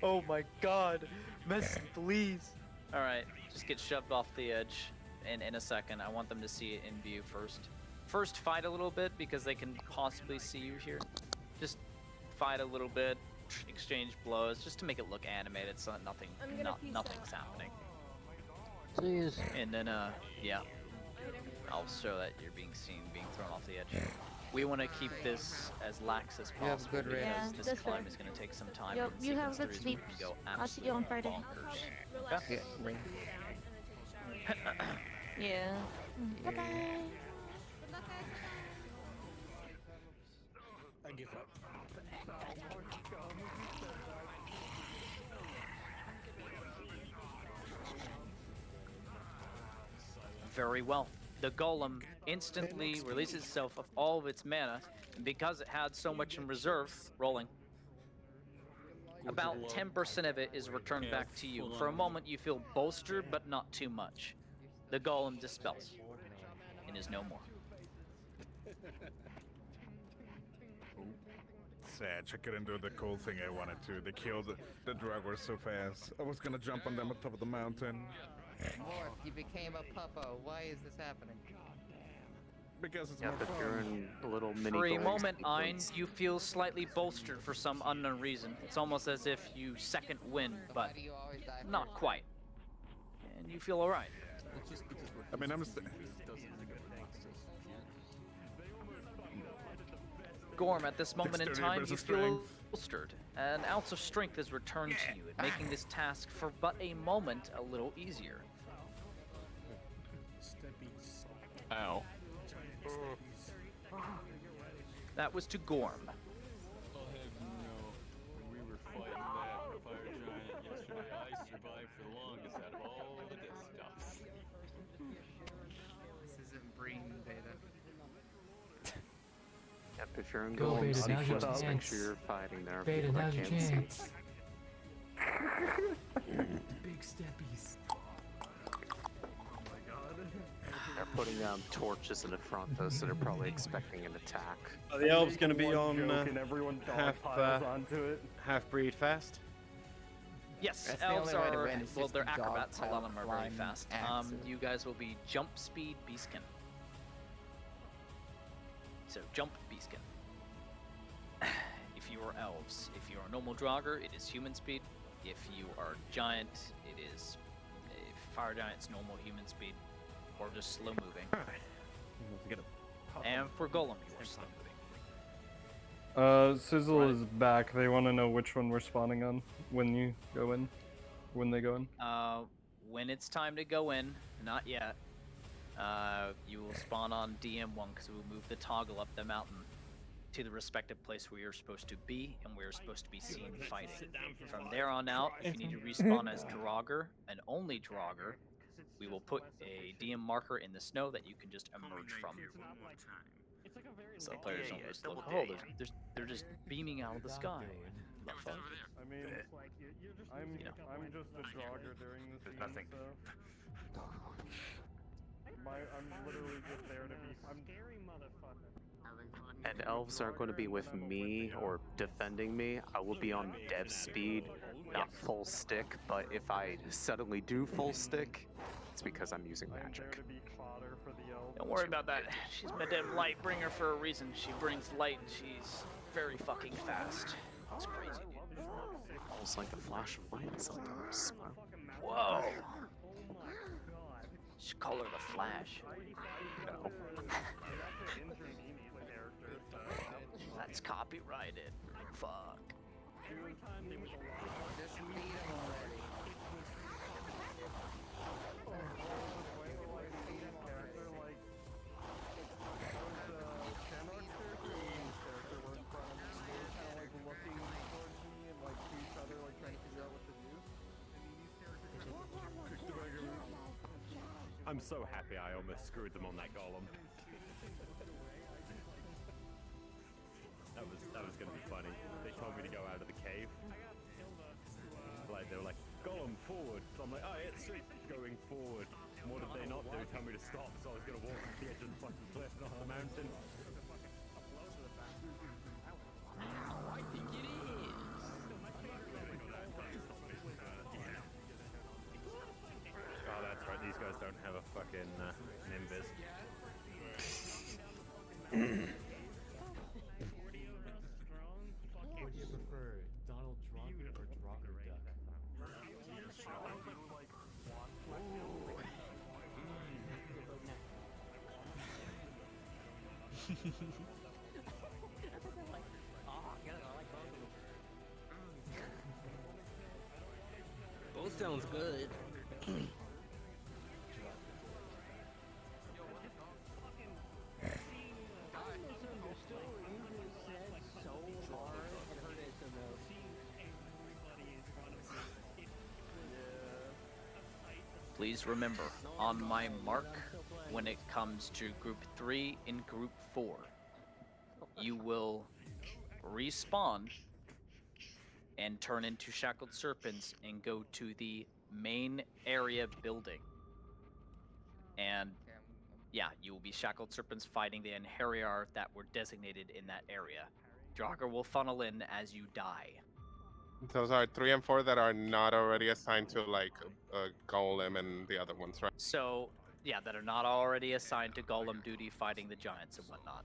Oh my God, Messon, please. All right, just get shoved off the edge, in a second. I want them to see it in view first. First, fight a little bit because they can possibly see you here. Just fight a little bit, exchange blows, just to make it look animated, so that nothing's happening.
Please.
And then, yeah, I'll show that you're being seen, being thrown off the edge. We want to keep this as lax as
You have
possible
good
because
rest.
this
that's
climb
fair.
is going to take some time.
Yo,
and
you have
sequence
good
threes, we
sleep.
can go
I'll see you on Friday.
bonkers. Okay?
Yeah. Bye bye.
I give up.
Very well. The golem instantly releases itself of all of its mana, and because it had so much in reserve, rolling. About 10% of it is returned back to you. For a moment, you feel bolstered, but not too much. The golem dispels and is no more.
Sad, I couldn't do the cool thing I wanted to. They killed the Draugr so fast. I was gonna jump on them on top of the mountain.
Morph, you became a puppo. Why is this happening?
Because it's
Yeah,
more
but
fun.
you're in a little mini.
For a
golem
moment, Ein,
sequence.
you feel slightly bolstered for some unknown reason. It's almost as if you second wind, but not quite. And you feel alright.
I mean, I'm just...
Gorm, at this moment in
Dexterity
time,
versus
you feel
strength.
bolstered. An ounce of strength is returned to you, making this task for but a moment a little easier.
Ow.
That was to Gorm.
I'll have you know, we were fighting that fire giant yesterday. I survived for the longest out of all the desktops.
This isn't Breen Beta.
Yep, if you're in
Go,
golem
Beta, now's your
sequence, make
chance.
sure you're fighting there.
Beta,
people that
now's your
can't see.
chance. Big steppies.
They're putting torches in the front though, so they're probably expecting an attack.
The elf's gonna be on
and everyone piles onto it.
half-breed fast.
Yes,
That's the
elves
only way to
are,
win, is
well,
just
they're
dog
acrobats, a lot of them are very
flying
fast.
axes.
You guys will be jump speed beastkin. So, jump beastkin. If you are elves, if you are normal Draugr, it is human speed. If you are giant, it is fire giant's normal human speed, or just slow moving. And for golem, you are slow moving.
Sizzle is back. They want to know which one we're spawning on when you go in. When they go in.
When it's time to go in, not yet. You will spawn on DM1 because we will move the toggle up the mountain to the respective place where you're supposed to be and where you're supposed to be seen fighting. From there on out, if you need to respawn as Draugr and only Draugr, we will put a DM marker in the snow that you can just emerge from. So players don't just look, oh, they're just beaming out of the sky. Not fun.
I mean, I'm just a Draugr during this scene,
nothing.
so... I'm literally just there to be... I'm scary motherfucker.
And elves aren't going to be with me or defending me. I will be on dev speed, not full stick, but if I suddenly do full stick, it's because I'm using magic.
Don't worry about that. She's Madame Lightbringer for a reason. She brings light and she's very fucking fast. It's crazy, dude.
Almost like the flash of light sometimes.
Whoa. Should call her the Flash.
No.
That's copyrighted. Fuck.
so happy I almost screwed them on that golem. That was gonna be funny. They told me to go out of the cave. Like they were like, golem forward. So I'm like, oh yeah, sweet, going forward. And what did they not do? Tell me to stop. So I was gonna walk off the edge of the fucking cliff and off the mountain.
I think it is.
Oh, that's right. These guys don't have a fucking Nimbus.
What would you prefer, Donald Trump or Draugr Duck?
Both sounds good.
Please remember, on my mark, when it comes to Group 3 and Group 4, you will respawn and turn into Shackled Serpents and go to the main area building. And yeah, you will be Shackled Serpents fighting the Anhariar that were designated in that area. Draugr will funnel in as you die.
Those are 3 and 4 that are not already assigned to like Golem and the other ones, right?
So, yeah, that are not already assigned to Golem duty fighting the giants and whatnot.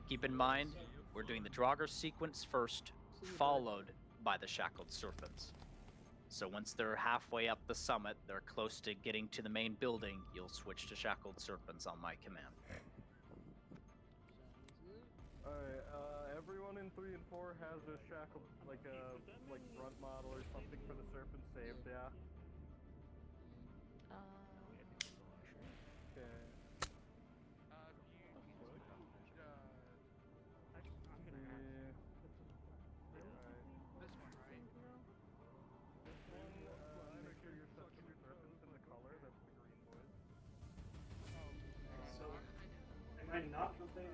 Keep in mind, we're doing the Draugr sequence first, followed by the Shackled Serpents. So once they're halfway up the summit, they're close to getting to the main building, you'll switch to Shackled Serpents on my command.
Alright, everyone in 3 and 4 has a shackle, like front model or something for the serpent saved, yeah? Okay. Make sure you're setting your serpents in the color, that's the green boys.
So, am I not complaining?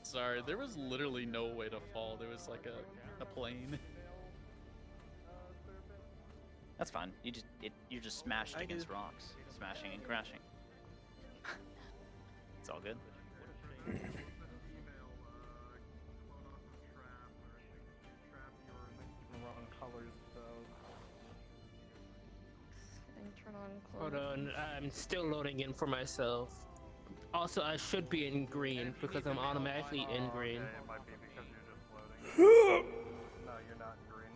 Sorry, there was literally no way to fall. There was like a plane.
That's fine. You're just smashed against rocks, smashing and crashing. It's all good.
Wrong colors though.
Turn on
Hold on, I'm still loading in for myself. Also, I should be in green because I'm automatically in green.
Okay, it might be because you're just loading. No, you're not in green.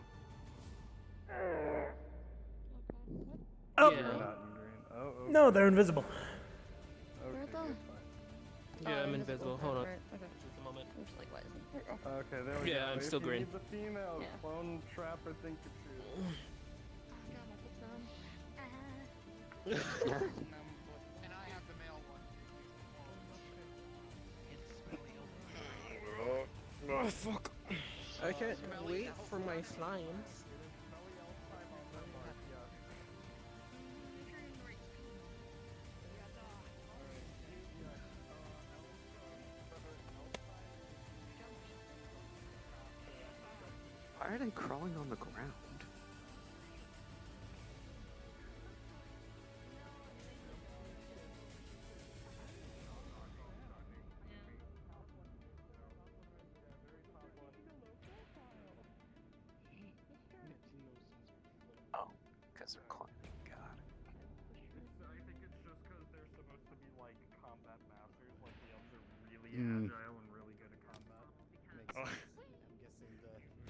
Oh.
You're not in green. Oh, okay.
No, they're invisible.
Okay,
Where
good, fine.
Yeah, I'm invisible. Hold on.
Right, okay.
Just a moment.
I'm just like, what is it? There we go.
Okay, there we go.
Yeah, I'm still
if you
green.
Need the female
Yeah.
clone trap or think it's you.
Ah.
And I have the male one.
Oh, fuck.
I can't wait for my slimes.
Why are they crawling on the ground? Oh, because they're climbing. God.
I think it's just because they're supposed to be like combat masters. Like the elves are really agile and really good at combat.
Makes
Oh.
sense. I'm guessing the elf one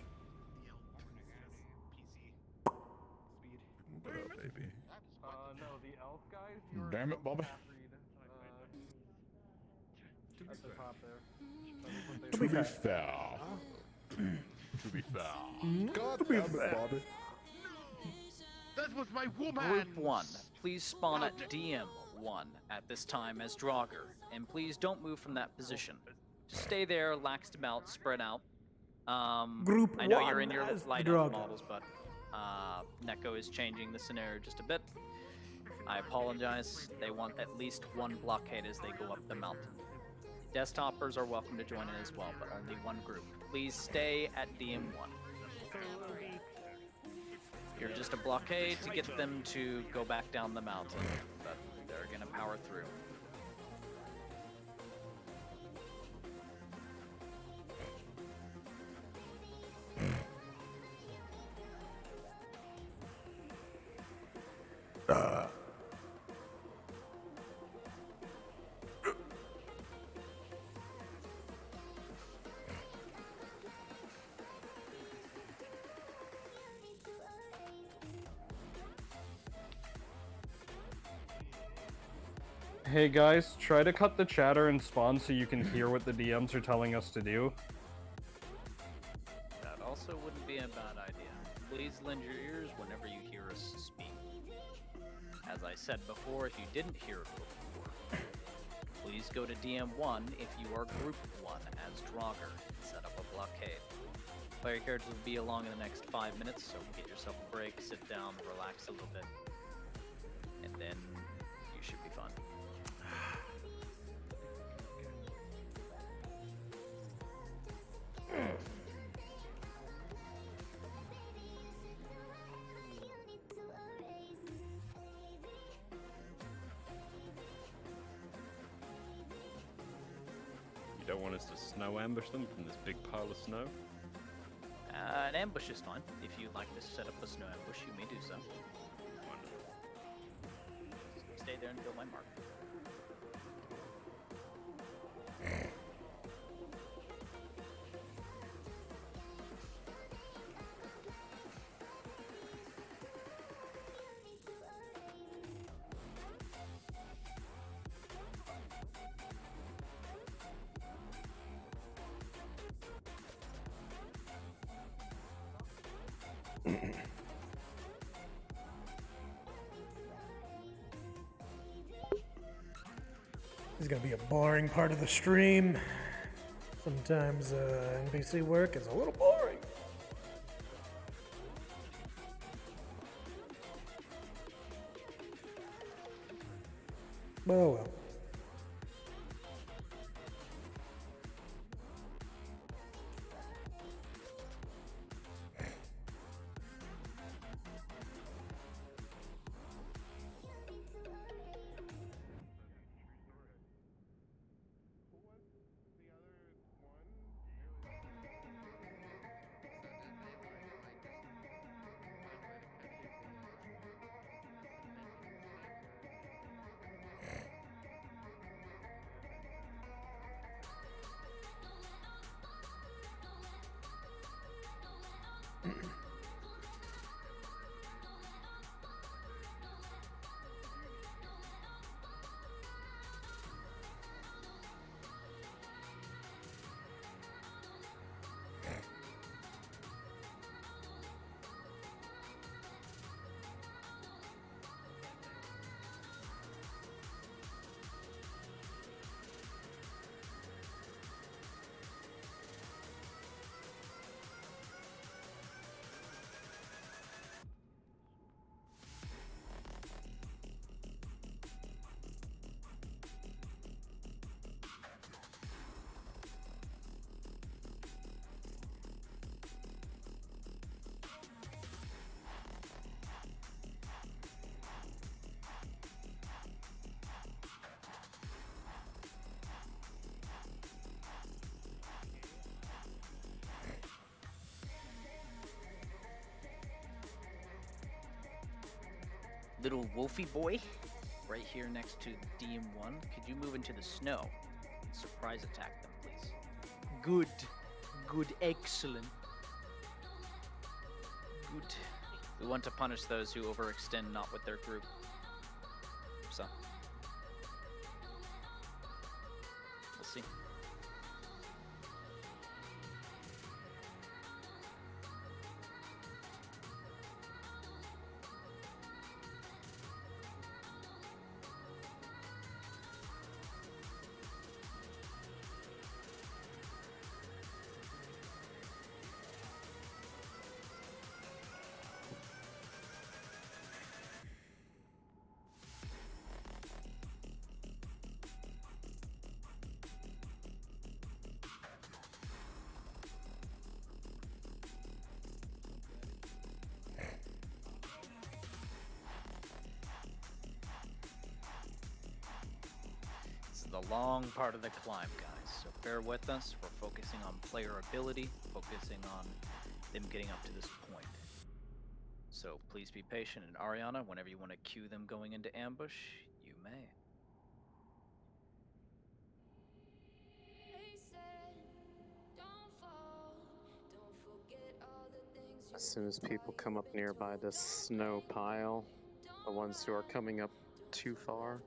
is just PC speed.
What up, baby?
No, the elf guys. You're
Damn it, Bobby.
At the top there.
To be fair. To be fair. God damn it, Bobby.
That was my woman!
Group 1, please spawn at DM1 at this time as Draugr, and please don't move from that position. Just stay there, laxed about, spread out.
Group
I know you're
1
in your
as
light
Draugr.
elf models, but Neko is changing the scenario just a bit. I apologize. They want at least one blockade as they go up the mountain. Desktoppers are welcome to join in as well, but only one group. Please stay at DM1. You're just a blockade to get them to go back down the mountain, but they're gonna power through.
Hey guys, try to cut the chatter and spawn so you can hear what the DMs are telling us to do.
That also wouldn't be a bad idea. Please lend your ears whenever you hear us speak. As I said before, if you didn't hear it before, please go to DM1 if you are Group 1 as Draugr and set up a blockade. Player characters will be along in the next 5 minutes, so get yourself a break, sit down, relax a little bit, and then you should be fine.
You don't want us to snow ambush them from this big pile of snow?
An ambush is fine. If you'd like to set up a snow ambush, you may do so.
Wonderful.
Stay there until my mark.
This is gonna be a boring part of the stream. Sometimes NPC work is a little boring. Oh well.
Little Wolfie boy, right here next to DM1, could you move into the snow and surprise attack them, please? Good. Good. Excellent. Good. We want to punish those who overextend not with their group. So. We'll see. a long part of the climb, guys, so bear with us. We're focusing on player ability, focusing on them getting up to this point. So please be patient, and Ariana, whenever you want to cue them going into ambush, you may.
As soon as people come up nearby the snow pile, the ones who are coming up too far.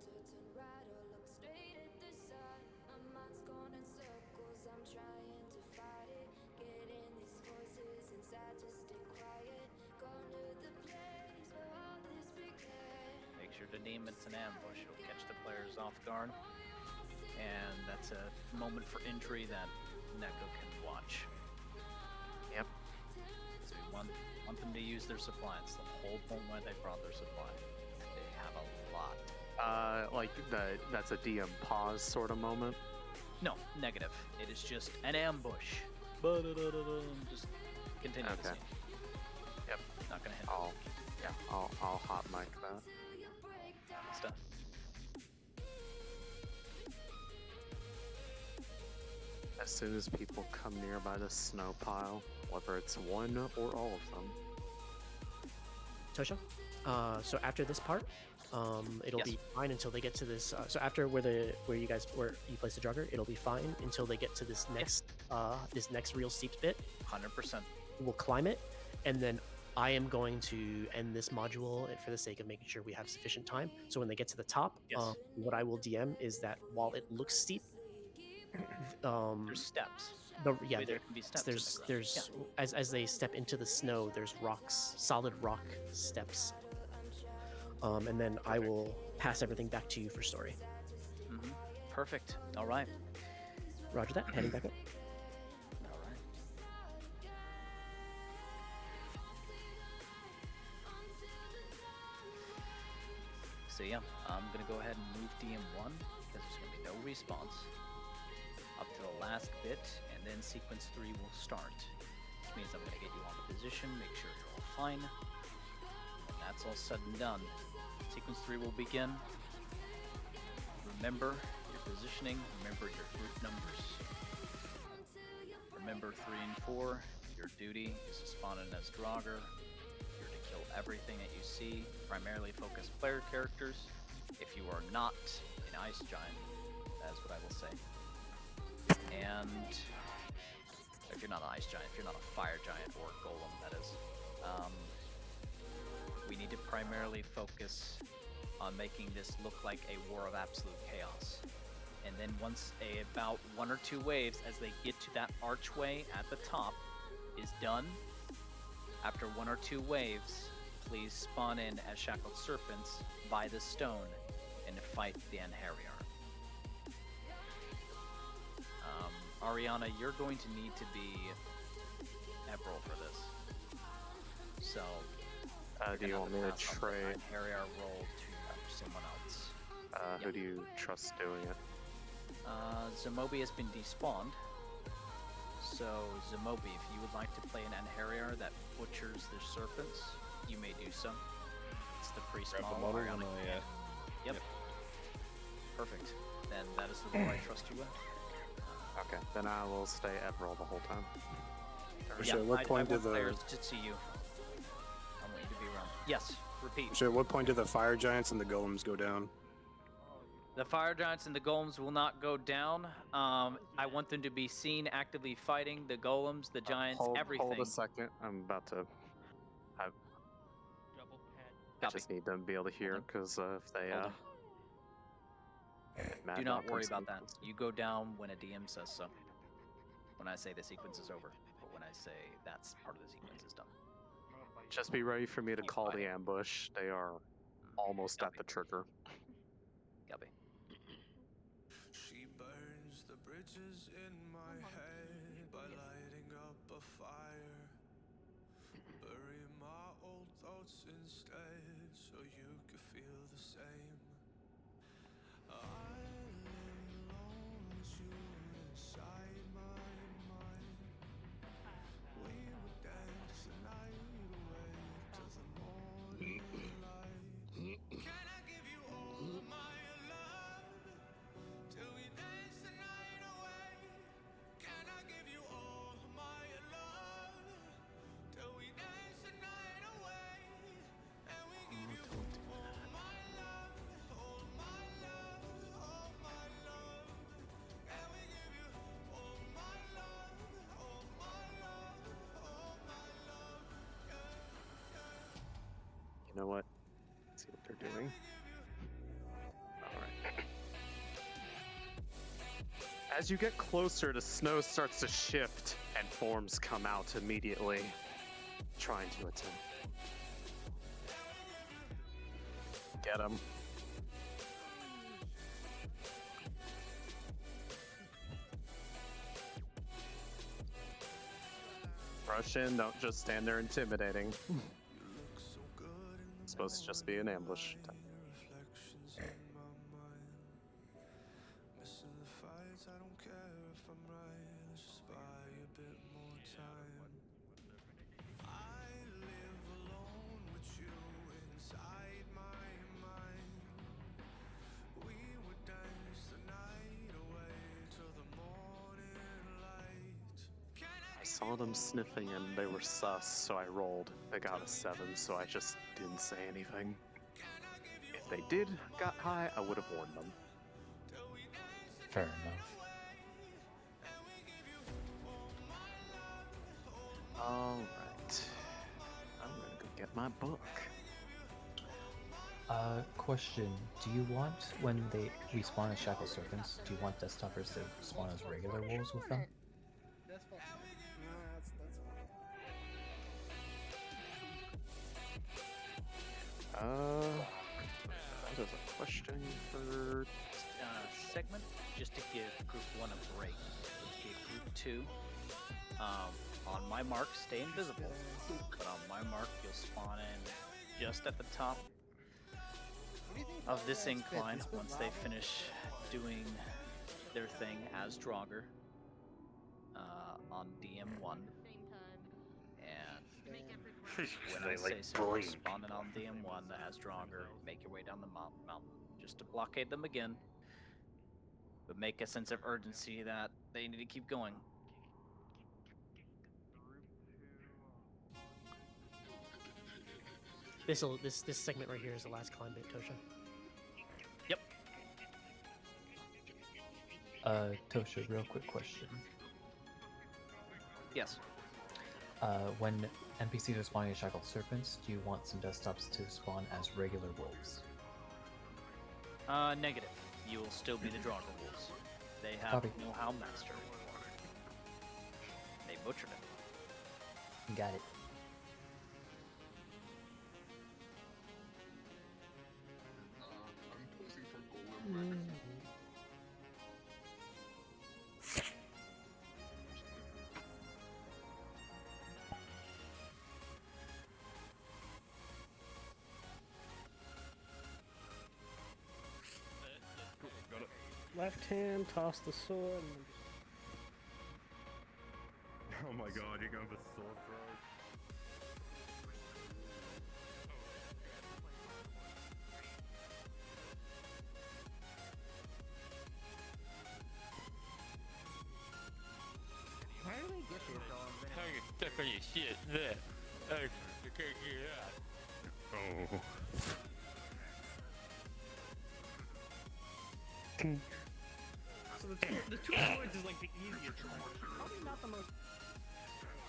Make sure to deem it's an ambush. It'll catch the players off guard. And that's a moment for entry that Neko can watch.
Yep.
So we want them to use their supply. It's the whole point why they brought their supply. They have a lot.
Like that's a DM pause sort of moment.
No, negative. It is just an ambush. Just continue the scene.
Yep.
Not gonna hit.
I'll hot mic that.
Stuff.
As soon as people come nearby the snow pile, whether it's one or all of them.
Tosha, so after this part, it'll be fine until they get to this. So after where you place the jogger, it'll be fine until they get to this next real steep bit.
100%.
We'll climb it, and then I am going to end this module for the sake of making sure we have sufficient time. So when they get to the top, what I will DM is that while it looks steep,
there's steps. There can be steps.
There's as they step into the snow, there's rocks, solid rock steps. And then I will pass everything back to you for story.
Perfect. All right.
Roger that. Heading back up.
All right. So yeah, I'm gonna go ahead and move DM1 because there's gonna be no response up to the last bit, and then sequence 3 will start, which means I'm gonna get you on the position, make sure you're all fine, and that's all said and done. Sequence 3 will begin. Remember your positioning, remember your group numbers. Remember 3 and 4, your duty is to spawn in as Draugr. You're to kill everything that you see, primarily focus player characters. If you are not an Ice Giant, that's what I will say. And if you're not an Ice Giant, if you're not a Fire Giant or Golem, that is, we need to primarily focus on making this look like a war of absolute chaos. And then once about 1 or 2 waves, as they get to that archway at the top, is done, after 1 or 2 waves, please spawn in as Shackled Serpents by the stone and fight the Anhariar. Ariana, you're going to need to be Eberl for this. So,
do you want me to trade
Anhariar role to someone else?
Who do you trust doing it?
Zamobi has been despawned. So, Zamobi, if you would like to play an Anhariar that butchers the serpents, you may do so. It's the pre-spawn Ariana. Yep. Perfect. Then that is the role I trust you with.
Okay, then I will stay Eberl the whole time.
Yeah, I want players to see you. I want you to be around. Yes, repeat.
So at what point do the Fire Giants and the Golems go down?
The Fire Giants and the Golems will not go down. I want them to be seen actively fighting the Golems, the Giants, everything.
Hold a second. I'm about to have... I just need them to be able to hear, because if they...
Do not worry about that. You go down when a DM says so. When I say the sequence is over. But when I say that's part of the sequence is done.
Just be ready for me to call the ambush. They are almost at the trigger.
Gabby.
She burns the bridges in my head by lighting up a fire. Bury my old thoughts instead so you could feel the same. I lay alone with you inside my mind. We would dance the night away to the morning light. Can I give you all my love till we
know what? Let's see what they're doing. Alright. As you get closer, the snow starts to shift and forms come out immediately, trying to attack. Get him. Rush in, don't just stand there intimidating. It's supposed to just be an ambush.
Missing the fights, I don't care if I'm right. Let's just buy a bit more time. I live alone with you inside my mind. We would dance the night away till the morning light.
I saw them sniffing and they were sus, so I rolled. They got a 7, so I just didn't say anything. If they did got high, I would have warned them.
Fair enough.
Alright. I'm gonna go get my book.
Question. Do you want, when they respawn as Shackle Serpents, do you want desktopers to spawn as regular wolves with them?
That's fine. No, that's
That is a question for
segment, just to give group 1 a break. Let's give group 2. On my mark, stay invisible, but on my mark, you'll spawn in just at the top of this incline once they finish doing their thing as Draugr on DM1. And when I say so, spawn in on DM1 as Draugr, make your way down the mountain just to blockade them again, but make a sense of urgency that they need to keep going.
This segment right here is the last climb bit, Tosha.
Yep.
Tosha, real quick question.
Yes.
When NPCs are spawning as Shackled Serpents, do you want some desktops to spawn as regular wolves?
Negative. You will still be the Draugr wolves. They have
Copy.
no Hound Master anymore. They butchered it.
Got it.
Left hand, toss the sword.
Oh my god, you're going for sword throws?
Why do they get here, though?
I can step on your shit. There. I can't get out.
Oh.
So the two swords is like the easiest one. Probably not the most.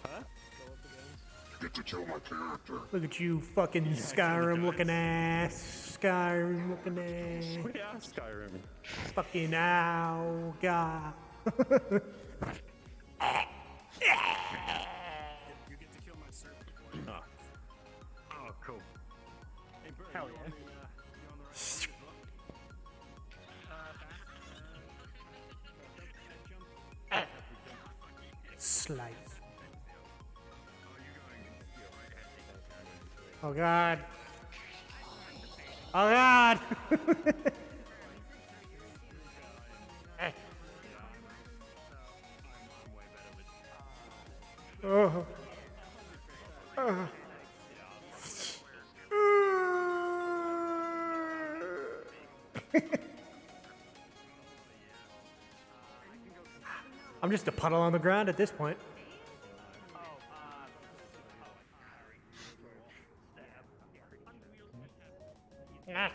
Huh?
Go up against.
Get to kill my character.
Look at you, fucking Skyrim looking ass. Skyrim looking ass.
We are Skyrim.
Fucking ow, God.
You get to kill my serpent.
Ah. Oh, cool.
Hey, Bert,
Hell
you
yeah.
on the right side as well?
Slice. Oh God. Oh God. Oh. Oh. I'm just a puddle on the ground at this point. Ah.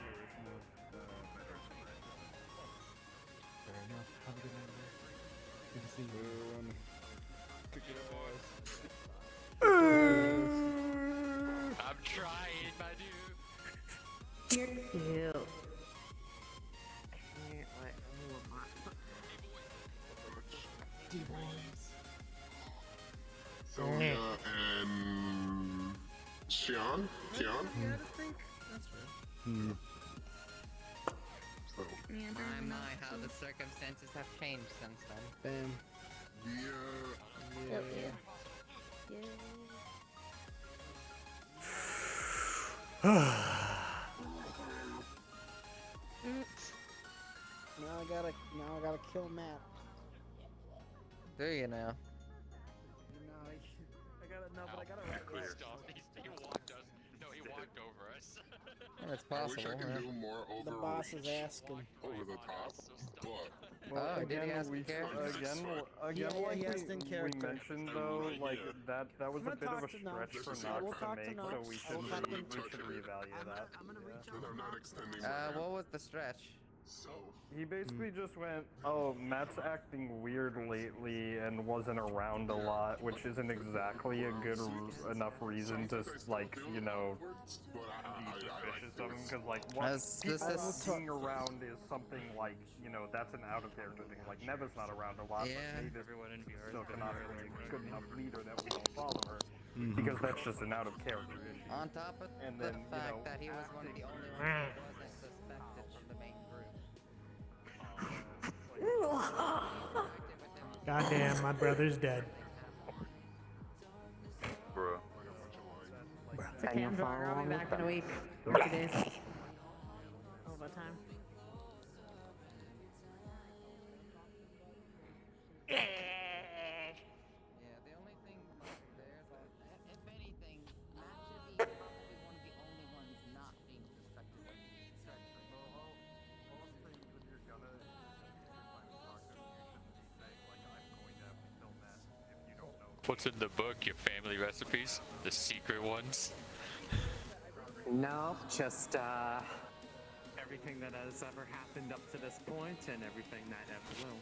Fair enough. Have a good night, man. Good to see you.
Kick your ass.
I'm trying, my dude.
You're cute.
Sonia and Xian? Tian?
Yeah, I think that's right.
So,
My, how the circumstances have changed since then.
Bam.
yeah.
Now I gotta kill Matt.
Do you now?
I gotta
Stopped. He walked us. No, he walked over us.
Well, it's
I wish
possible.
I could do more
The
overreach
boss is asking.
over the top, but
Oh, did he ask
we
the character?
again,
Yeah,
like
he asked in
we
character.
mentioned though, like that was
I'm
a
gonna
bit of a
talk to Nox.
stretch for
We'll
Nox to
talk to
make,
Nox.
so we
We'll talk to
should reevaluate that.
and I'm not extending my
What was the stretch?
So
He basically just went, oh, Matt's acting weird lately and wasn't around a lot, which isn't exactly a good enough reason to, like, you know, be suspicious of him, because, like, what being around is something like, you know, that's an out-of-character thing. Like, Neva's not around a lot, but Mavis still canonically a good enough leader that we don't follow her, because that's just an out-of-character issue.
On top of the fact that he was one of the only ones who wasn't suspected from the main group.
Goddamn, my brother's dead.
Bro.
It's okay, I'm drunk. I'll be back in a week. Or 2 days. All the time.
Yeah, the only thing there's, if anything, Matt should be probably one of the only ones not being suspected of being
What's in the book? Your family recipes? The secret ones?
No, just everything that has ever happened up to this point and everything that ever will.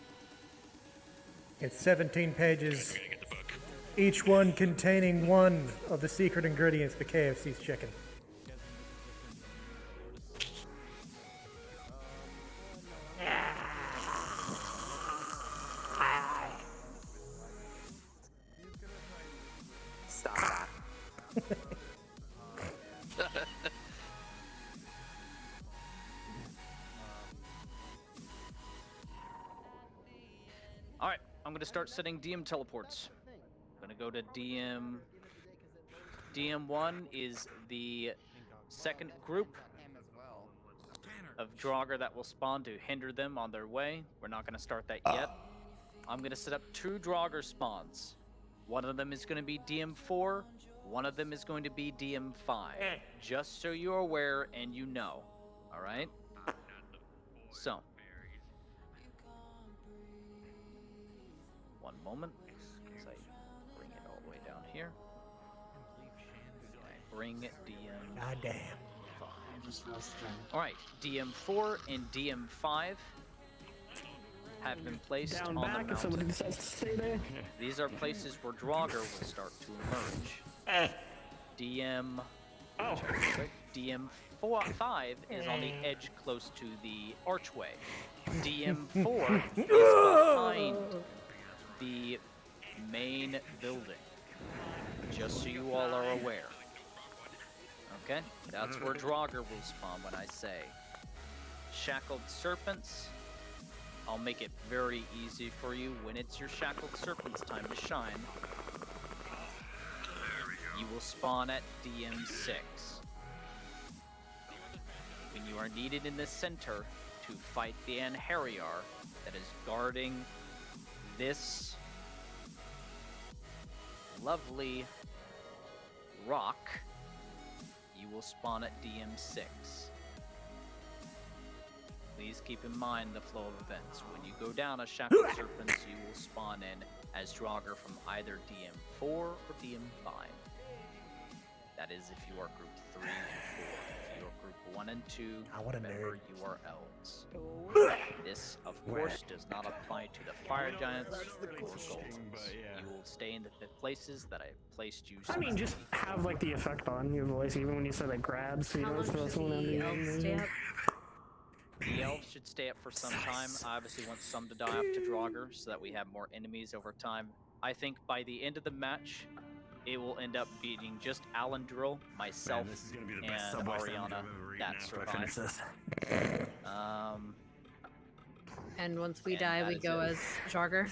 It's 17 pages, each one containing one of the secret ingredients to KFC's chicken.
Stop that.
All right, I'm going to start setting DM teleports. I'm going to go to DM. DM1 is the second group of Draugr that will spawn to hinder them on their way. We're not going to start that yet. I'm going to set up 2 Draugr spawns. One of them is going to be DM4. One of them is going to be DM5. Just so you're aware and you know. All right? So. One moment. As I bring it all the way down here. I bring DM.
Goddamn.
All right, DM4 and DM5 have been placed
Down
on
back
the
if
mountain.
somebody decides to stay there.
These are places where Draugr will start to emerge. DM.
Oh.
DM5 is on the edge close to the archway. DM4 is behind the main building. Just so you all are aware. Okay? That's where Draugr will spawn when I say shackled serpents. I'll make it very easy for you. When it's your shackled serpents time to shine, you will spawn at DM6. When you are needed in the center to fight the Anhariar that is guarding this lovely rock, you will spawn at DM6. Please keep in mind the flow of events. When you go down a Shackled Serpents, you will spawn in as Draugr from either DM4 or DM5. That is if you are group 3 and 4. If you are Group 1 and 2.
what a
Remember,
nerd.
you are elves. This, of course, does not apply to the fire giants or golems. You will stay in the places that I placed you.
I mean, just have like the effect on your voice, even when you say like grabs, so you don't throw someone under the engine.
The elves should stay up for some time. I obviously want some to die off to Draugr so that we have more enemies over time. I think by the end of the match, it will end up beating just Alandril, myself,
this is gonna be the best
and
Subway sandwich
Ariana
I've ever eaten
that
after I finish
survives.
this.
And once we
And
die,
that
we
is
go
it.
as Jogger.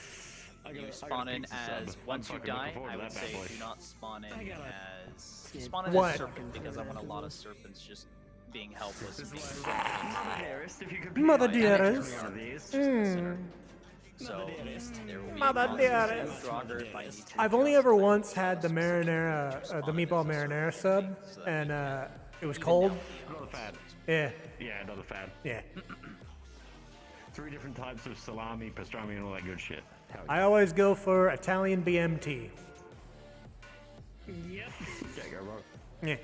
You spawn in as, once you die, I would say
boy.
do not spawn in as,
Yeah.
spawn in
What?
as Serpent, because I want a lot of serpents just being helpless. And being
Mother
Right.
dearest.
So, there will be
Mother
monsters and
dearest.
Draugr if I need to
I've only
adjust
ever
for
once had the marinara, the meatball marinara sub, and it was cold.
Another fad.
Yeah.
Yeah, another fad.
Yeah.
3 different types of salami, pastrami, and all that good shit.
I always go for Italian BMT.
Yep.
Can't go wrong.
Yeah.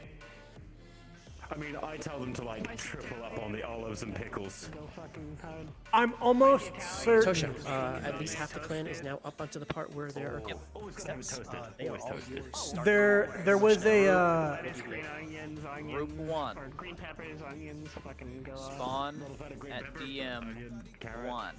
I mean, I tell them to like triple up on the olives and pickles.
Go fucking hard.
I'm almost certain.
Tosha, at least half the clan is now up onto the part where there are
Always gonna have it
steps.
toasted.
They are
Always
all
toasted.
yours.
There was a
Green onions,
Group 1.
or green peppers, onions, fucking go off.
Spawn at DM1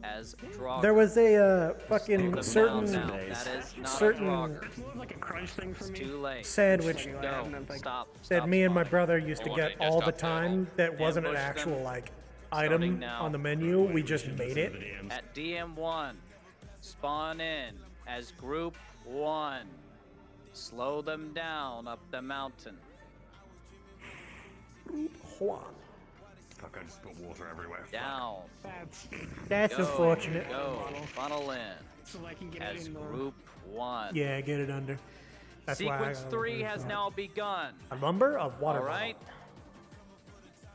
as Draugr.
there was a fucking
Now,
certain
that is not
certain
a Draugr.
It's more of like a crunch thing for
It's
me.
too late.
sandwich
Go. Stop.
that me and my
spawning.
brother used to
Well,
get
they
all
just
the
got
time that wasn't an
ambush them.
actual like
Starting
item
now.
on the menu. We just made it.
At DM1, spawn in as Group 1. Slow them down up the mountain.
Fuck, I just put water everywhere.
Down.
That's
Go,
unfortunate.
Go. Funnel in
So I can get
as
in the
Group 1.
Yeah, get it under. That's why I
Sequence
got
3 has now begun.
a number of water.
All right.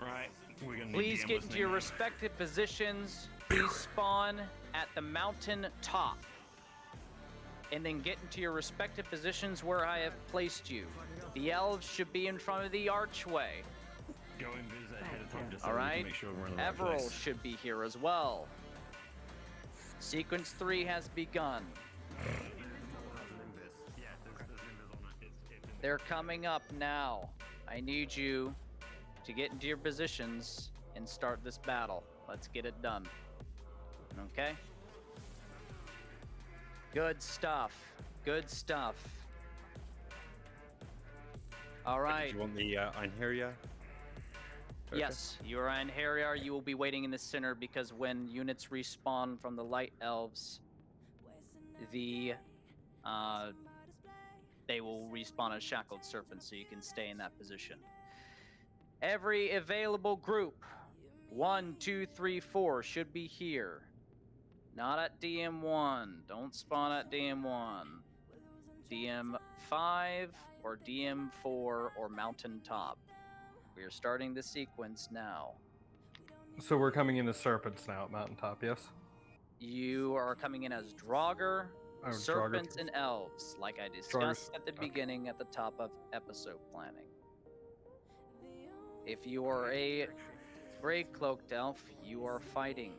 Right. We're gonna need
Please
DM
get into
listening.
your respective positions. Please spawn at the mountain top. And then get into your respective positions where I have placed you. The elves should be in front of the archway.
Go and visit ahead of time just so
All
we can
right.
make sure we're in the right
Everil
place.
should be here as well. Sequence 3 has begun. They're coming up now. I need you to get into your positions and start this battle. Let's get it done. Okay? Good stuff. Good stuff. All right.
Do you want the Einherjar?
Yes, you are in Harrier. You will be waiting in the center because when units respawn from the light elves, they will respawn as shackled serpents, so you can stay in that position. Every available group, 1, 2, 3, 4, should be here. Not at DM1. Don't spawn at DM1. DM5 or DM4 or mountaintop. We are starting the sequence now.
So we're coming into serpents now at Mountaintop, yes?
You are coming in as Draugr,
Oh, Draugr
serpents,
too.
and elves, like I discussed at the beginning at the top of episode planning. If you are a gray cloaked elf, you are fighting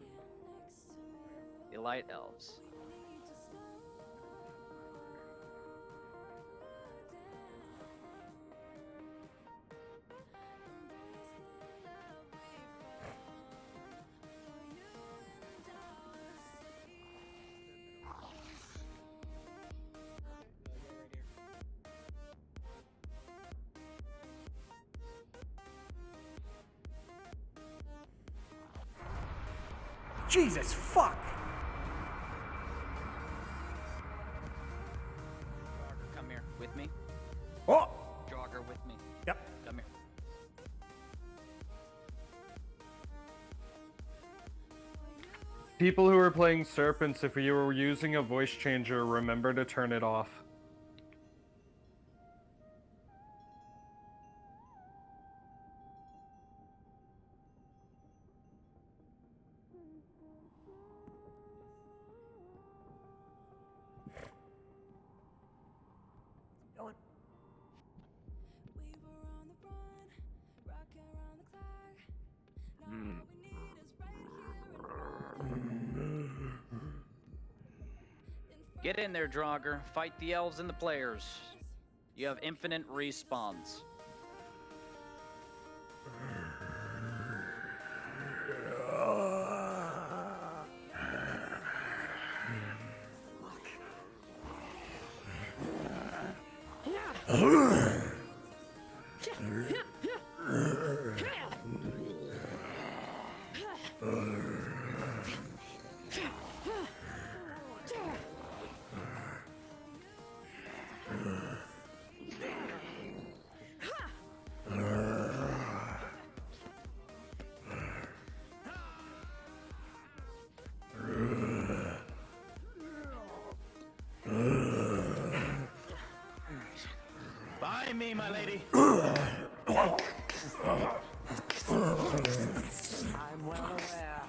the light elves.
Jesus fuck.
Draugr, come here with me.
Oh.
Draugr with me.
Yep.
Come here.
People who are playing serpents, if you were using a voice changer, remember to turn it off.
Get in there, Draugr. Fight the elves and the players. You have infinite respawns.
By me, my lady.
I'm well aware.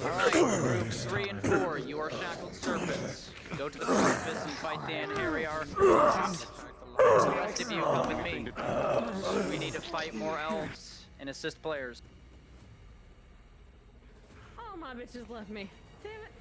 Alright, groups 3 and 4, you are shackled serpents. Go to the surface and fight Dan, Harriar. The rest of you come with me. We need to fight more elves and assist players.
Oh, my bitches left me. Damn it.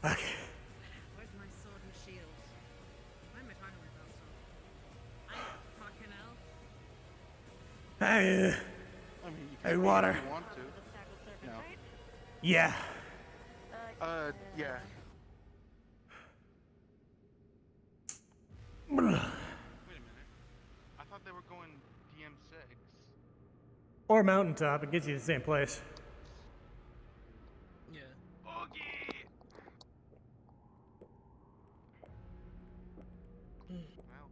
Okay.
Where's my sword and shield? Why am I talking like that stuff? I'm a fucking elf.
Hey,
I mean, you
hey,
can
water.
if you want to. No.
Yeah.
Yeah.
Wait a minute. I thought they were going DM6.
Or mountaintop, it gets you to the same place.
Yeah. Well,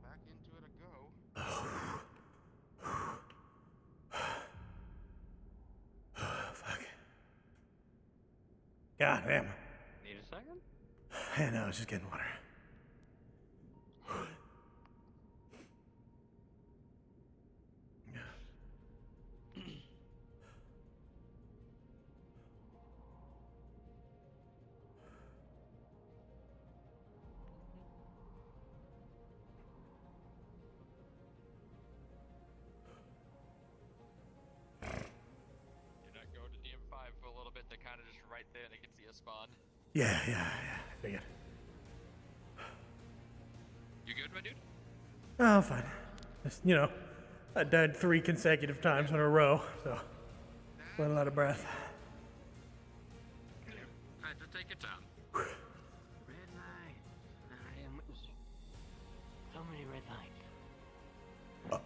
back into it I go.
Fuck. God damn.
Need a second?
I know, I was just getting water.
Go to DM5 for a little bit. They're kind of just right there. They can see a spawn.
Yeah, I figured.
You good, my dude?
Oh, fine. Just, I died 3 consecutive times in a row, so let a lot of breath.
Alright, just take your time.
Red light. I am witnessing so many red lights.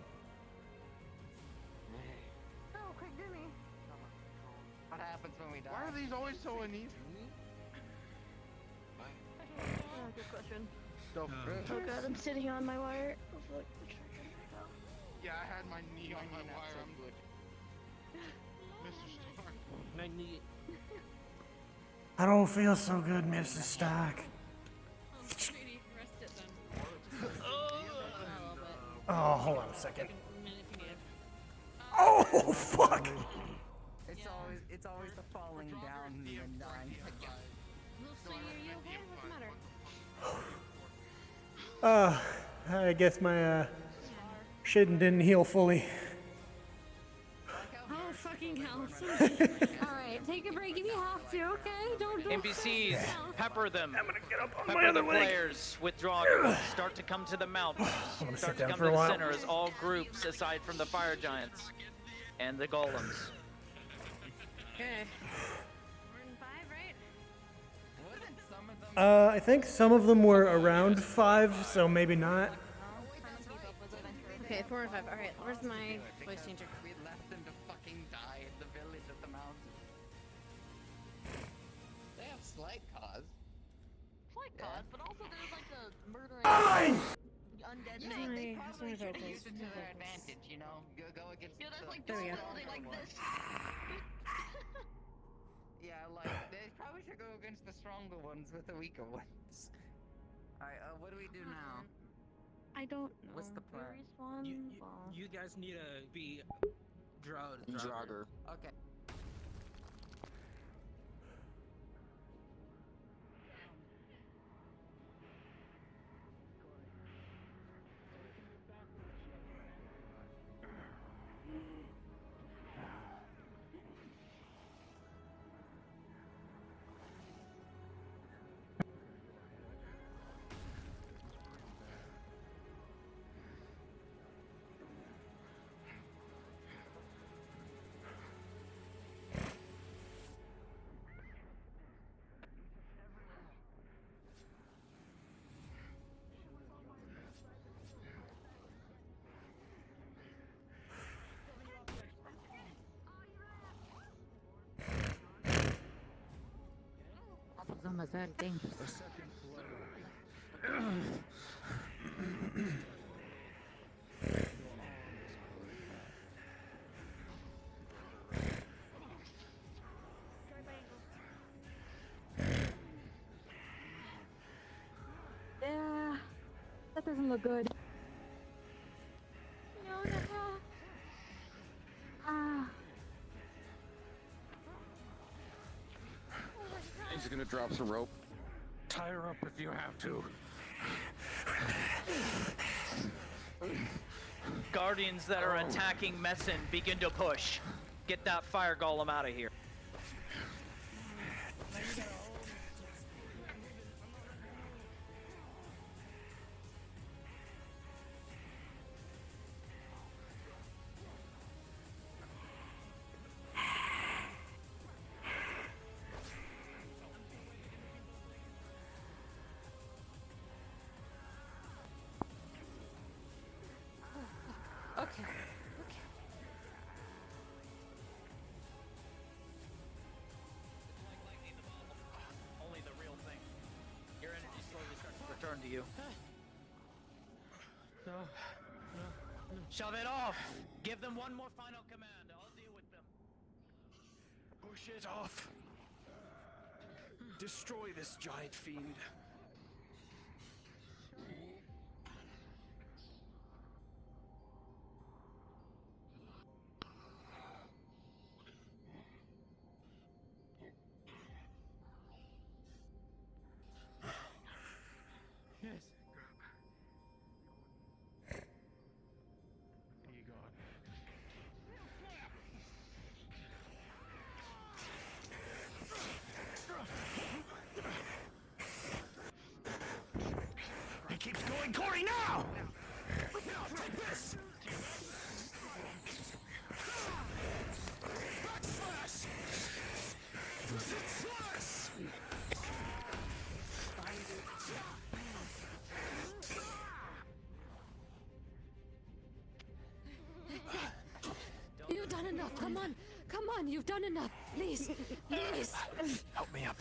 Oh, quick, do me.
What happens when we die?
Why are these always so uneven?
Oh, good question.
So
Oh god, I'm sitting on my wire.
yeah, I had my knee on my wire. I'm good. Mr. Stark.
My knee.
I don't feel so good, Mrs. Stark.
Sweetie, rest it then.
Oh, hold on a second. Oh, fuck!
It's always the falling down and dying.
We'll see you okay? What's the matter?
I guess my shit didn't heal fully.
Oh, fucking hell. Alright, take a break if you have to, okay? Don't
NPCs, pepper them.
I'm gonna get up on
Pepper
my other
the
leg.
players with Draugr. Start to come to the mount.
gonna
Start
sit
to
down
come
for
to
a
the
while.
center as all groups, aside from the fire giants and the golems.
Okay. More than 5, right?
Wasn't some of them?
I think some of them were around 5, so maybe not.
Okay, 4 and 5. Alright, where's my voice changer?
We left them to fucking die at the village at the mountain. They have slight cause.
Slight cause, but also there's like a murdering undead
Yeah,
thing.
they
That's
probably
my
should have
vocals.
used it to their advantage, you know? Go against
Yeah, that's like
There we go.
building like this.
Yeah, like, they probably should go against the stronger ones with the weaker ones. Alright, what do we do now?
I don't know.
What's the plan?
Respawn?
You guys need to be
Draugr.
Okay.
Zone is very dangerous. Yeah, that doesn't look good. No. Ah.
He's gonna drop some rope.
Tie her up if you have to.
Guardians that are attacking Messin, begin to push. Get that fire golem out of here.
Okay.
Only the real thing. Your energy slowly starts to return to you.
No.
Shove it off! Give them one more final command. I'll deal with them.
Push it off. Destroy this giant fiend.
Yes. Be gone.
It keeps going, Corey, now! Take this! Backslash! Slash!
You've done enough. Come on, you've done enough. Please.
Help me up.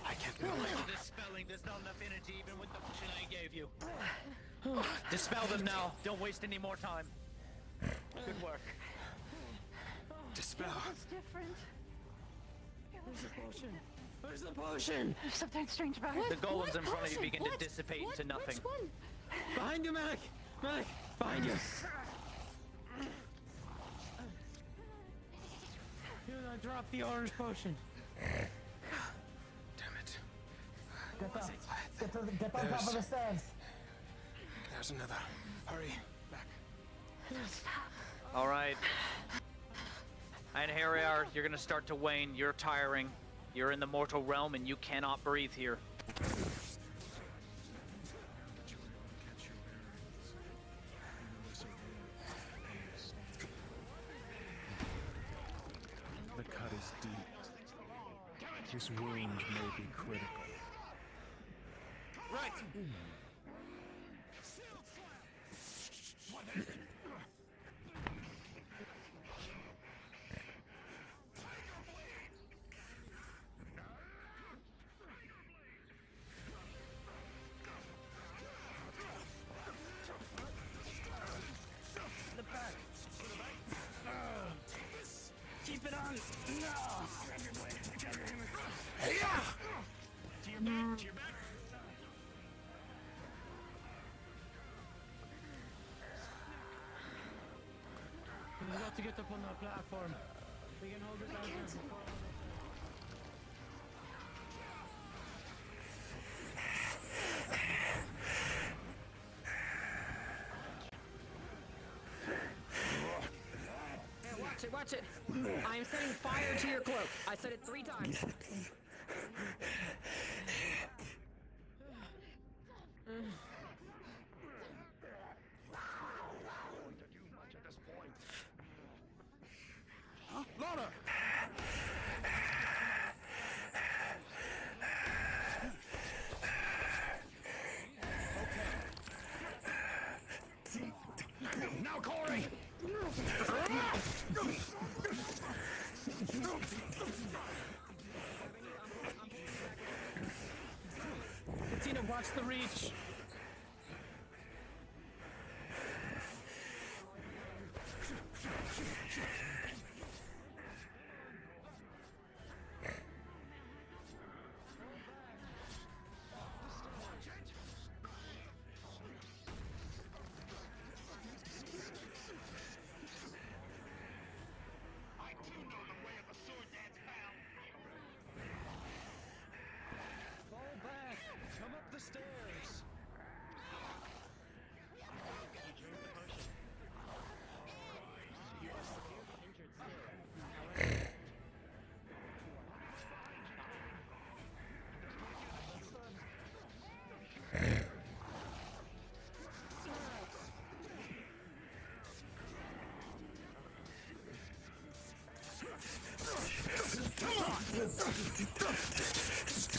I can't do it.
Dispelling, there's not enough energy even with the potion I gave you. Dispel them now. Don't waste any more time. Good work.
Dispel.
It's different.
Where's the potion? Where's the potion?
There's something strange about it.
The golems in front of you
potion?
begin to dissipate into nothing.
Which one?
Behind you, Mac! Mac! Behind you! I dropped the orange potion.
Damn it.
Get the
Get on top of the stairs.
There's another. Hurry. Back.
All right. And here we are. You're gonna start to wane. You're tiring. You're in the mortal realm, and you cannot breathe here.
The cut is deep. This wound may be critical.
Right.
Keep it on. No. To your back. To your back.
We got to get up on that platform. We can hold it down here before.
Watch it. I am setting fire to your cloak. I said it 3 times.
Lana! Now, Corey!
Katina, watch the reach.
Come up the stairs!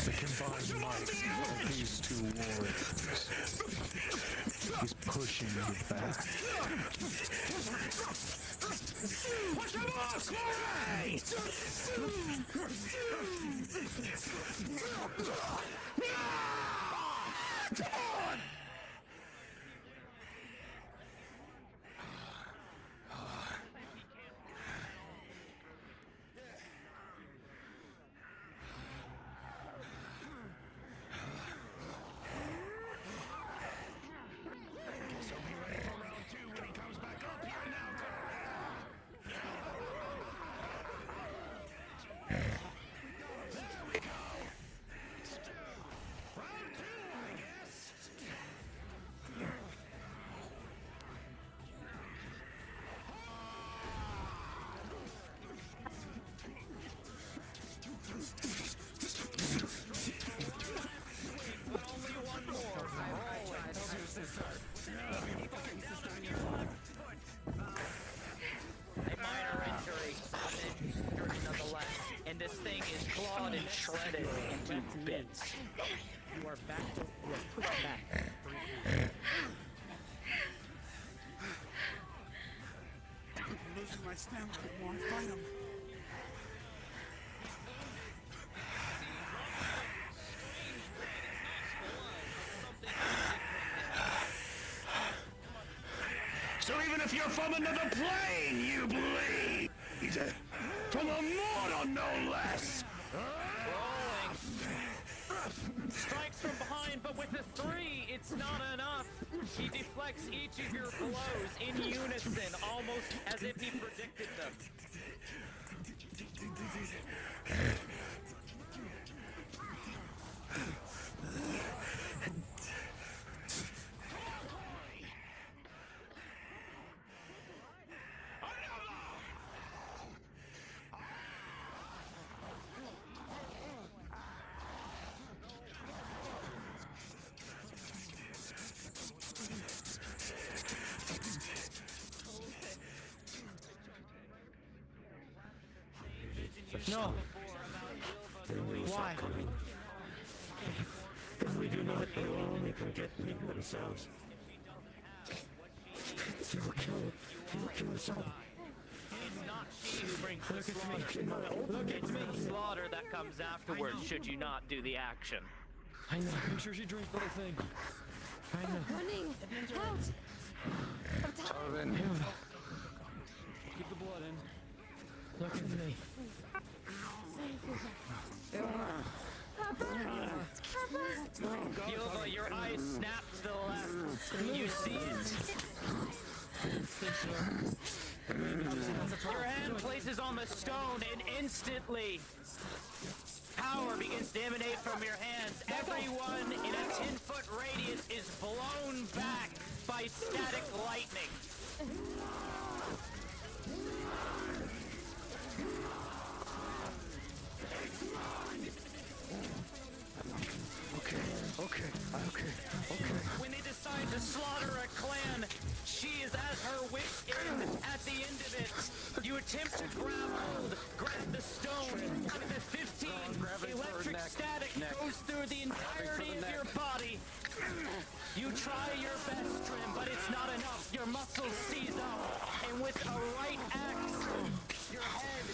The combined might of these two warriors is pushing you back.
Push him off, Corey! Come on!
A minor injury, nonetheless, and this thing is clawed and shredded into bits.
You are back to. You are pushed back.
I'm losing my stamina the more I fight him. So even if you're from another plane, you bleed! From a mortal, no less!
Strikes from behind, but with the 3, it's not enough. He deflects each of your blows in unison, almost as if he predicted them.
No. Why?
If we do not, they will only forget themselves. You will kill us all.
It's not she who brings the slaughter. It's the slaughter that comes afterwards should you not do the action.
I know. Make sure she drinks the whole thing. I know.
Running out.
Tarvin.
Keep the blood in. Look at me.
Yova, your eyes snap to the left. You see it. Your hand places on the stone and instantly power begins to emanate from your hands. Everyone in a 10-foot radius is blown back by static lightning.
Okay.
When they decide to slaughter a clan, she is at her wit's end at the end of it. You attempt to grab the stone. With the 15, electric static goes through the entirety of your body. You try your best, Trim, but it's not enough. Your muscles seize up, and with a right axe, your head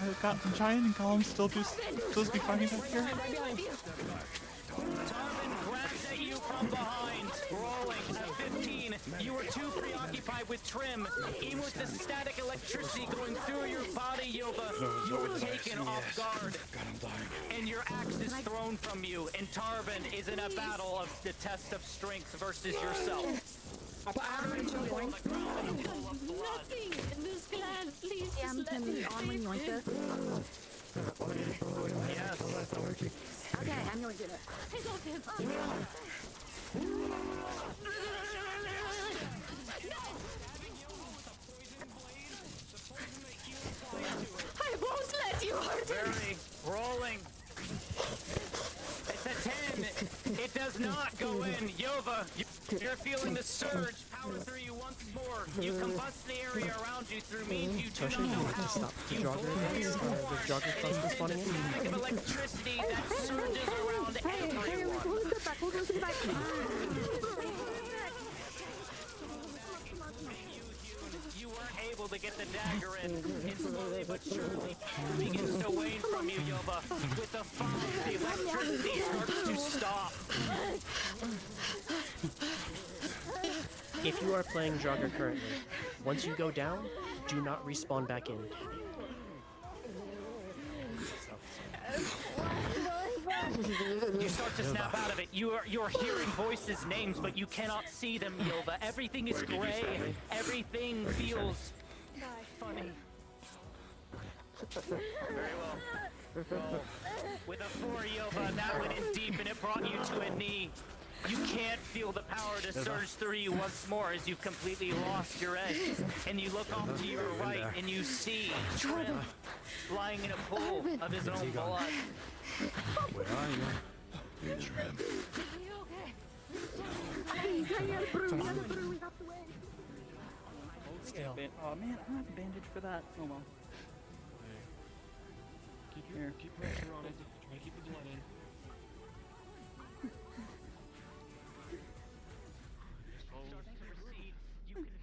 I've got the giant and Gollum still supposed to be fighting back here.
Tarvin grabs at you from behind, rolling at 15. You were too preoccupied with Trim. Even with the static electricity going through your body, Yova, you were taken off guard.
God, I'm dying.
And your axe is thrown from you, and Tarvin is in a battle of the test of strength versus yourself.
Nothing in this clan. Please just let me
on when you want this.
Yes.
Okay, I'm going to do it.
Take off him. I won't let you hurt him.
Very rolling. It's a 10. It does not go in. Yova, you're feeling the surge power through you once more. You combust the area around you through means you do not know how. You blow your horn, and it sends a static of electricity that surges around everyone. You weren't able to get the dagger in, and slowly but surely it begins to wane from you, Yova. With the fire, the electricity starts to stop.
If you are playing Draugr currently, once you go down, do not respawn back in.
You start to snap out of it. You're hearing voices, names, but you cannot see them, Yova. Everything is gray. Everything feels funny. Very well. Roll. With a 4, Yova, that went in deep and it brought you to a knee. You can't feel the power to surge through you once more as you've completely lost your edge. And you look off to your right and you see Trim lying in a pool of his own blood.
Where are you? Trim.
Still.
Oh man, I don't have a bandage for that. Oh well.
Keep pressure on it. Try to keep the blood in.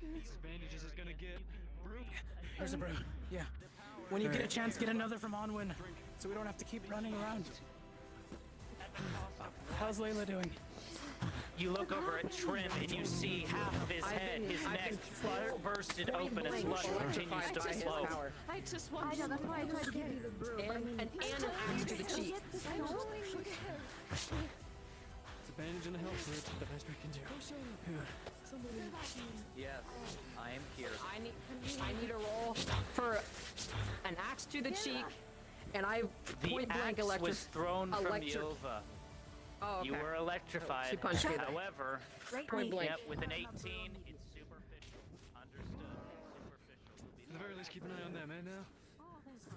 This bandage is gonna get.
Here's a brew. Yeah. When you get a chance, get another from Onwin, so we don't have to keep running around. How's Layla doing?
You look over at Trim and you see half of his head, his neck, bursted open as blood continues to flow.
I just want to. That's why I tried to give you the brew.
And an axe to the cheek.
It's a bandage and a health for it. The best we can do.
Yes, I am here.
I need a roll for an axe to the cheek, and I point
The
blank
axe
electric.
was thrown from Yova.
Oh, okay.
You were electrified.
She punched me.
However,
Point blank.
yep, with an 18, it's superficial. Understood. Superficial.
At the very least, keep an eye on them, eh, now?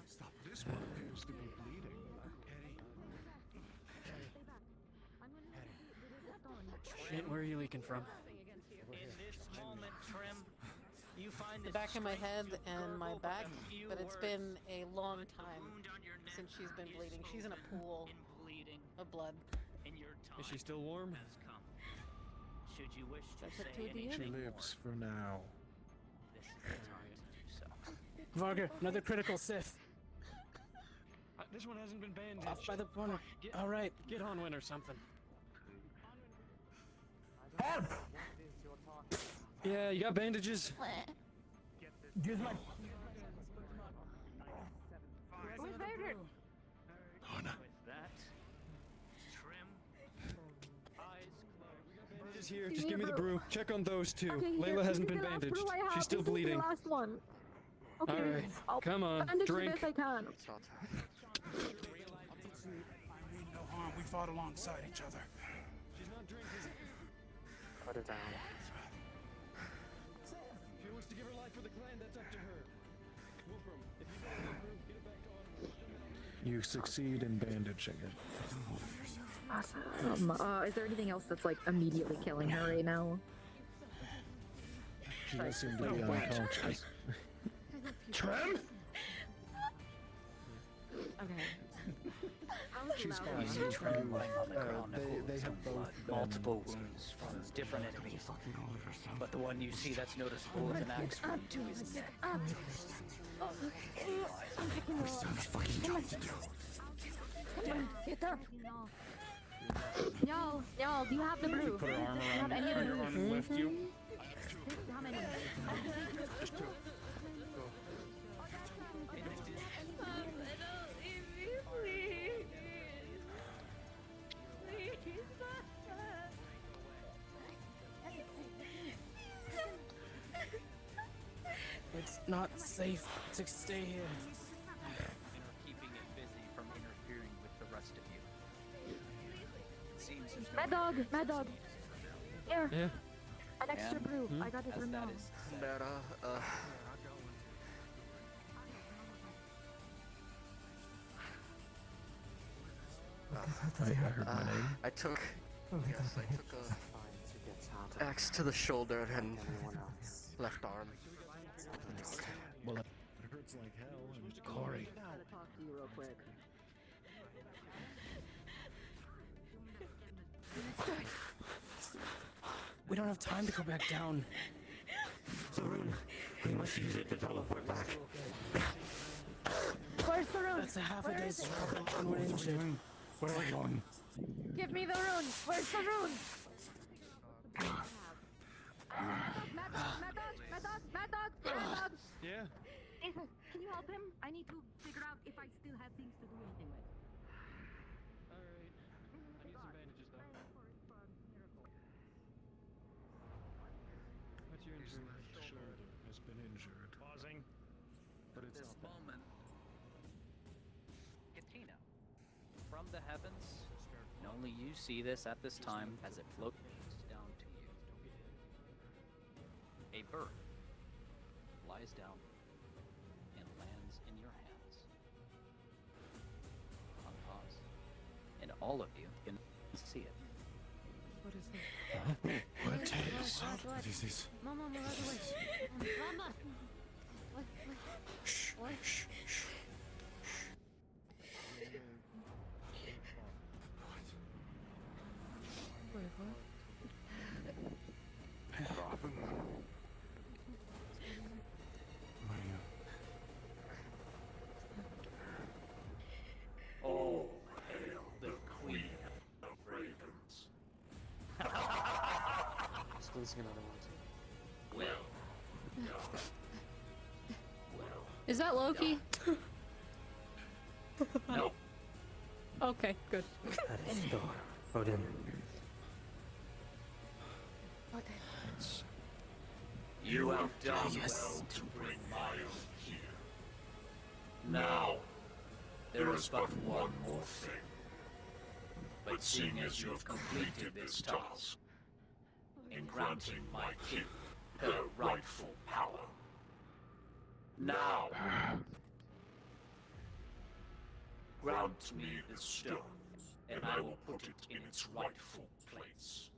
Stop. This one appears to be bleeding.
Shit, where are you leaking from?
In this moment, Trim,
the back of my head and my back, but it's been a long time since she's been bleeding. She's in a pool of blood.
Is she still warm?
Should you wish to
That's
say
a 2D?
She
anything
lives for now.
this is the time to do so.
Varga, another critical Sith.
This one hasn't been bandaged.
Off by the corner. All right.
Get Onwin or something.
Help!
Yeah, you got bandages?
Use my...
Who's there?
Lorna.
With that, trim, eyes closed.
Bandages here. Just give me the brew. Check on those two.
Okay,
Layla
here,
hasn't
this
been
is the last
bandaged.
brew I have.
She's still
This is
bleeding.
the last one. Okay.
All right.
I'll
Come on.
bandage
Drink.
the best I can.
No harm. We fought alongside each other.
She's not drinking.
Put it down.
If she wants to give her life for the clan, that's up to her. Wolfram, if you got the brew, get it back to Onwin.
You succeed in bandaging it.
Awesome. Is there anything else that's like immediately killing her right now?
She does seem to be unconscious.
Trim?
Okay.
She's fine.
You see Trim lying on the ground,
They have both been...
multiple wounds from different enemies. But the one you see that's noticeable is an axe wound to his neck.
We still have a fucking job to do.
Come on, get up. Y'all, do you have the brew?
Put her arm
Do you have
around
any
you,
of
put
the
your arm and lift you.
How many?
Just two.
It's not safe to stay here.
And are keeping it busy from interfering with the rest of you. It seems there's no
Mad dog. Here,
Yeah.
an extra
And
brew. I got it
as
from
that
mom.
is
I heard my name.
I took a axe to the shoulder and left arm.
Well, it hurts like hell. And Corey.
I gotta talk to you real quick.
We don't have time to go back down.
We must use it to teleport back.
Where's the rune?
That's a half a
Where
day's
is it?
travel on one injured.
Where are we going?
Give me the rune. Where's the rune? Mad dog.
Yeah.
Ethan, can you help him? I need to figure out if I still have things to do anything with.
Alright. I need some bandages though. What's your injury?
Shoulder has been injured.
Pausing.
But it's
this
not bad.
moment. Katina, from the heavens, and only you see this at this time as it floats down to you. A bird lies down and lands in your hands. On pause. And all of you can see it.
What is that?
What is? What is this?
Mama, right away. Mama. What?
Shh.
What?
Shh. Shh.
Wait, what?
Oh, hail the Queen of Ravens.
Squeezing another one too.
Well,
Is that Loki?
no.
Okay, good.
That is Thor. Odin.
You have done well to bring my own here. Now, there is but one more thing. But seeing as you have completed this task, in granting my king her rightful power, now, grant me the stone, and I will put it in its rightful place.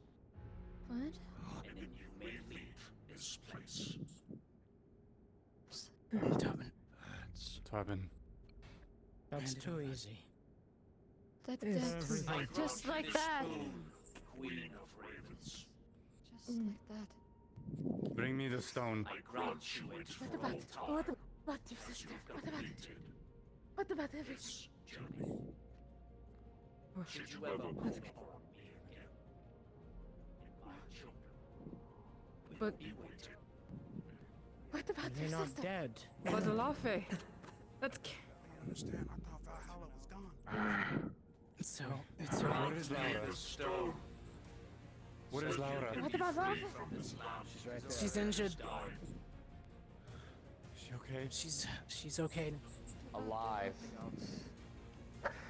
What?
And then you may leave this place.
Tobin.
Tobin.
That's too easy.
That's
Everything.
just like that.
Queen of Ravens.
Just like that.
Bring me the stone.
I grant you it
What
for
about
all time.
what about your sister? What about everything?
Should you ever call upon me again, my children will
But-
be waiting.
What about
They're
your
not
sister?
dead. But
Olafe. That's.
I understand. I thought Valhalla was gone.
So it's
What is Laura?
The stone.
What is Laura?
What about Olafe?
She's right there. She's injured.
Is she okay?
She's okay.
Alive.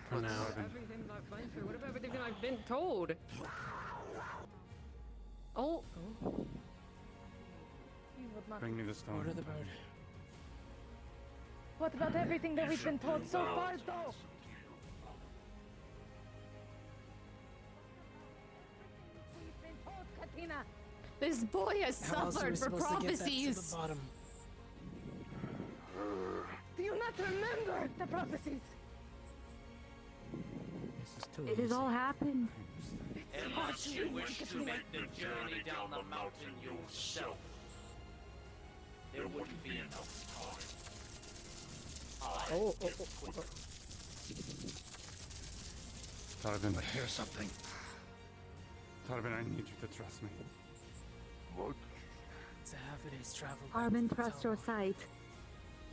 For now.
Everything that I've been through. What about everything I've been told? Oh.
Bring me the stone.
Order the bird.
What about everything that we've been told so far, though? We've been told, Katina. This boy has
How else are we
suffered for
supposed to get that to
prophecies.
the bottom?
Do you not remember the prophecies?
This is too
It has all happened.
Unless you wish to make the journey down the mountain yourself, there wouldn't be enough time.
Oh.
Tobin.
I hear something.
Tobin, I need you to trust me.
What?
It's a half a day's travel.
Armin, trust your sight.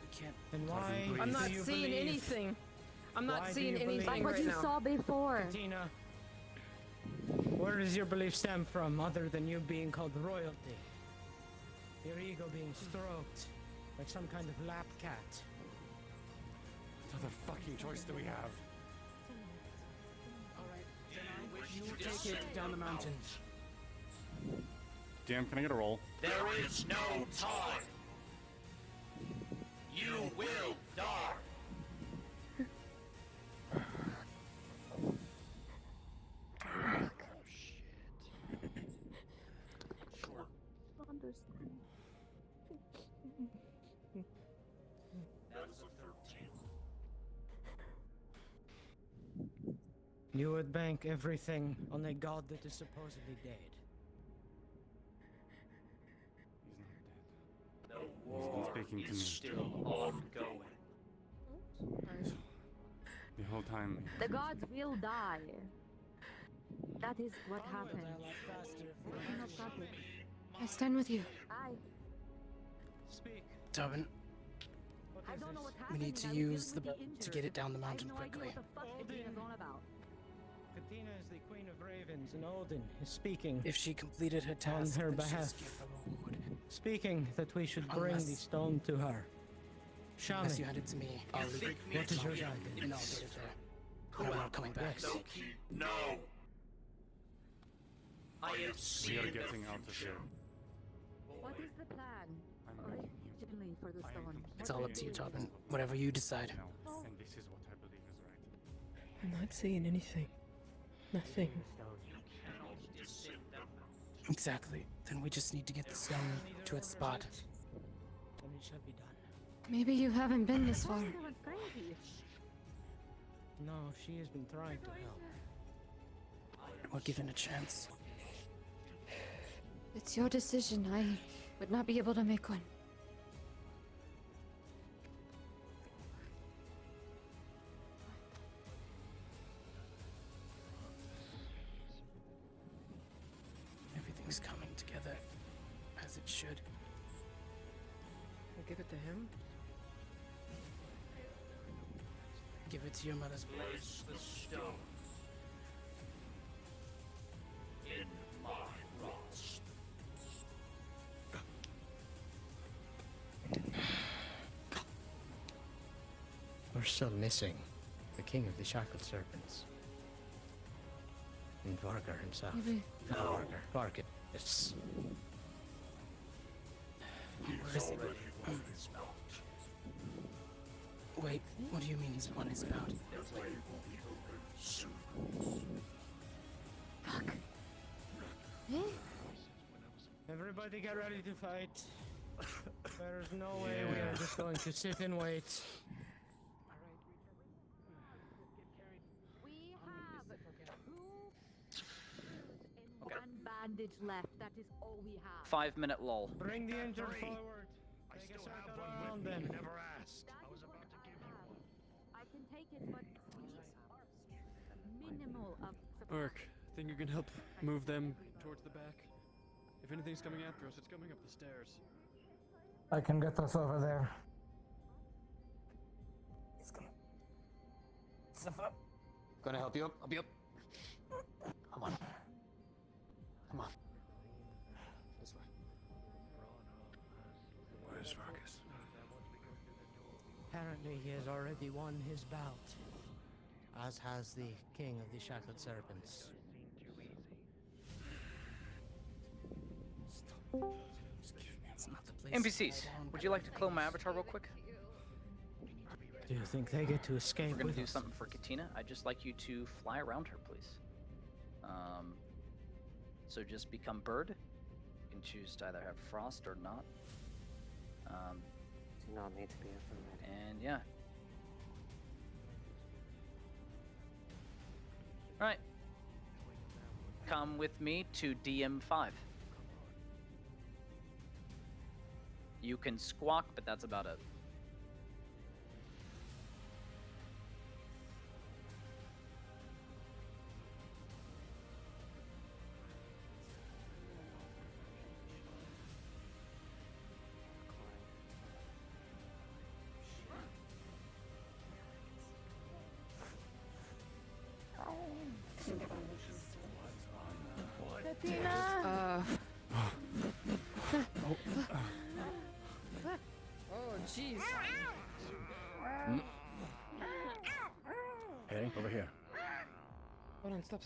We can't. And why?
I'm not
do you
seeing
believe?
anything. I'm not
Why do
seeing
you believe?
anything
Like what
right
you
now.
saw before.
Tina, where does your belief stem from other than you being called royalty? Your ego being stroked like some kind of lap cat.
What other fucking choice do we have?
You take it down the mountain.
DM, can I get a roll?
There is no time. You will die.
Understand.
That is a 13.
You would bank everything on a god that is supposedly dead.
The war
speaking to
is
me.
still ongoing.
The whole time.
The gods will die. That is what happened. I cannot stop it.
I stand with you.
Tobin,
I don't know what
we
happened.
need to
and I
use
will
the
be
boat to
injured.
get it down the
I have
mountain
no idea
quickly.
what the fuck Katina's on about.
Katina is the queen of ravens, and Odin is speaking. If she completed her task, on her then she'll behalf, skip a reward. speaking that we should bring the Unless- stone to her. Shami, Unless you hand it to me, I'll leave it. What is your guidance? And I'll get it there. And I'm not coming back.
No. I have
We
seen
are
the
getting out of here.
What is the plan? Originally for the stone.
It's all up to you, Tobin. Whatever you decide.
And this is what I believe is right.
I'm not seeing anything. Nothing. Exactly. Then we just need to get the stone to its spot. And it shall be done.
Maybe you haven't been this far.
No, she has been trying to help. We're given a chance.
It's your decision. I would not be able to make one.
Everything's coming together as it should.
I'll give it to him.
Give it to your mother's
Place the stone in my grasp.
We're still missing the king of the shackled serpents. And Vargar himself.
Maybe.
No, Vargar. It's... Where is he? Wait, what do you mean he's on his mount?
Fuck. Eh?
Everybody get ready to fight. There's no way we are just going to sit and wait.
We have one bandage left. That is all we have.
5-minute lull.
Bring the injured forward. Take a circle around them.
That is what I can take it, but we are minimal of supply.
Ark, think you can help move them towards the back? If anything's coming after us, it's coming up the stairs.
I can get us over there.
He's gonna help you up. Help you up. Come on. Come on. This way. Where's Marcus?
Apparently he has already won his bout, as has the king of the shackled serpents.
NPCs, would you like to clone my avatar real quick?
Do you think they get to escape?
We're gonna
with
do
us?
something for Katina. I'd just like you to fly around her, please. So just become bird. You can choose to either have frost or not.
Do not need to be affirmated.
And yeah. Alright. Come with me to DM5. You can squawk, but that's about it.
Oh, jeez.
Hey, over here.
Hold on, stop.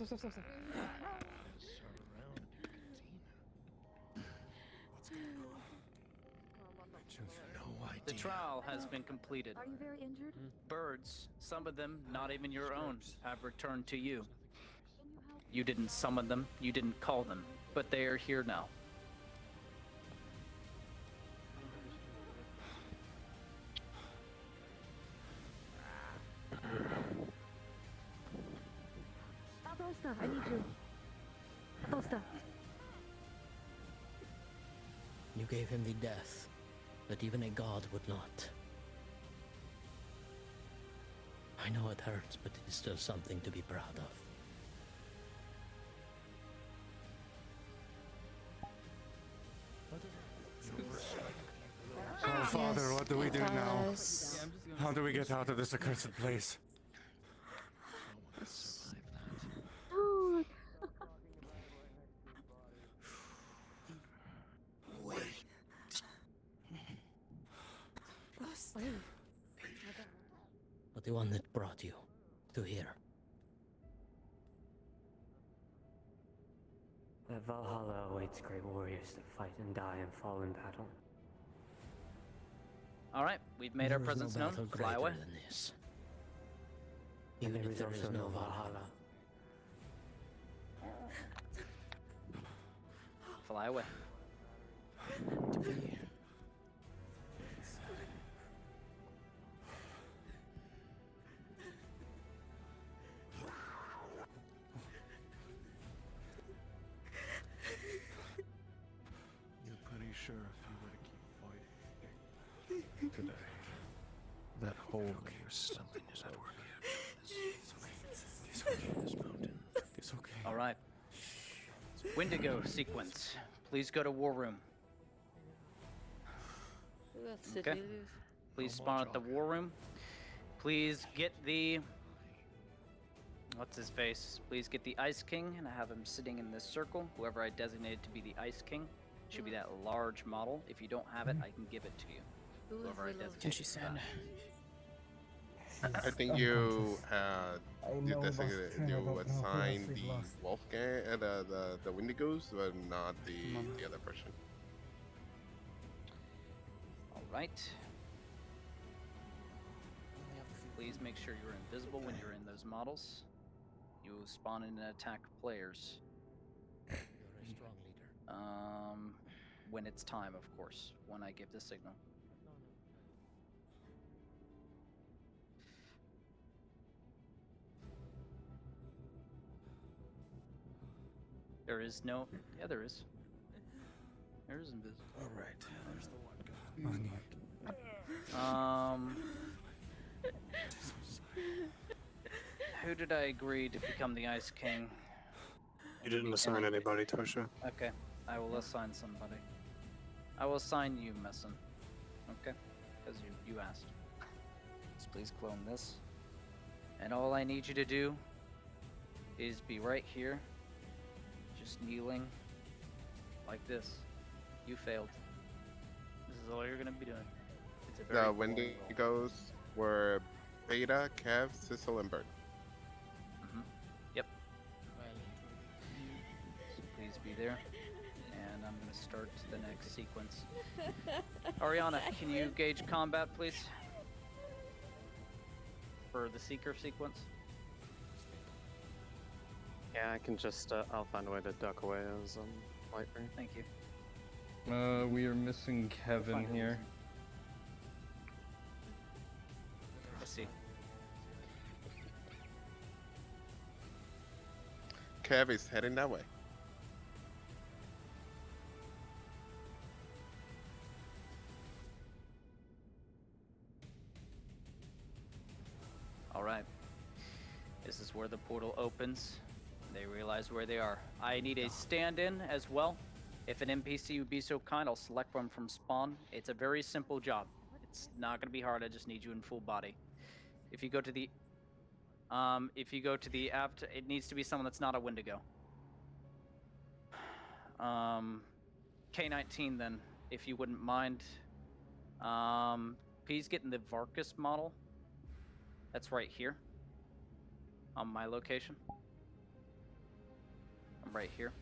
The trial has been completed.
Are you very injured?
Birds, some of them not even your own, have returned to you. You didn't summon them, you didn't call them, but they are here now.
Adosta, I need you. Adosta.
You gave him the death that even a god would not. I know it hurts, but it is still something to be proud of.
Oh, Father, what do we do now? How do we get out of this accursed place?
Oh.
But the one that brought you to here.
The Valhalla awaits great warriors to fight and die and fall in battle.
Alright, we've made our presence known. Fly away.
Than this.
And
Even
there
if
is
there
also
is no
Valhalla.
Fly away.
You're pretty sure if you were to keep fighting today, that hole in your stomach is at work yet. It's okay.
Alright. Wendigo sequence. Please go to war room. Okay. Please spawn at the war room. Please get the... What's his face? Please get the Ice King and have him sitting in this circle. Whoever I designated to be the Ice King. Should be that large model. If you don't have it, I can give it to you. Whoever I designated.
Can she send?
I think you you assigned the Wolfgang, the Wendigos, but not the other person.
All right. Please make sure you're invisible when you're in those models. You will spawn in and attack players.
You're a strong leader.
when it's time, of course, when I give the signal. There is no. Yeah, there is. There is invisible.
All right. There's the one guy.
Who did I agree to become the Ice King?
You didn't assign anybody, Tosha.
Okay, I will assign somebody. I will assign you, Messin. Okay? Because you asked. So please clone this. And all I need you to do is be right here, just kneeling like this. You failed. This is all you're gonna be doing. It's a very
The
boring role.
Wendigos were Beta, Kev, Sissel, and Bert.
Yep. So please be there. And I'm gonna start the next sequence. Ariana, can you gauge combat, please? For the Seeker sequence?
Yeah, I can just, I'll find a way to duck away as Lightbringer.
Thank you.
We are missing Kevin here.
Let's see.
Kev is heading that way.
Alright. This is where the portal opens. They realize where they are. I need a stand-in as well. If an NPC would be so kind, I'll select one from spawn. It's a very simple job. It's not gonna be hard, I just need you in full body. If you go to the aft, it needs to be someone that's not a Wendigo. K19 then, if you wouldn't mind. Please get in the Varkus model. That's right here. On my location. I'm right here.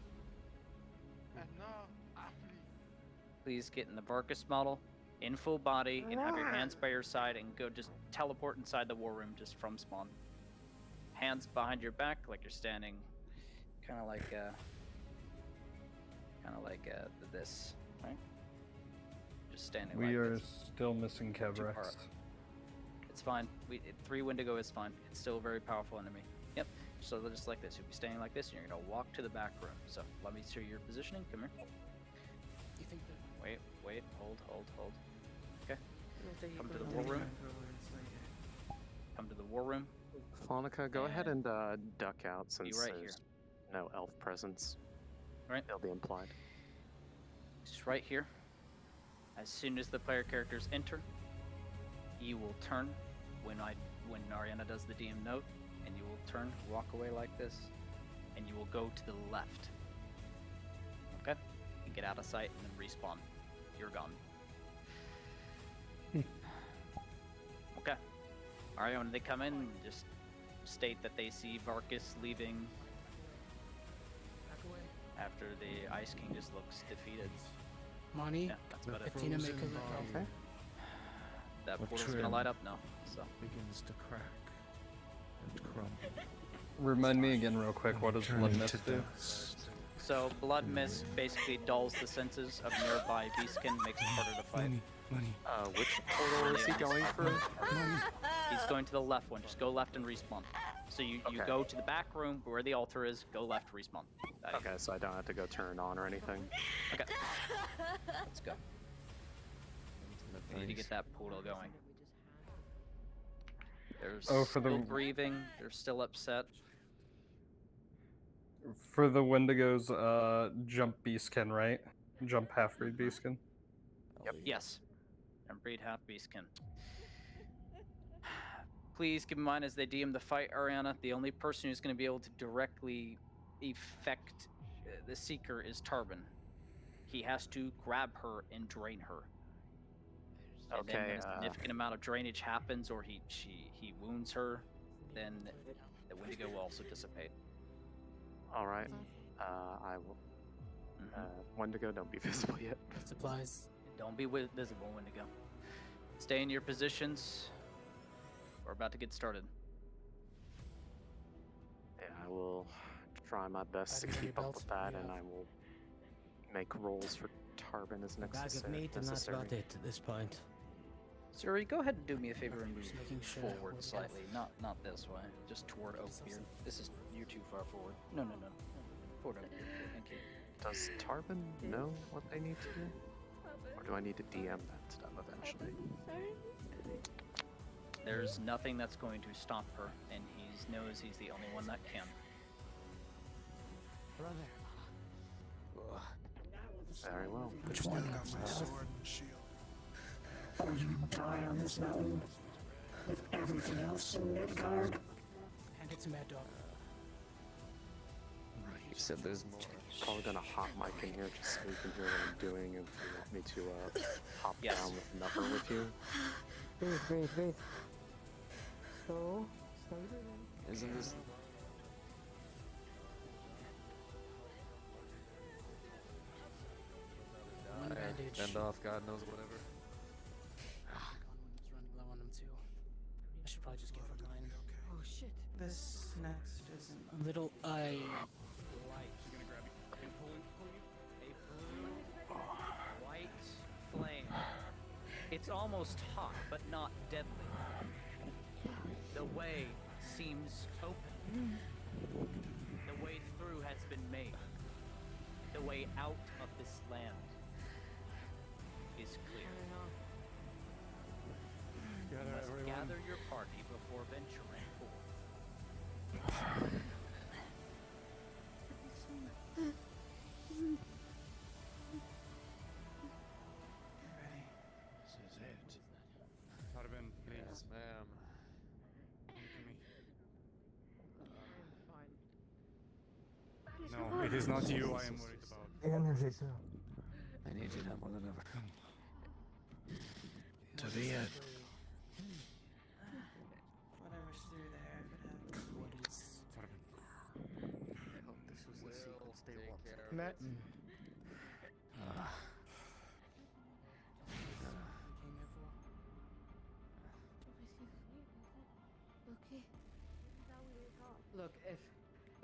Please get in the Varkus model, in full body, and have your hands by your side, and go just teleport inside the war room just from spawn. Hands behind your back, like you're standing, kind of like this, right? Just standing.
We
like
are
this.
still missing
Too far
Kevrex.
up. It's fine. 3 Wendigo is fine. It's still a very powerful enemy. Yep. So just like this. You'll be standing like this, and you're gonna walk to the back room. So let me see your positioning. Come here.
You think that...
Wait. Hold. Okay. Come to the war room. Come to the war room.
Flonica, go ahead and duck out since
right
there's no elf presence.
Right.
They'll be implied.
Just right here. As soon as the player characters enter, you will turn when Ariana does the DM note, and you will turn, walk away like this, and you will go to the left. Okay? And get out of sight and then respawn. You're gone. Okay. Alright, when they come in, just state that they see Varkus leaving after the Ice King just looks defeated.
Money.
Yeah, that's about it.
Bettina make a look.
Okay.
That
The
portal's gonna
trim
light up now, so.
begins to crack and crumble.
Remind me again real quick, what does Blood
Turning
Mist
to
do?
dust.
So Blood Mist basically dulls the senses of nearby beastkin, makes it harder to fight.
Money.
Which portal is he going for?
He's going to the left one. Just go left and respawn. So you
Okay.
go to the back room where the altar is. Go left, respawn.
Okay, so I don't have to go turn on or anything.
Okay. Let's go. We need to get that portal going. They're
Oh, for
still
the-
grieving. They're still upset.
For the Wendigos, jump Beastkin, right? Jump half-breed Beastkin.
Yep. Yes. And breed half beastkin. Please keep in mind as they DM the fight, Ariana, the only person who's going to be able to directly affect the Seeker is Tarbin. He has to grab her and drain her. And then
Okay,
when a significant amount of drainage happens, or he wounds her, then the Wendigo will also dissipate.
All right. I will. Wendigo, don't be visible yet.
Supplies.
Don't be visible, Wendigo. Stay in your positions. We're about to get started.
Yeah, I will try my best to keep up with that, and I will make rolls for Tarban is
A bag of
necessary.
meat and that's about it at this point.
Siri, go ahead and do me a favor and move
Just making sure
forward
we're
slightly. Not this way. Just toward Oakbeard. This is you're too far forward. No. Toward Oakbeard. Thank you.
Does Tarban know what they need to do? Or do I need to DM that to them eventually?
There's nothing that's going to stop her, and he knows he's the only one that can.
Brother.
Very well.
Which one?
Sword and shield.
Will you die on this mountain with everything else in Midgard?
Hand it to Mad Dog.
You said there's more. Probably gonna hot mic in here just so you can hear what I'm doing, and if you want me to hop down with another with you.
Breathe. Slow breathing.
Isn't this?
One bandage.
End off, God knows whatever.
Running low on him too. I should probably just give her mine.
Oh shit.
This next isn't.
A little light.
She's gonna grab you and pull you.
A blue, white flame. It's almost hot, but not deadly. The way seems open. The way through has been made. The way out of this land is clear. You must gather your party before venturing forth.
This is it. Tarban, please.
Yes, ma'am.
No, it is not you I am worried about.
Energy.
I need you now more than ever.
To the end.
Whatever's through there, if it happens.
What is?
Tarban.
I hope this was the sequel. Stay well.
Matt.
Okay.
Look,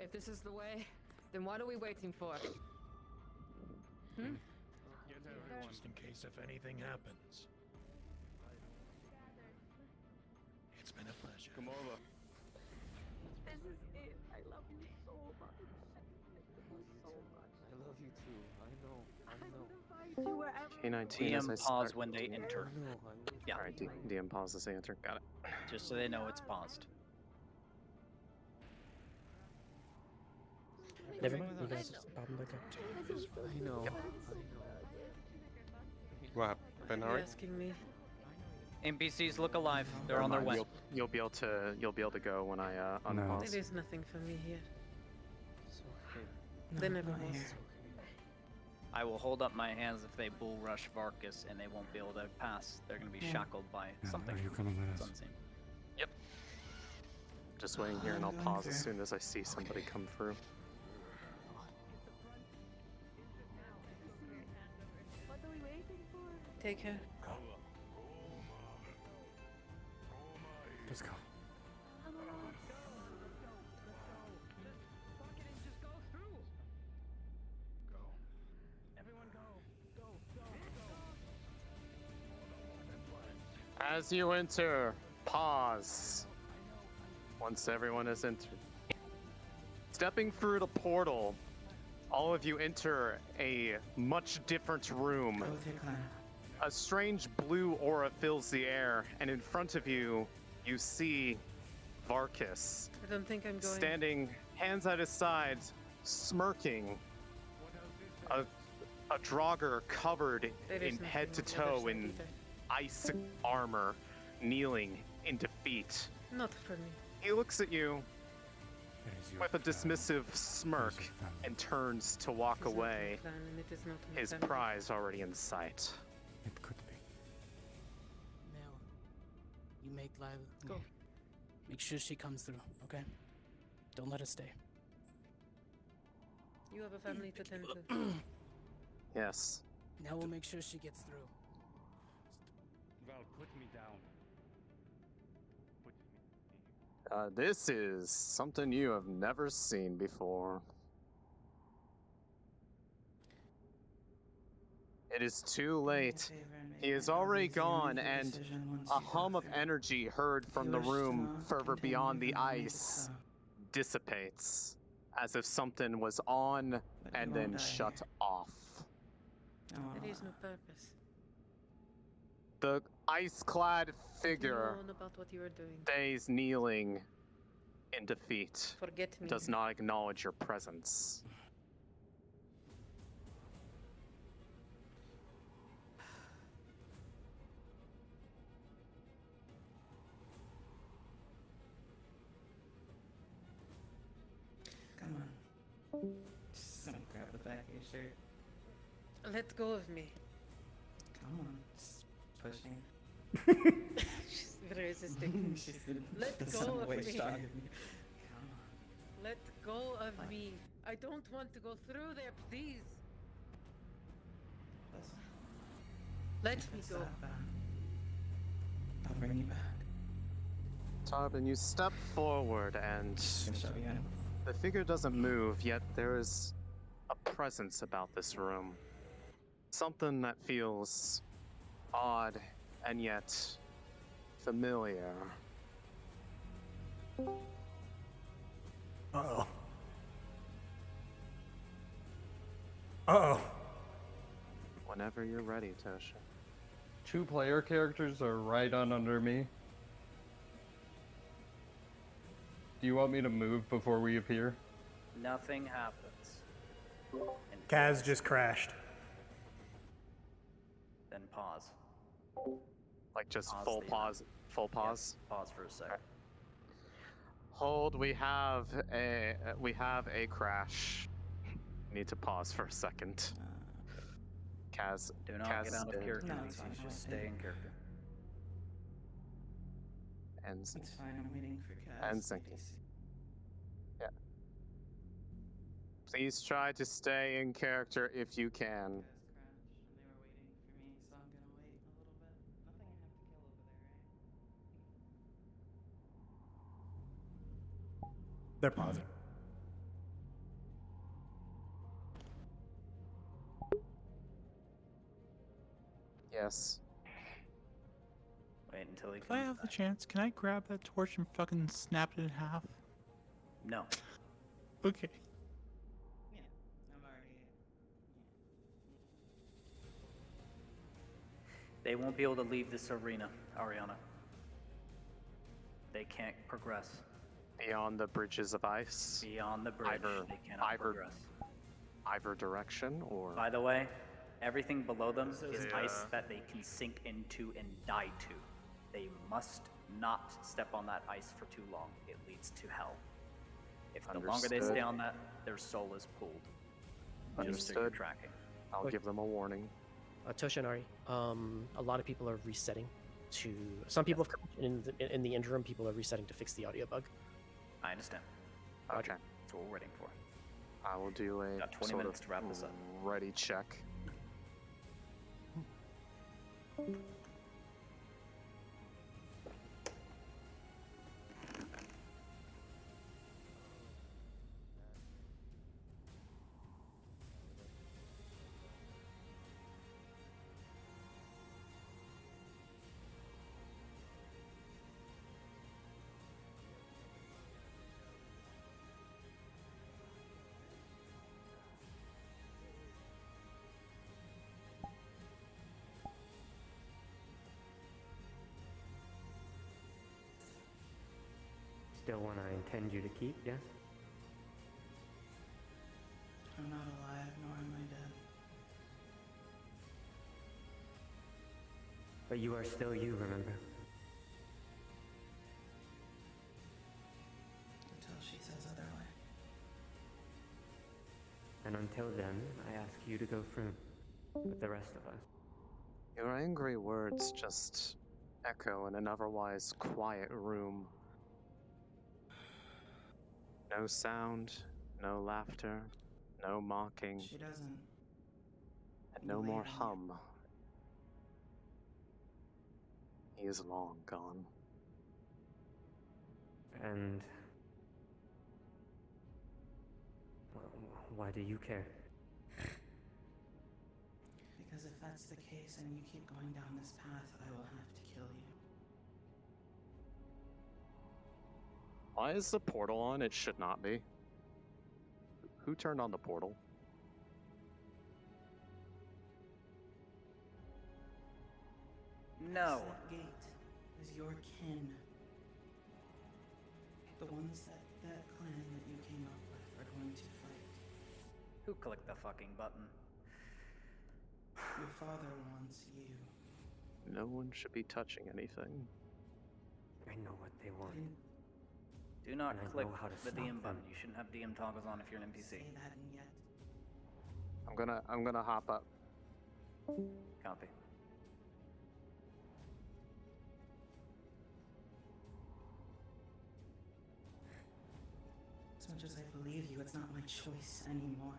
if this is the way, then what are we waiting for? Hmm?
Get everyone. Just in case if anything happens. It's been a pleasure.
Come over.
This is it. I love you so much. So much.
I love you too. I know.
Find you wherever.
K19 as I
DM
start.
pause when they enter. Yeah.
Alright, DM pause as they enter. Got it.
Just so they know it's paused.
Never mind. You guys pop them back up.
I know.
What happened, Harry?
asking me?
NPCs look alive. They're on their way.
You'll be able to go when I unpause.
There is nothing for me here.
No,
They never
not
was.
here.
I will hold up my hands if they bull rush Varkus and they won't be able to pass. They're going to be shackled by something.
Are you coming with
It's
us?
unseen.
Just waiting here, and I'll pause as soon as I see somebody come through.
What are we waiting for?
Take her.
Let's go.
Come on.
As you enter, pause. Once everyone has entered. Stepping through the portal, all of you enter a much different room.
Go with your clan.
A strange blue aura fills the air, and in front of you, you see Varkus
I don't think I'm going.
standing, hands at his sides, smirking. A Draugr covered
There is
in head to
nothing on the other
toe
side
in
either.
ice armor, kneeling in defeat.
Not for me.
He looks at you
It is your
with a
clan.
dismissive smirk
It is your family.
and turns to walk
It is not my
away,
clan, and it is not my
his
family.
prize already in sight.
It could be.
Mel, you make Lila go. Make sure she comes through, okay? Don't let her stay.
You have a family to tend to.
Yes.
Now we'll make sure she gets through.
Val, put me down. Put me.
This is something you have never seen before. It is too late. He is already gone, and a hum of energy heard from the room further beyond the ice dissipates, as if something was on and then shut off.
There is no purpose.
The ice-clad figure
Alone about what you are doing.
stays kneeling in defeat.
Forget me.
Does not acknowledge your presence.
Come on. Just don't grab the back of your shirt.
Let go of me.
Come on. Just pushing.
She's resisting. Let go of me.
Come on.
Let go of me. I don't want to go through there, please. Let me go.
I'll bring you back.
Tarbin, you step forward and the figure doesn't move, yet there is a presence about this room. Something that feels odd and yet familiar.
Uh-oh. Uh-oh.
Whenever you're ready, Tosha.
2 player characters are right on under me. Do you want me to move before we appear?
Nothing happens.
Kaz just crashed.
Then pause.
Like just
Pause
full
the
pause. Full pause.
Yep, pause for a second.
Hold. We have a crash. Need to pause for a second. Kaz.
Do not
Kaz
get
is
out of
dead.
character.
No,
No,
it's fine.
just stay in character.
And
It's fine. I'm waiting for Kaz.
and sinking. Yeah. Please try to stay in character if you can.
So I'm gonna wait a little bit. Nothing I have to kill over there, right?
They're pausing.
Yes.
Wait until he
If I
comes
have the
back.
chance, can I grab that torch and fucking snap it in half?
No.
Okay.
Yeah, I'm already.
They won't be able to leave this arena, Ariana. They can't progress.
Beyond the bridges of ice.
Beyond the bridge, they cannot progress.
Either direction, or.
By the way, everything below them
This is
is
a,
ice that they can sink into and die to. They must not step on that ice for too long. It leads to hell. If the longer they stay on that, their soul is pulled. Just so you're
Understood.
tracking.
I'll give them a warning.
Tosha and Ari, a lot of people are resetting to. Some people have come in the interim. People are resetting to fix the audio bug.
I understand.
Okay.
That's what we're waiting for.
I will do a
Got 20
sort
minutes
of
to wrap this up.
ready check.
Still one I intend you to keep, yes?
I'm not alive, nor am I dead.
But you are still you, remember?
Until she says otherwise.
And until then, I ask you to go through with the rest of us.
Your angry words just echo in an otherwise quiet room. No sound, no laughter, no mocking.
She doesn't.
And no more
believe in
hum. He is long gone.
And... well, why do you care?
Because if that's the case and you keep going down this path, I will have to kill you.
Why is the portal on? It should not be. Who turned on the portal?
No.
That gate is your kin. The ones that clan that you came up with are going to fight.
Who clicked the fucking button?
Your father wants you.
No one should be touching anything.
I know what they want.
Do not
And I
click
know how to
the
stop
DM
them.
button. You shouldn't have DM toggles on if you're an NPC.
Say that and yet.
I'm gonna hop up.
Copy.
As much as I believe you, it's not my choice anymore.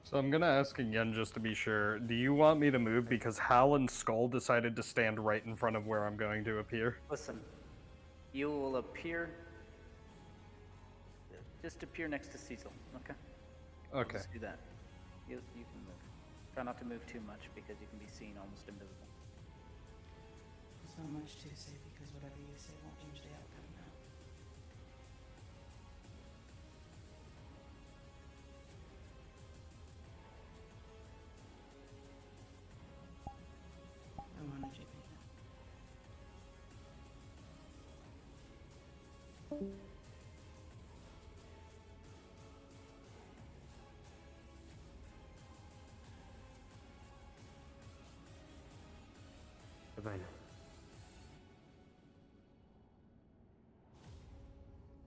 So I'm gonna ask again just to be sure. Do you want me to move because Hal and Skull decided to stand right in front of where I'm going to appear?
Listen, you will appear. Just appear next to Cecil, okay?
Okay.
Just do that. You can move. Try not to move too much because you can be seen almost invisible.
There's not much to say because whatever you say won't change the outcome now. I wanted you to be that.
Goodbye now.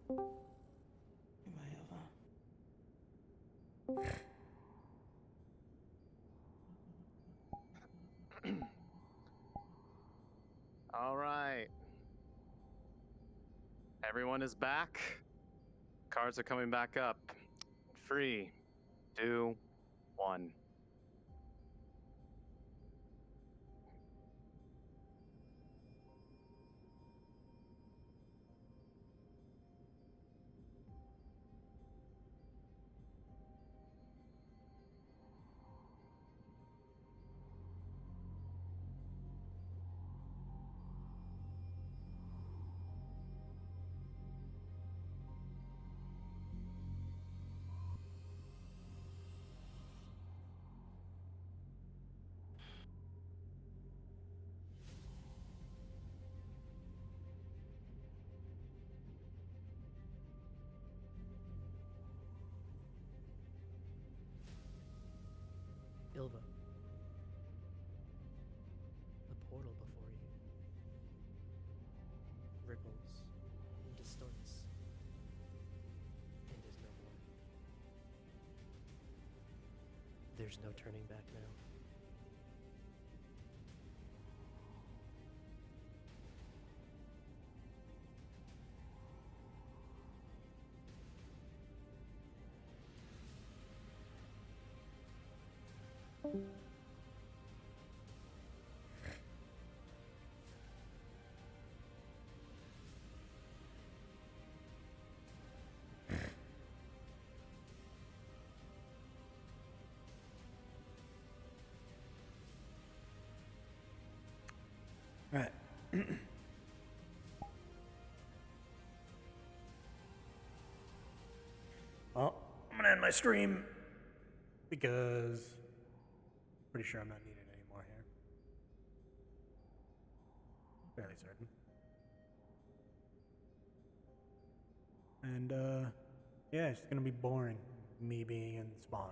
Goodbye, Elva.
All right. Everyone is back. Cards are coming back up. 3, 2, 1.
Ilva. The portal before you ripples, distorts, and is no more. There's no turning back now.
Right. Well, I'm gonna end my stream because pretty sure I'm not needed anymore here. Fairly certain. And yeah, it's gonna be boring me being in Spawn.